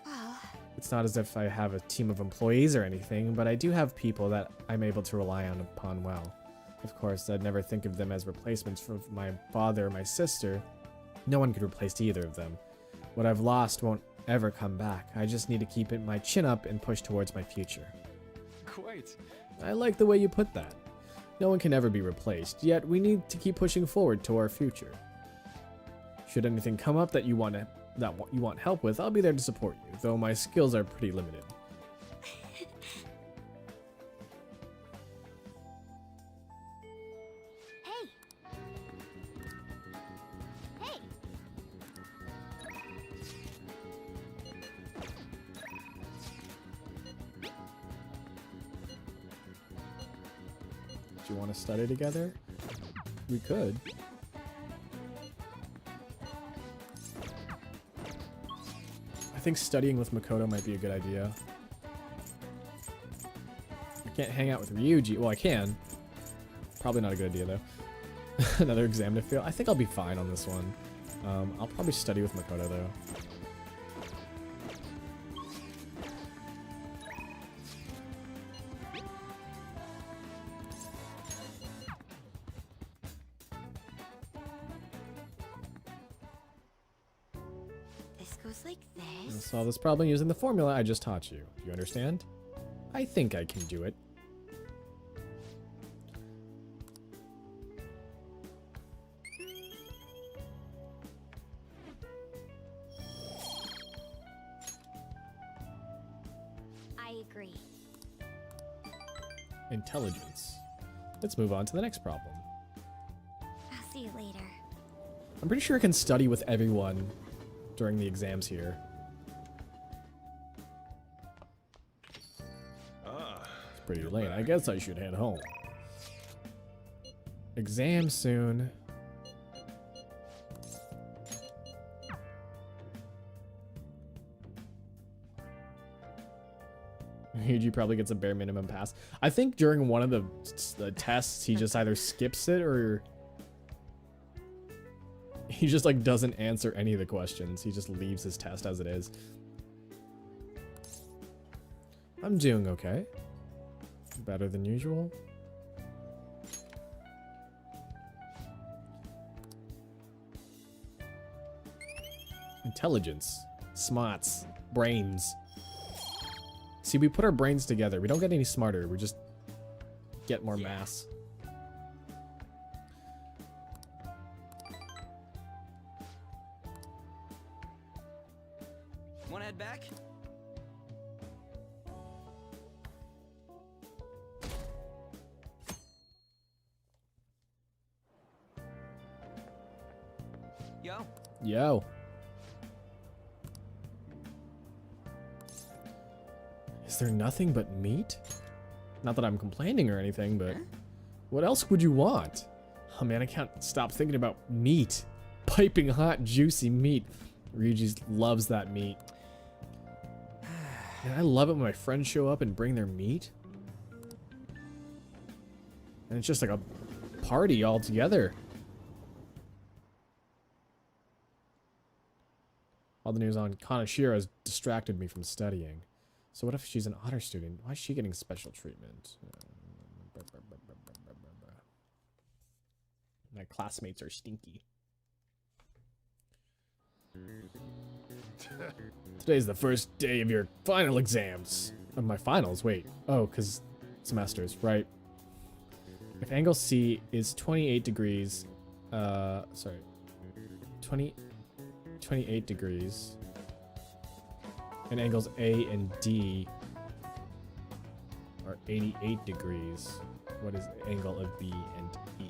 Well... It's not as if I have a team of employees or anything, but I do have people that I'm able to rely upon well. Of course, I'd never think of them as replacements for my father or my sister. No one could replace either of them. What I've lost won't ever come back. I just need to keep my chin up and push towards my future. Quite. I like the way you put that. No one can ever be replaced, yet we need to keep pushing forward to our future. Should anything come up that you want help with, I'll be there to support you, though my skills are pretty limited. Hey! Do you want to study together? We could. I think studying with Makoto might be a good idea. I can't hang out with Ryuji. Well, I can. Probably not a good idea, though. Another exam to fail. I think I'll be fine on this one. I'll probably study with Makoto, though. This goes like this. Solve this problem using the formula I just taught you. Do you understand? I think I can do it. I agree. Intelligence. Let's move on to the next problem. I'll see you later. I'm pretty sure I can study with everyone during the exams here. It's pretty late. I guess I should head home. Exam soon. Yuji probably gets a bare minimum pass. I think during one of the tests, he just either skips it or he just like doesn't answer any of the questions. He just leaves his test as it is. I'm doing okay. Better than usual. Intelligence, smarts, brains. See, we put our brains together. We don't get any smarter. We just get more mass. Wanna head back? Yo. Yo. Is there nothing but meat? Not that I'm complaining or anything, but what else would you want? Oh man, I can't stop thinking about meat. Piping hot, juicy meat. Ryuji loves that meat. Man, I love it when my friends show up and bring their meat. And it's just like a party all together. All the news on Kanashiro has distracted me from studying. So what if she's an honor student? Why is she getting special treatment? My classmates are stinky. Today's the first day of your final exams. Of my finals, wait. Oh, because semesters, right. If angle C is 28 degrees, 28 degrees, and angles A and D are 88 degrees, what is the angle of B and E?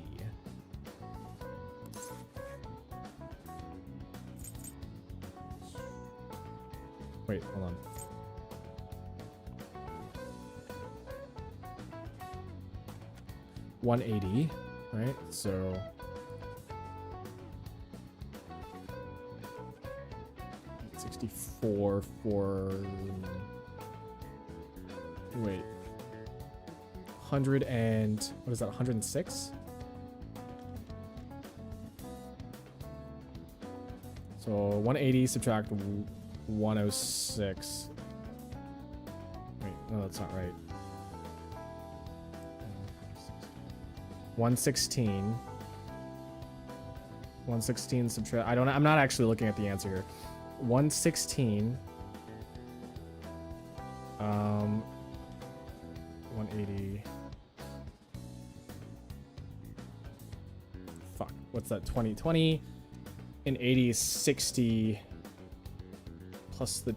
Wait, hold on. $180, right? So 64 for, wait, 100 and, what is that, 106? So 180 subtract 106. Wait, no, that's not right. 116. 116 subtract, I'm not actually looking at the answer here. 116. 180. Fuck, what's that? 20 and 80 is 60 plus the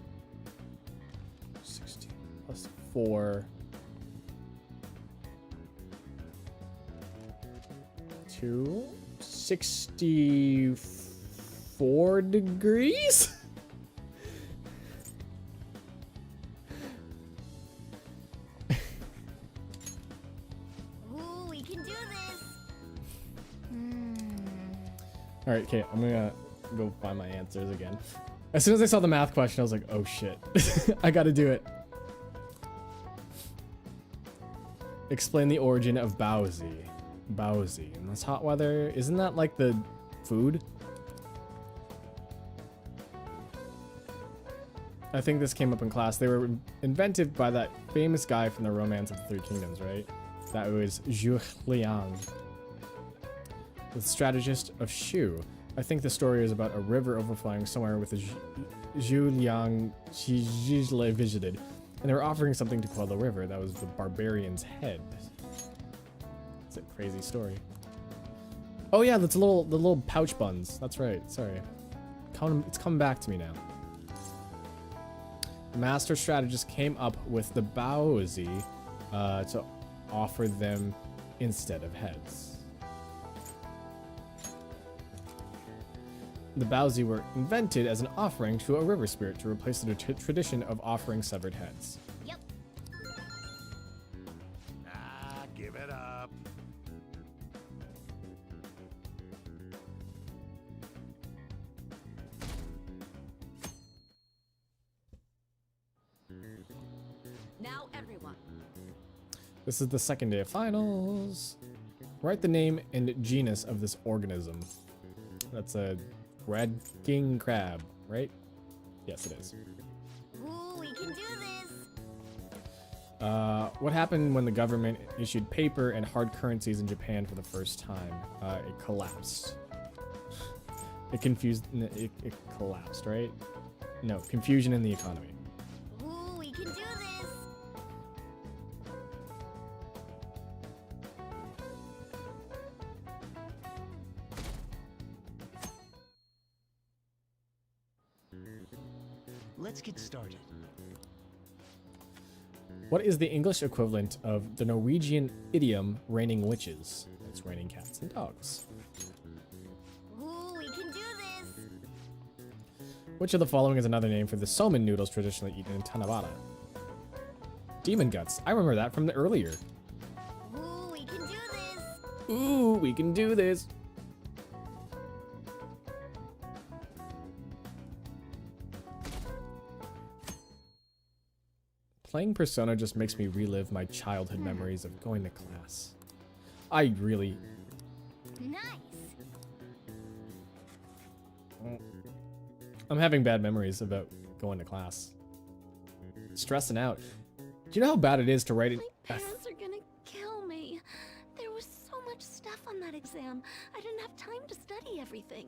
60 plus 4. 64 degrees? Ooh, we can do Alright, okay, I'm gonna go find my answers again. As soon as I saw the math question, I was like, oh shit. I gotta do it. Explain the origin of Bowsy. Bowsy. In this hot weather, isn't that like the food? I think this came up in class. They were invented by that famous guy from the Romance of the Three Kingdoms, right? That was Zhuge Liang, the strategist of Shu. I think the story is about a river overflowing somewhere with a Zhu Liang Zhizle visited, and they were offering something to quell the river. That was the barbarian's head. It's a crazy story. Oh yeah, that's the little pouch buns. That's right. Sorry, it's coming back to me now. The master strategist came up with the Baozi to offer them instead of heads. The Baozi were invented as an offering to a river spirit to replace the tradition of offering severed heads. Yep. Ah, give it up. Now everyone. This is the second day of finals. Write the name and genus of this organism. That's a red king crab, right? Yes, it is. Ooh, we can do this. What happened when the government issued paper and hard currencies in Japan for the first time? It collapsed. It collapsed, right? No, confusion in the economy. Ooh, we can do this. Let's get started. What is the English equivalent of the Norwegian idiom raining witches? It's raining cats and dogs. Ooh, we can do this. Which of the following is another name for the somen noodles traditionally eaten in Tanabata? Demon guts. I remember that from the earlier. Ooh, we can do this. Ooh, we can do this. Playing Persona just makes me relive my childhood memories of going to class. I really... Nice. I'm having bad memories about going to class. Stressing out. Do you know how bad it is to write it? Parents are gonna kill me. There was so much stuff on that exam. I didn't have time to study everything.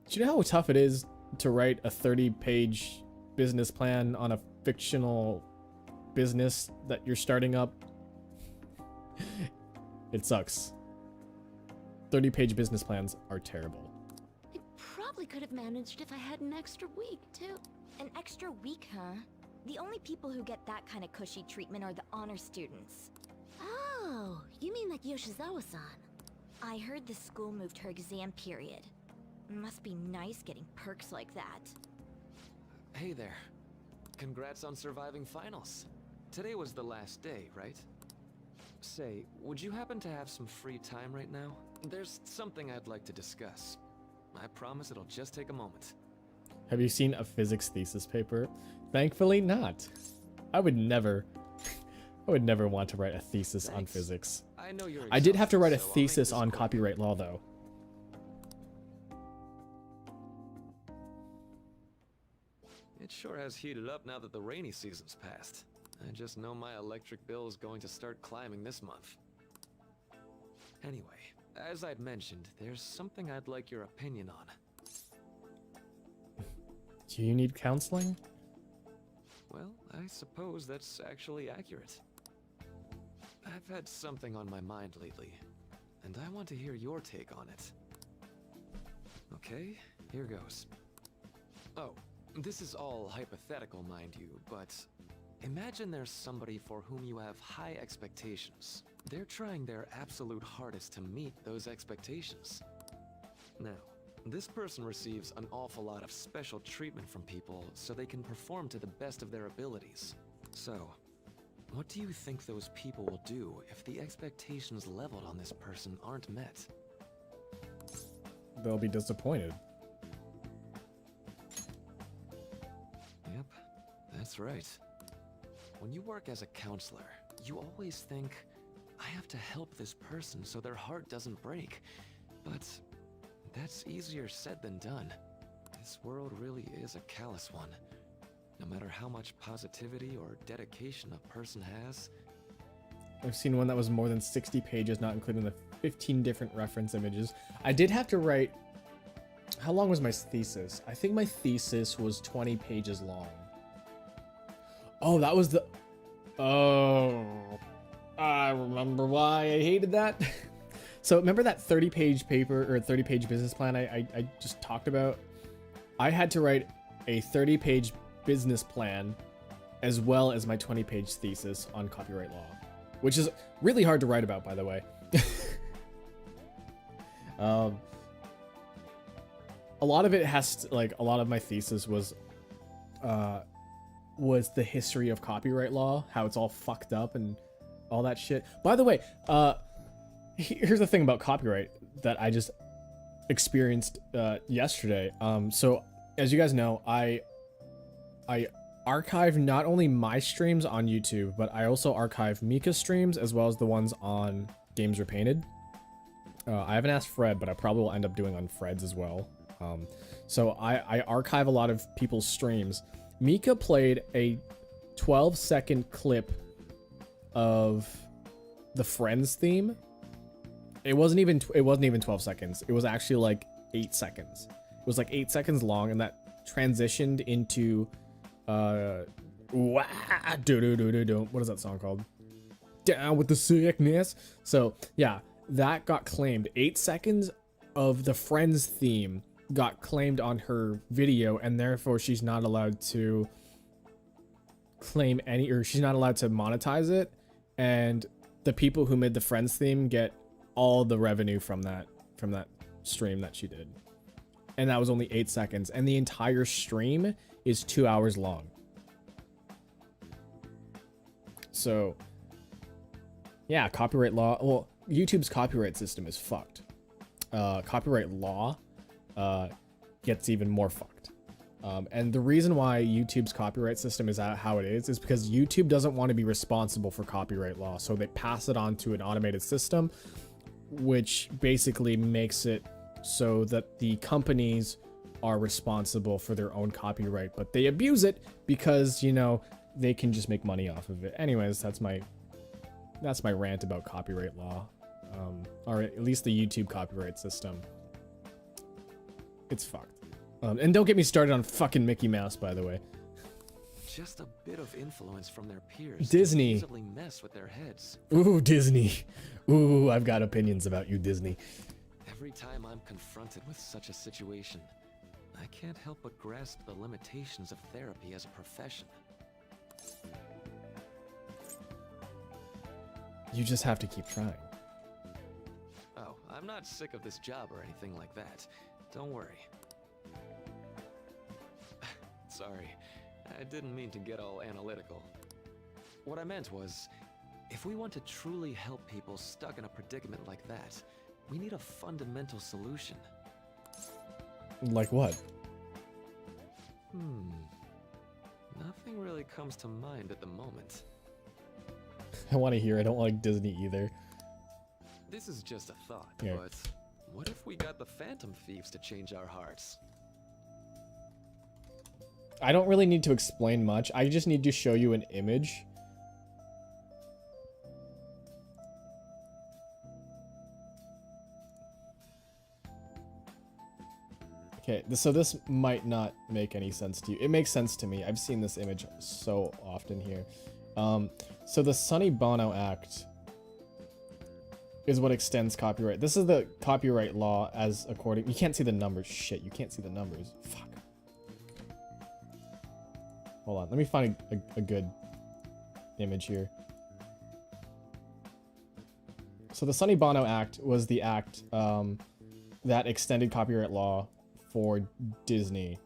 Do you know how tough it is to write a 30-page business plan on a fictional business that you're starting up? It sucks. 30-page business plans are terrible. I probably could have managed if I had an extra week, too. An extra week, huh? The only people who get that kind of cushy treatment are the honor students. Oh, you mean like Yoshizawa-san? I heard the school moved her exam period. Must be nice getting perks like that. Hey there. Congrats on surviving finals. Today was the last day, right? Say, would you happen to have some free time right now? There's something I'd like to discuss. I promise it'll just take a moment. Have you seen a physics thesis paper? Thankfully not. I would never want to write a thesis on physics. I know you're I did have to write a exhausted, so I'll make thesis this on quick. copyright law though. It sure has heated up now that the rainy season's passed. I just know my electric bill is going to start climbing this month. Anyway, as I'd mentioned, there's something I'd like your opinion on. Do you need counseling? Well, I suppose that's actually accurate. I've had something on my mind lately, and I want to hear your take on it. Okay, here goes. Oh, this is all hypothetical, mind you, but imagine there's somebody for whom you have high expectations. They're trying their absolute hardest to meet those expectations. Now, this person receives an awful lot of special treatment from people so they can perform to the best of their abilities. So, what do you think those people will do if the expectations leveled on this person aren't met? they'll be disappointed. Yep, that's right. When you work as a counselor, you always think, I have to help this person so their heart doesn't break. But that's easier said than done. This world really is a callous one. No matter how much positivity or dedication a person has. I've seen one that was more than 60 pages, not including the 15 different reference images. I did have to write... How long was my thesis? I think my thesis was 20 pages long. Oh, that was the... Oh... I remember why I hated that. So remember that 30-page paper, or 30-page business plan I just talked about? I had to write a 30-page business plan as well as my 20-page thesis on copyright law, which is really hard to write about, by the way. A lot of it has to, like, a lot of my thesis was the history of copyright law, how it's all fucked up and all that shit. By the way, here's the thing about copyright that I just experienced yesterday. So as you guys know, I archive not only my streams on YouTube, but I also archive Mika's streams as well as the ones on Games Repainted. I haven't asked Fred, but I probably will end up doing on Fred's as well. So I archive a lot of people's streams. Mika played a 12-second clip of the Friends theme. It wasn't even 12 seconds. It was actually like 8 seconds. It was like 8 seconds long, and that transitioned into what is that song called? Down with the Sickness. So yeah, that got claimed. 8 seconds of the Friends theme got claimed on her video, and therefore she's not allowed to claim any, or she's not allowed to monetize it. And the people who made the Friends theme get all the revenue from that stream that she did. And that was only 8 seconds, and the entire stream is 2 hours long. So yeah, copyright law, well, YouTube's copyright system is fucked. Copyright law gets even more fucked. And the reason why YouTube's copyright system is how it is because YouTube doesn't want to be responsible for copyright law. So they pass it on to an automated system, which basically makes it so that the companies are responsible for their own copyright, but they abuse it because, you know, they can just make money off of it. Anyways, that's my rant about copyright law, or at least the YouTube copyright system. It's fucked. And don't get me started on fucking Mickey Mouse, by the way. Just a bit of influence from their peers. Disney. Can easily mess with their heads. Ooh, Disney. Ooh, I've got opinions about you, Disney. Every time I'm confronted with such a situation, I can't help but grasp the limitations of therapy as a profession. You just have to keep trying. Oh, I'm not sick of this job or anything like that. Don't worry. Sorry, I didn't mean to get all analytical. What I meant was, if we want to truly help people stuck in a predicament like that, we need a fundamental solution. Like what? Nothing really comes to mind at the moment. I want to hear. I don't like Disney either. This is just a thought, Yeah. but what if we got the Phantom Thieves to change our hearts? I don't really need to explain much. I just need to show you an image. Okay, so this might not make any sense to you. It makes sense to me. I've seen this image so often here. So the Sonny Bono Act is what extends copyright. This is the copyright law as according... You can't see the numbers. Shit, you can't see the numbers. Fuck. Hold on, let me find a good image here. So the Sonny Bono Act was the act that extended copyright law for Disney.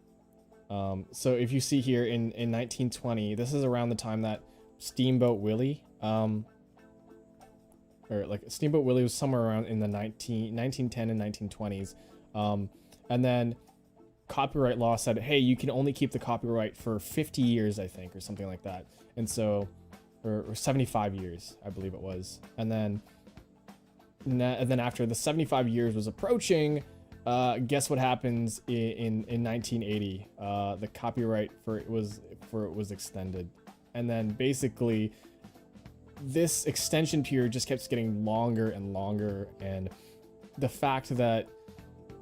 So if you see here in 1920, this is around the time that Steamboat Willie, or like Steamboat Willie was somewhere around in the 1910 and 1920s. And then copyright law said, hey, you can only keep the copyright for 50 years, I think, or something like that. And so, or 75 years, I believe it was. And then after the 75 years was approaching, guess what happens in 1980? The copyright for it was extended. And then basically this extension period just kept getting longer and longer, and the fact that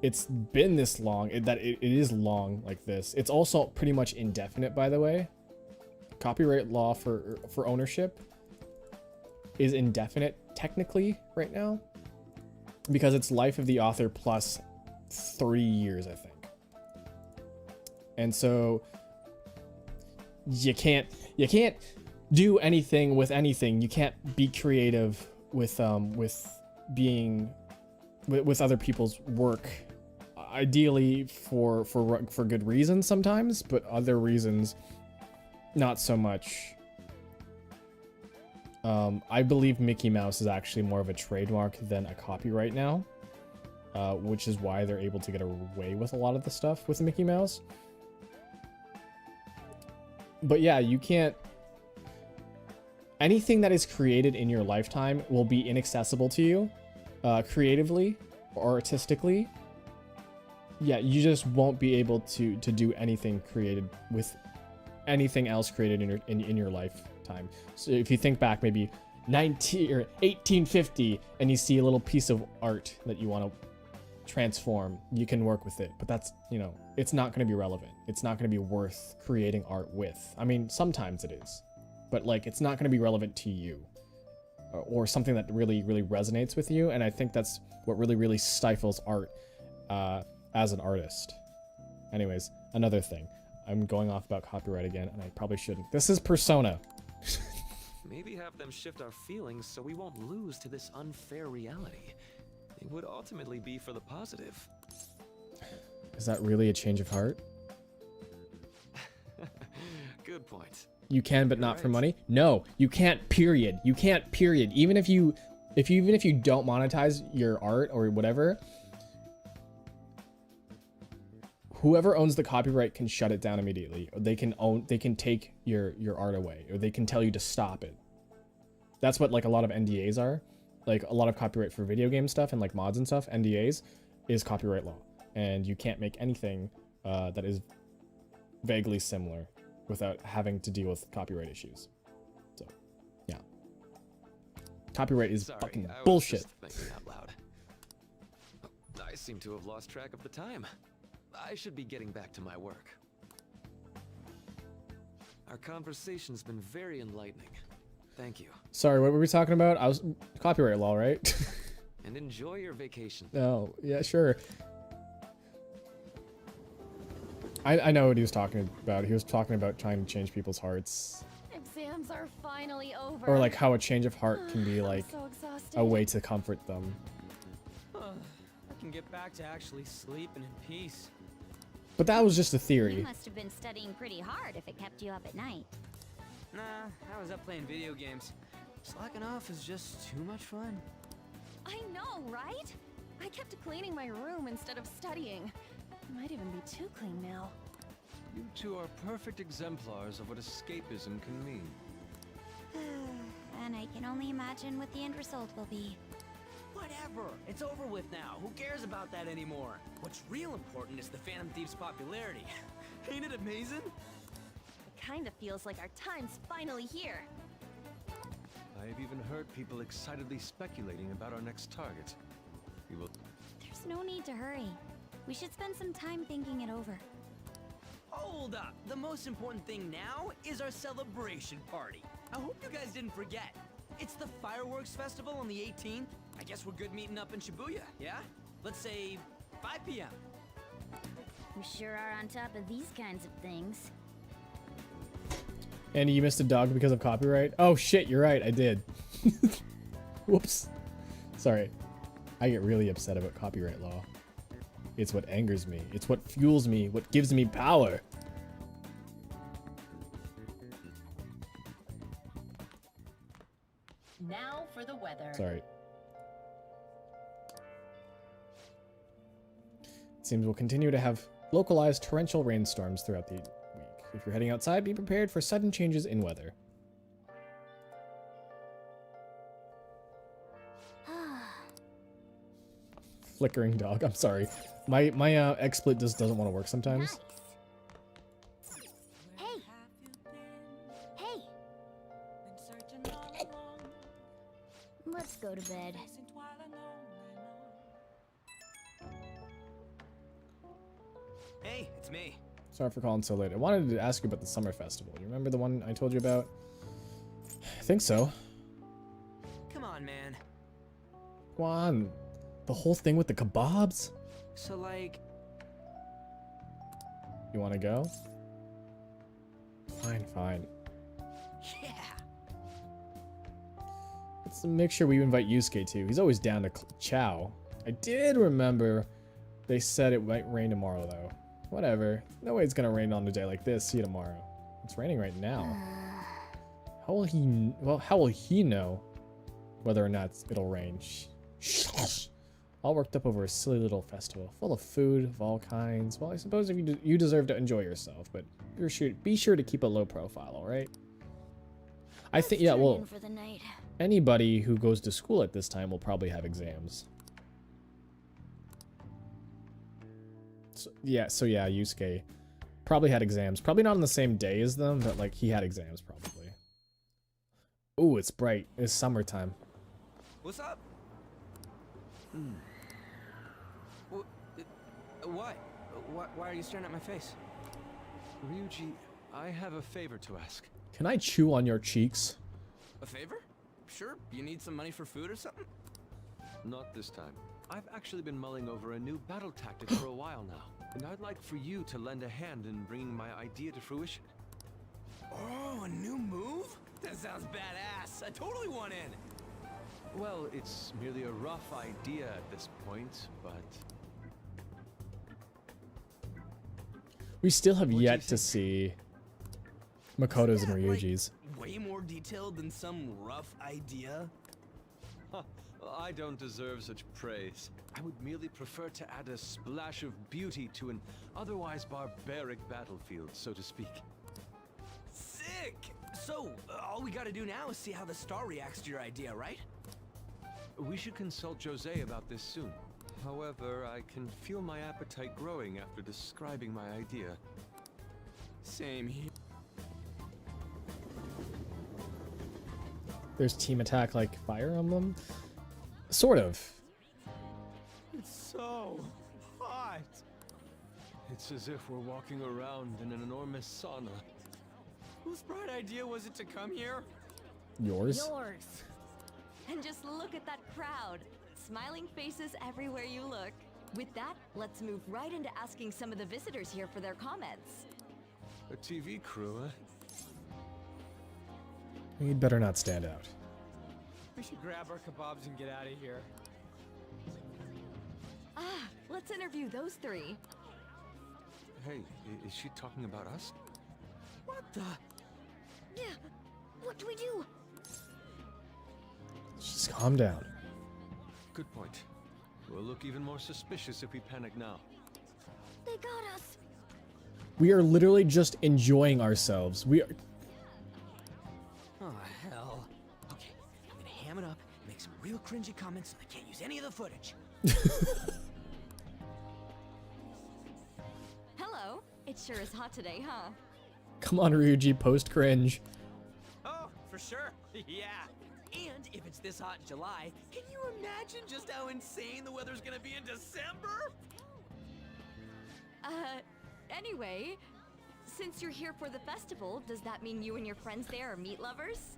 it's been this long, that it is long like this. It's also pretty much indefinite, by the way. Copyright law for ownership is indefinite technically right now, because it's life of the author plus 30 years, I think. And so you can't do anything with anything. You can't be creative with other people's work. Ideally for good reasons sometimes, but other reasons not so much. I believe Mickey Mouse is actually more of a trademark than a copyright now, which is why they're able to get away with a lot of the stuff with Mickey Mouse. But yeah, you can't... Anything that is created in your lifetime will be inaccessible to you, creatively or artistically. Yeah, you just won't be able to do anything created with anything else created in your lifetime. So if you think back maybe 1850 and you see a little piece of art that you want to transform, you can work with it. But that's, you know, it's not going to be relevant. It's not going to be worth creating art with. I mean, sometimes it is, but like, it's not going to be relevant to you or something that really, really resonates with you. And I think that's what really, really stifles art as an artist. Anyways, another thing. I'm going off about copyright again, and I probably shouldn't. This is Persona. Maybe have them shift our feelings so we won't lose to this unfair reality. It would ultimately be for the positive. Is that really a change of heart? Good point. You can, but not for money? No, you can't, period. You can't, period. Even if you don't monetize your art or whatever, whoever owns the copyright can shut it down immediately. Or they can take your art away, or they can tell you to stop it. That's what like a lot of NDAs are. Like a lot of copyright for video game stuff and like mods and stuff, NDAs, is copyright law. And you can't make anything that is vaguely similar without having to deal with copyright issues. So, yeah. Copyright is fucking bullshit. Thinking out loud. I seem to have lost track of the time. I should be getting back to my work. Our conversation's been very enlightening. Thank you. Sorry, what were we talking about? I was copyright law, right? And enjoy your vacation. Oh, yeah, sure. I know what he was talking about. He was talking about trying to change people's hearts. Exams are finally over. Or like how a change of heart can be like so exhausted. a way to comfort them. I can get back to actually sleeping in peace. But that was just a You theory. must have been studying pretty hard if it kept you up at night. Nah, I was up playing video games. Slacking off is just too much fun. I know, right? I kept cleaning my room instead of studying. Might even be too clean now. You two are perfect exemplars of what escapism can mean. And I can only imagine what the end result will be. Whatever. It's over with now. Who cares about that anymore? What's real important is the Phantom Thieves' popularity. Ain't it amazing? It kind of feels like our time's finally here. I have even heard people excitedly speculating about our next target. We will... There's no need to hurry. We should spend some time thinking it over. Hold up. The most important thing now is our celebration party. I hope you guys didn't forget. It's the fireworks festival on the 18th. I guess we're good meeting up in Shibuya, yeah? Let's say 5 p.m. We sure are on top of these kinds of things. Andy, you missed a dog because of copyright? Oh shit, you're right, I did. Whoops. Sorry. I get really upset about copyright law. It's what angers me. It's what fuels me, what gives me power. Now for the weather. Sorry. It seems we'll continue to have localized torrential rainstorms throughout the week. If you're heading outside, be prepared for sudden changes in weather. Flickering dog. I'm sorry. My XSplit just doesn't want to work sometimes. Hey! Hey! Let's go to bed. Hey, it's me. Sorry for calling so late. I wanted to ask you about the summer festival. You remember the one I told you about? I think so. Come on, man. Go on. The whole thing with the kebabs? So, like... You want to go? Fine, fine. Yeah! Let's make sure we invite Yusuke too. He's always down to chow. I did remember they said it might rain tomorrow though. Whatever. No way it's gonna rain on a day like this. See you tomorrow. It's raining right now. How will he... Well, how will he know whether or not it'll rain? Shh. All worked up over a silly little festival, full of food of all kinds. Well, I suppose if you deserve to enjoy yourself, but be sure to keep a low profile, all right? I think, yeah, well, For the night. anybody who goes to school at this time will probably have exams. So yeah, Yusuke probably had exams. Probably not on the same day as them, but like he had exams probably. Ooh, it's bright. It's summertime. What's up? What? Why are you staring at my face? Ryuji, I have a favor to ask. Can I chew on your cheeks? A favor? Sure. You need some money for food or something? Not this time. I've actually been mulling over a new battle tactic for a while now, and I'd like for you to lend a hand in bringing my idea to fruition. Oh, a new move? That sounds badass. I totally want in. Well, it's merely a rough idea at this point, but... We still have yet to see Makoto's and Ryuji's. Way more detailed than some rough idea? Huh, I don't deserve such praise. I would merely prefer to add a splash of beauty to an otherwise barbaric battlefield, so to speak. Sick! So, all we gotta do now is see how the star reacts to your idea, right? We should consult Jose about this soon. However, I can feel my appetite growing after describing my idea. Same here. There's team attack like Fire Emblem? Sort of. It's so hot. It's as if we're walking around in an enormous sauna. Whose bright idea was it to come here? Yours? Yours. And just look at that crowd. Smiling faces everywhere you look. With that, let's move right into asking some of the visitors here for their comments. A TV crew, huh? You'd better not stand out. We should grab our kebabs and get out of here. Ah, let's interview those three. Hey, is she talking about us? What the? Yeah. What do we do? Just calm down. Good point. We'll look even more suspicious if we panic now. They got us. We are literally just enjoying ourselves. We are... Oh, hell. Okay, I'm gonna ham it up and make some real cringy comments so they can't use any of the footage. Hello. It sure is hot today, huh? Come on, Ryuji, post cringe. Oh, for sure. Yeah. And if it's this hot in July, can you imagine just how insane the weather's gonna be in December? Anyway, since you're here for the festival, does that mean you and your friends there are meat lovers?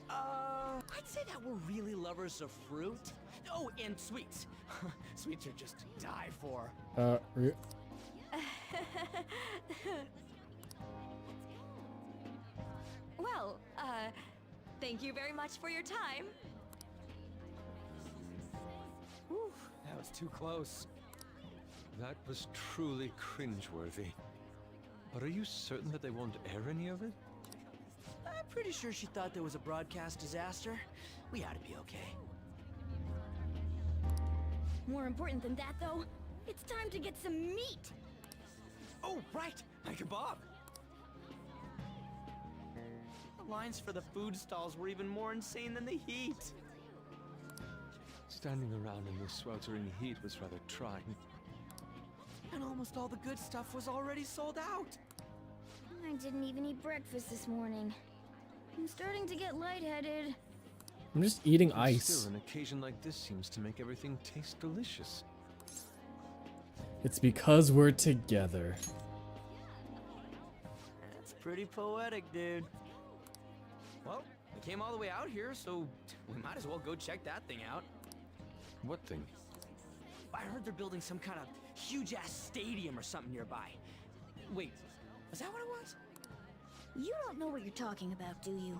I'd say that we're really lovers of fruit. Oh, and sweets. Sweets are just to die for. Well, thank you very much for your time. Whew, that was too close. That was truly cringeworthy. But are you certain that they won't air any of it? I'm pretty sure she thought there was a broadcast disaster. We ought to be okay. More important than that, though, It's time to get some meat! Oh, right! My kebab! The lines for the food stalls were even more insane than the heat. Standing around in the sweltering heat was rather trying. And almost all the good stuff was already sold out. I didn't even eat breakfast this morning. I'm starting to get lightheaded. I'm just eating And ice. Still, an occasion like this seems to make everything taste delicious. It's because we're together. That's pretty poetic, dude. Well, we came all the way out here, so we might as well go check that thing out. What thing? I heard they're building some kind of huge-ass stadium or something nearby. Wait, is that what it was? You don't know what you're talking about, do you?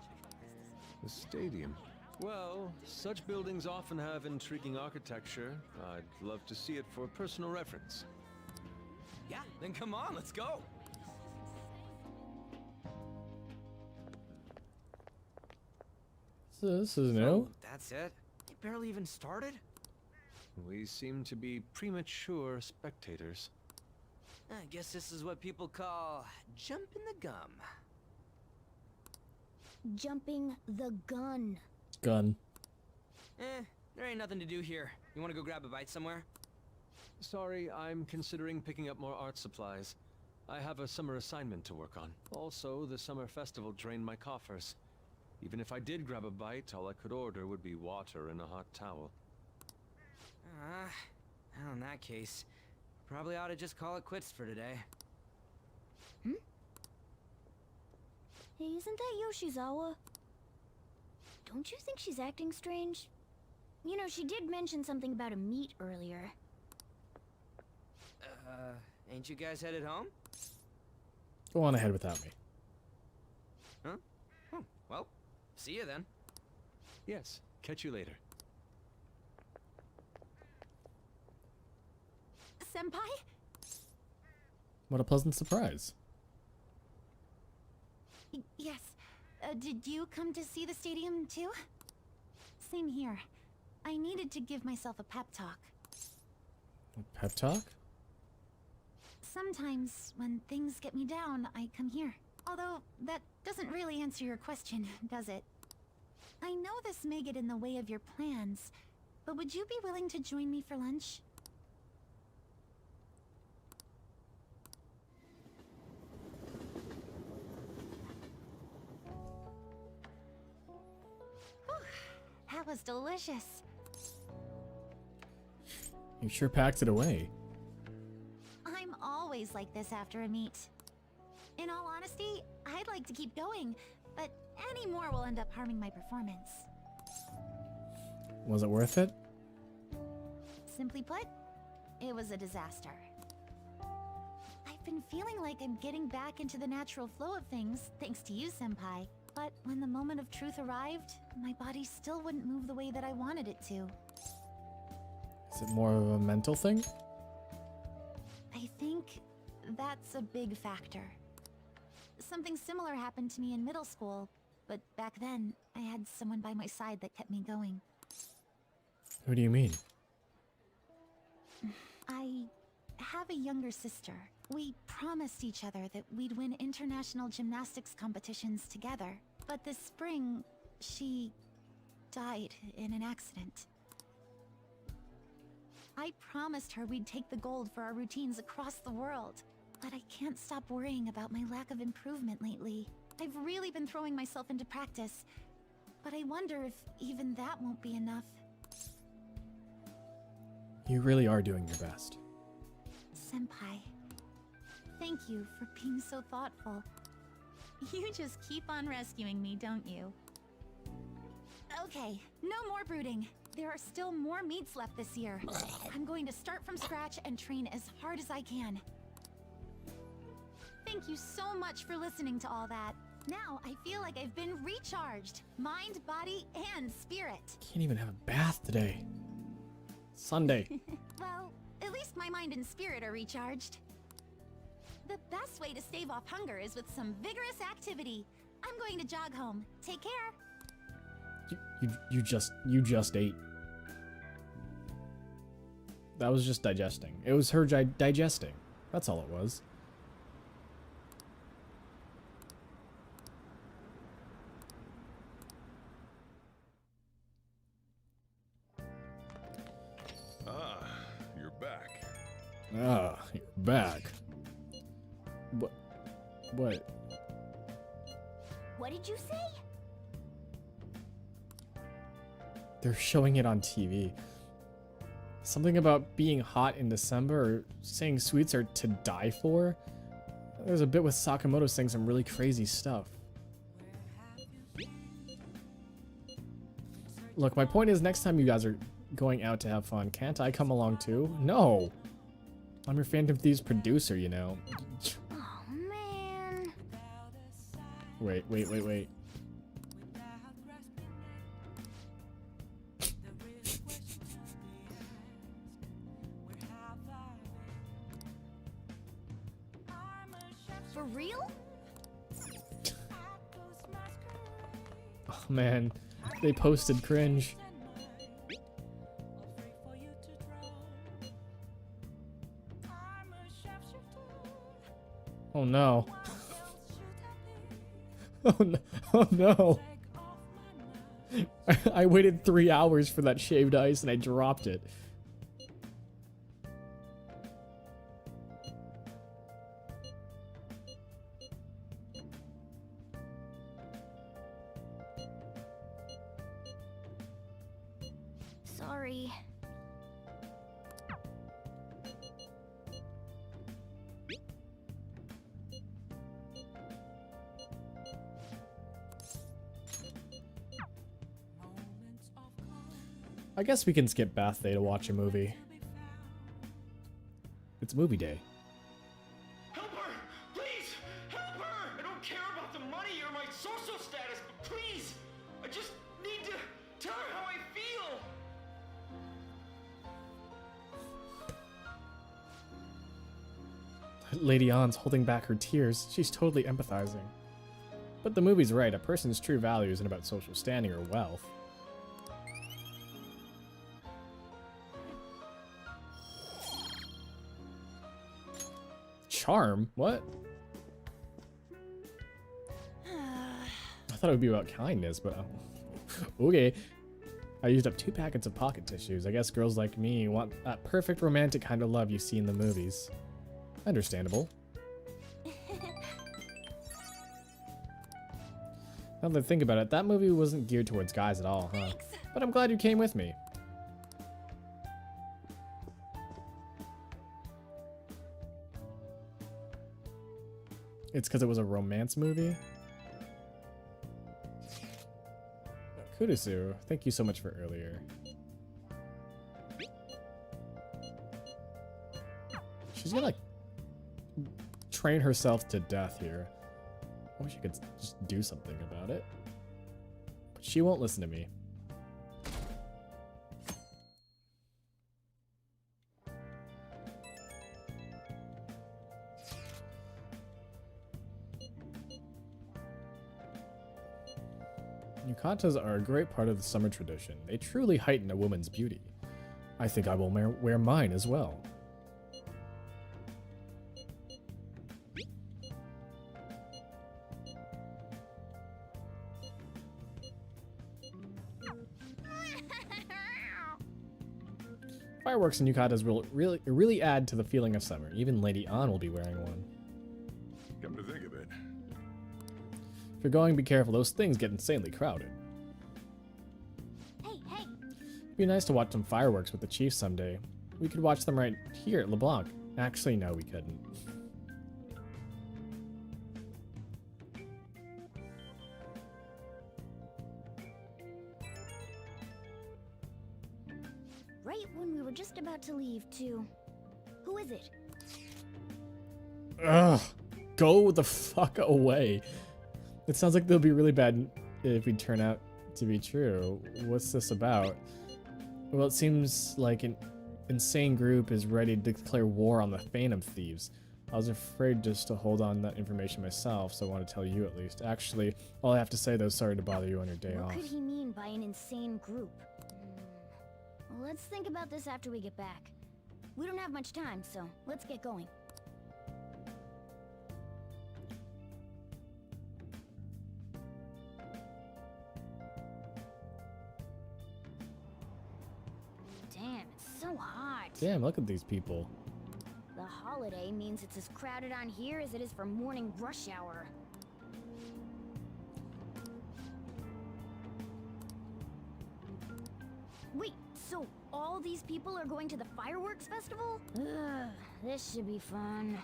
The stadium. Well, such buildings often have intriguing architecture. I'd love to see it for personal reference. Yeah, then come on, let's go. So this is new. That's it? It barely even started? We seem to be premature spectators. I guess this is what people call jumping the gum. Jumping the gun. Gun. There ain't nothing to do here. You wanna go grab a bite somewhere? Sorry, I'm considering picking up more art supplies. I have a summer assignment to work on. Also, the summer festival drained my coffers. Even if I did grab a bite, all I could order would be water and a hot towel. Well, in that case, probably ought to just call it quits for today. Hey, isn't that Yoshizawa? Don't you think she's acting strange? You know, she did mention something about a meet earlier. Ain't you guys headed home? Go on ahead without me. Huh? Oh, well, see you then. Yes, catch you later. Senpai? What a pleasant surprise. Yes. Did you come to see the stadium too? Same here. I needed to give myself a pep talk. A pep talk? Sometimes, when things get me down, I come here. Although, that doesn't really answer your question, does it? I know this may get in the way of your plans, but would you be willing to join me for lunch? Whew, that was delicious. You sure packed it away. I'm always like this after a meet. In all honesty, I'd like to keep going, but any more will end up harming my performance. Was it worth it? Simply put, it was a disaster. I've been feeling like I'm getting back into the natural flow of things, thanks to you, Senpai. But when the moment of truth arrived, my body still wouldn't move the way that I wanted it to. Is it more of a mental thing? I think that's a big factor. Something similar happened to me in middle school, but back then, I had someone by my side that kept me going. Who do you mean? I have a younger sister. We promised each other that we'd win international gymnastics competitions together. But this spring, she died in an accident. I promised her we'd take the gold for our routines across the world. But I can't stop worrying about my lack of improvement lately. I've really been throwing myself into practice, but I wonder if even that won't be enough. You really are doing your best. Senpai, thank you for being so thoughtful. You just keep on rescuing me, don't you? Okay, no more brooding. There are still more meets left this year. I'm going to start from scratch and train as hard as I can. Thank you so much for listening to all that. Now I feel like I've been recharged. Mind, body, and spirit. Can't even have a bath today. Sunday. Well, at least my mind and spirit are recharged. The best way to stave off hunger is with some vigorous activity. I'm going to jog home. Take care. You just ate. That was just digesting. It was her digesting. That's all it was. Ah, you're back. Ah, you're back. What? What? What did you say? They're showing it on TV. Something about being hot in December or saying sweets are to die for? There's a bit with Sakamoto saying some really crazy stuff. Look, my point is next time you guys are going out to have fun, can't I come along too? No! I'm your Phantom Thieves producer, you know. Oh, man. Wait. For real? Oh man, they posted cringe. Oh no. Oh no. Oh no. I waited 3 hours for that shaved ice and I dropped it. Sorry. I guess we can skip bath day to watch a movie. It's movie day. Help her! Please! Help her! I don't care about the money or my social status, but please! I just need to tell her how I feel! Lady Ann's holding back her tears. She's totally empathizing. But the movie's right. A person's true value isn't about social standing or wealth. Charm? What? I thought it would be about kindness, but okay. I used up 2 packets of pocket tissues. I guess girls like me want that perfect romantic kind of love you see in the movies. Understandable. Now that I think about it, that movie wasn't geared towards guys at all, huh? But I'm glad you came with me. It's because it was a romance movie? Kurusu, thank you so much for earlier. She's gonna train herself to death here. I wish I could just do something about it. But she won't listen to me. Yukatas are a great part of the summer tradition. They truly heighten a woman's beauty. I think I will wear mine as well. Fireworks and yukatas will really add to the feeling of summer. Even Lady Ann will be wearing one. Come to think of it. If you're going, be careful. Those things get insanely crowded. Hey! It'd be nice to watch some fireworks with the chief someday. We could watch them right here at LeBlanc. Actually, no, we couldn't. Right when we were just about to leave, too. Who is it? Ugh! Go the fuck away. It sounds like they'll be really bad if we turn out to be true. What's this about? Well, it seems like an insane group is ready to declare war on the Phantom Thieves. I was afraid just to hold on that information myself, so I want to tell you at least. Actually, all I have to say though, sorry to bother you on your day off. What could he mean by an insane group? Well, let's think about this after we get back. We don't have much time, so let's get going. Damn, it's so hot. Damn, look at these people. The holiday means it's as crowded on here as it is for morning rush hour. Wait, so all these people are going to the fireworks festival? Ugh, this should be fun.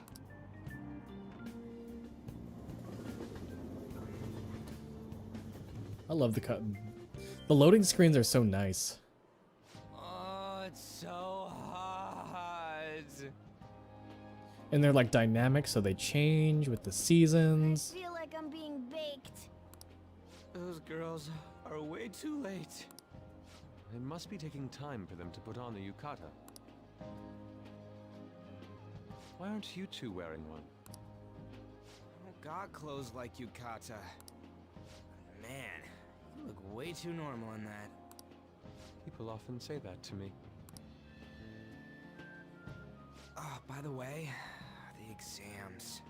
I love the cut. The loading screens are so nice. Oh, it's so hot. And they're like dynamic, so they change with the seasons. I feel like I'm being baked. Those girls are way too late. It must be taking time for them to put on the yukata. Why aren't you two wearing one? I don't got clothes like Yukata. Man, you look way too normal in that. People often say that to me. Oh, by the way, the exams.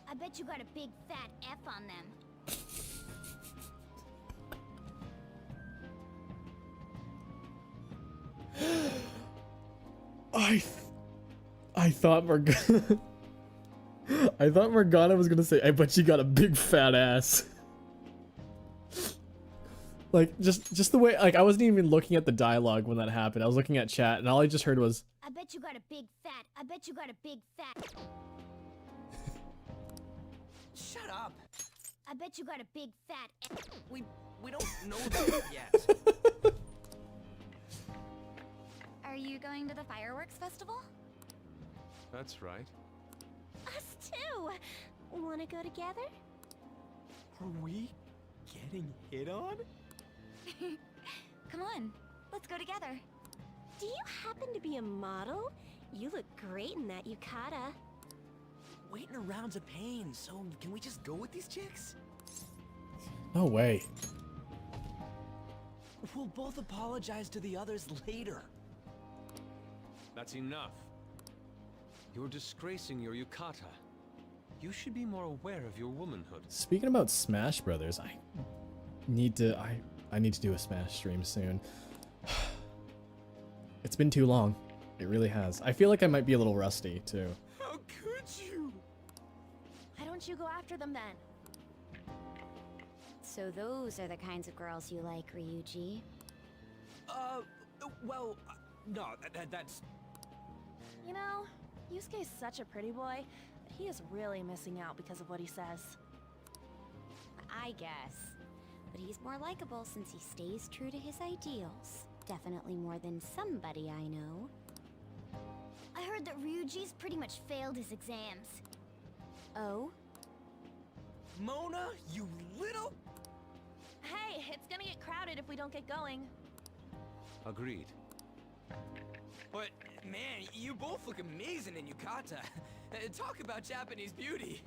I bet you got a big fat F on them. I thought Morgana I thought Morgana was gonna say, I bet you got a big fat ass. Like, just the way, like, I wasn't even looking at the dialogue when that happened. I was looking at chat, and all I just heard was, I bet you got a big fat. I bet you got a big fat. Shut up. I bet you got a big fat. We don't know that yet. Are you going to the fireworks festival? That's right. Us too. Wanna go together? Are we getting hit on? Come on, let's go together. Do you happen to be a model? You look great in that yukata. Waiting around's a pain, so can we just go with these chicks? no way. We'll both apologize to the others later. That's enough. You're disgracing your yukata. You should be more aware of your womanhood. Speaking about Smash Brothers, I need to do a Smash stream soon. It's been too long. It really has. I feel like I might be a little rusty too. How could you? Why don't you go after them then? So those are the kinds of girls you like, Ryuji. Well, no, that's... You know, Yusuke's such a pretty boy, but he is really missing out because of what he says. I guess. But he's more likable since he stays true to his ideals. Definitely more than somebody I know. I heard that Ryuji's pretty much failed his exams. Oh? Mona, you little... Hey, it's gonna get crowded if we don't get going. Agreed. But, man, you both look amazing in yukata. Talk about Japanese beauty.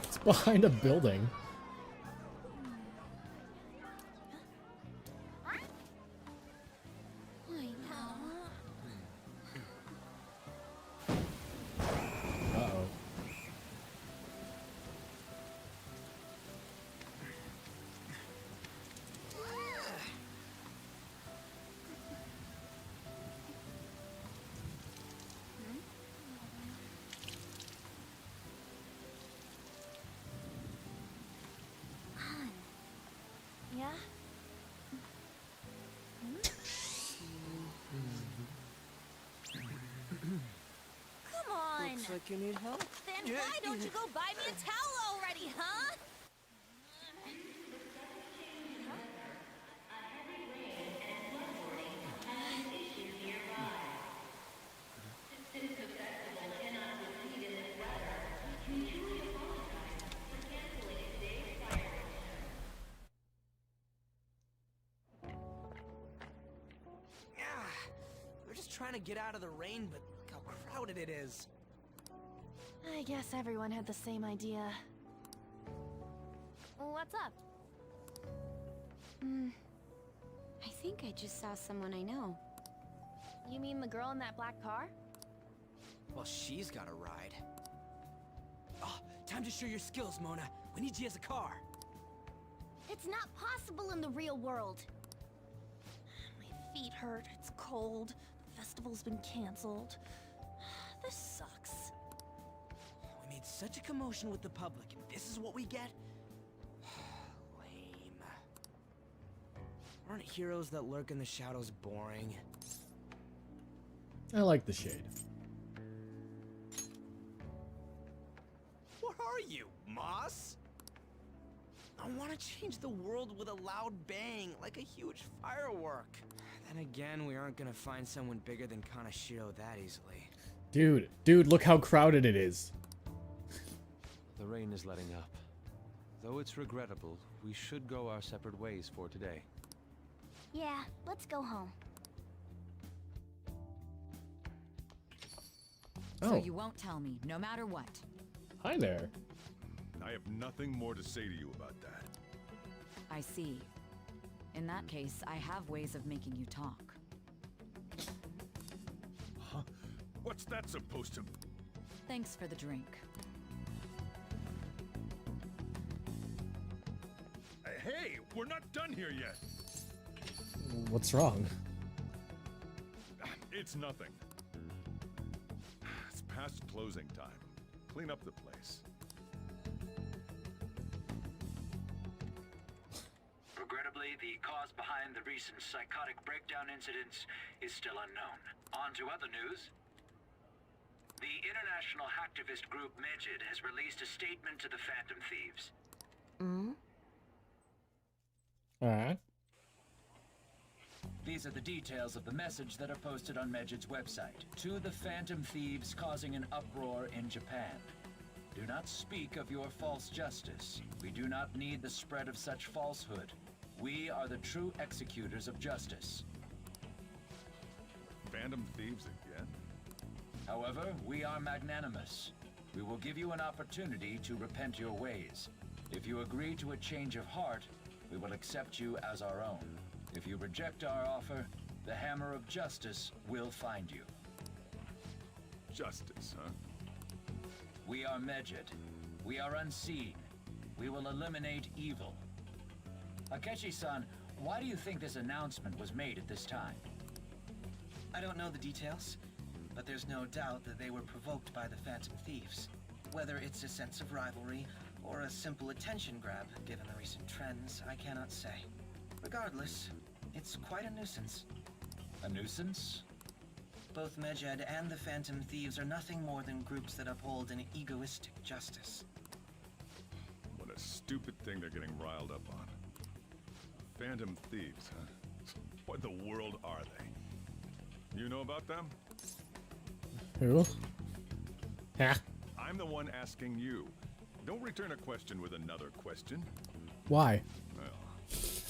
It's behind a building. Uh-oh. Yeah? Come on! Looks like you need help. Then why don't you go buy me a towel already, huh? trying to get out of the rain, but look how crowded it is. I guess everyone had the same idea. What's up? I think I just saw someone I know. You mean the girl in that black car? Well, she's got a ride. Oh, time to show your skills, Mona. We need you as a car. It's not possible in the real world. My feet hurt, it's cold, the festival's been canceled. This sucks. We made such a commotion with the public, and this is what we get? Lame. Aren't heroes that lurk in the shadows boring? I like the shade. What are you, Moss? I want to change the world with a loud bang, like a huge firework. Then again, we aren't gonna find someone bigger than Kanashiro that easily. Dude, look how crowded it is. The rain is letting up. Though it's regrettable, we should go our separate ways for today. Yeah, let's go home. So you won't tell me, no matter what. Hi there. I have nothing more to say to you about that. I see. In that case, I have ways of making you talk. Huh? What's that supposed to... Thanks for the drink. Hey, we're not done here yet. What's wrong? It's nothing. It's past closing time. Clean up the place. Regrettably, the cause behind the recent psychotic breakdown incidents is still unknown. On to other news. The international hacktivist group Medjed has released a statement to the Phantom Thieves. Alright. These are the details of the message that are posted on Medjed's website. To the Phantom Thieves causing an uproar in Japan. Do not speak of your false justice. We do not need the spread of such falsehood. We are the true executors of justice. Phantom Thieves again? However, we are magnanimous. We will give you an opportunity to repent your ways. If you agree to a change of heart, we will accept you as our own. If you reject our offer, the hammer of justice will find you. Justice, huh? We are Medjed. We are unseen. We will eliminate evil. Akechi-san, why do you think this announcement was made at this time? I don't know the details, but there's no doubt that they were provoked by the Phantom Thieves. Whether it's a sense of rivalry or a simple attention grab, given the recent trends, I cannot say. Regardless, it's quite a nuisance. A nuisance? Both Medjed and the Phantom Thieves are nothing more than groups that uphold an egoistic justice. What a stupid thing they're getting riled up on. Phantom Thieves, huh? What in the world are they? You know about them? Who? Ha. I'm the one asking you. Don't return a question with another question. Why? Well,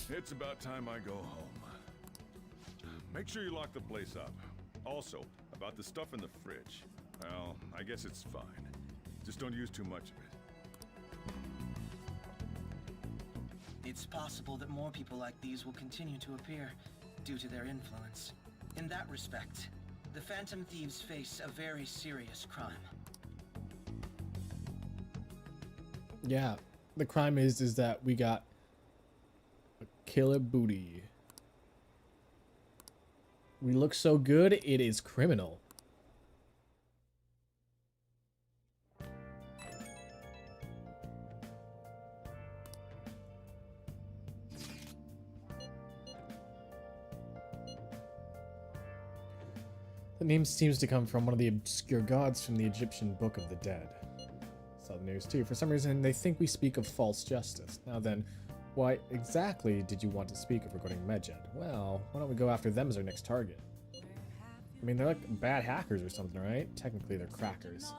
it's about time I go home. Make sure you lock the place up. Also, about the stuff in the fridge. Well, I guess it's fine. Just don't use too much of it. It's possible that more people like these will continue to appear due to their influence. In that respect, the Phantom Thieves face a very serious crime. Yeah, the crime is that we got a killer booty. We look so good, it is criminal. The name seems to come from one of the obscure gods from the Egyptian Book of the Dead. Saw the news too. For some reason, they think we speak of false justice. Now then, why exactly did you want to speak of regarding Medjed? Well, why don't we go after them as our next target? I mean, they're like bad hackers or something, right? Technically, they're crackers.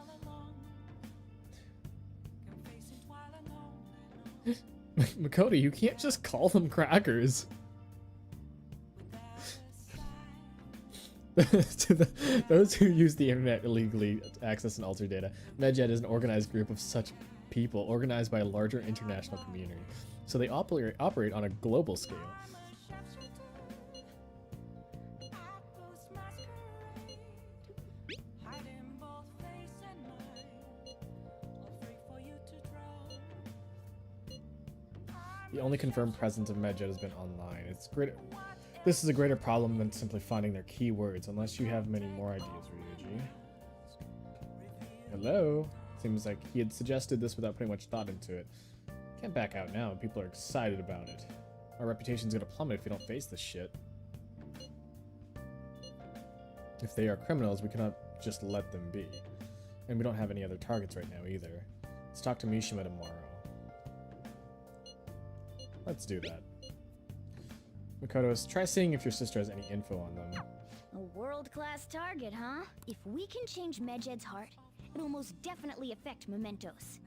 Makoto, you can't just call them crackers. To those who use the internet illegally to access and alter data, Medjed is an organized group of such people organized by a larger international community. So they operate on a global scale. The only confirmed presence of Medjed has been online. It's greater. This is a greater problem than simply finding their keywords, unless you have many more ideas, Ryuji. Hello? Seems like he had suggested this without putting much thought into it. Can't back out now, people are excited about it. Our reputation's gonna plummet if we don't face this shit. If they are criminals, we cannot just let them be. And we don't have any other targets right now either. Let's talk to Mishima tomorrow. Let's do that. Makoto, try seeing if your sister has any info on them. A world-class target, huh? If we can change Medjed's heart, it'll most definitely affect Mementos.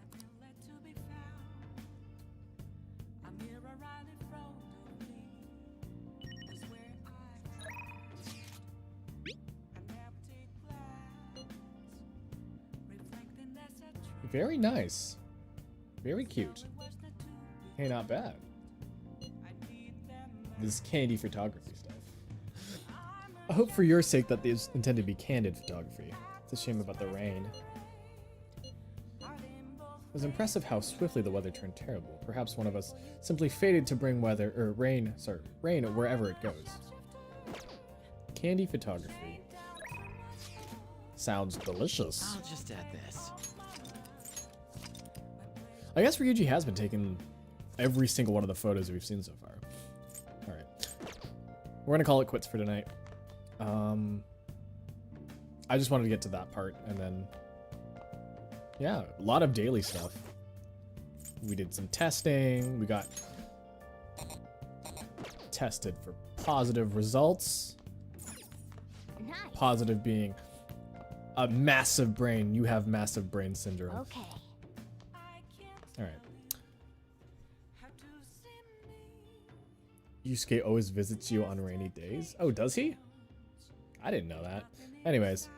Very nice. Very cute. Hey, not bad. This candy photography stuff. I hope for your sake that these intended to be candid photography. It's a shame about the rain. It was impressive how swiftly the weather turned terrible. Perhaps one of us simply fated to bring rain wherever it goes. Candy photography. Sounds delicious. I'll just add this. I guess Ryuji has been taking every single one of the photos we've seen so far. Alright. We're gonna call it quits for tonight. I just wanted to get to that part, and then... yeah, a lot of daily stuff. We did some testing, we got... tested for positive results. Nice. Positive being a massive brain. You have massive brain syndrome. Okay. Alright. Yusuke always visits you on rainy days? Oh, does he? I didn't know that. Anyways.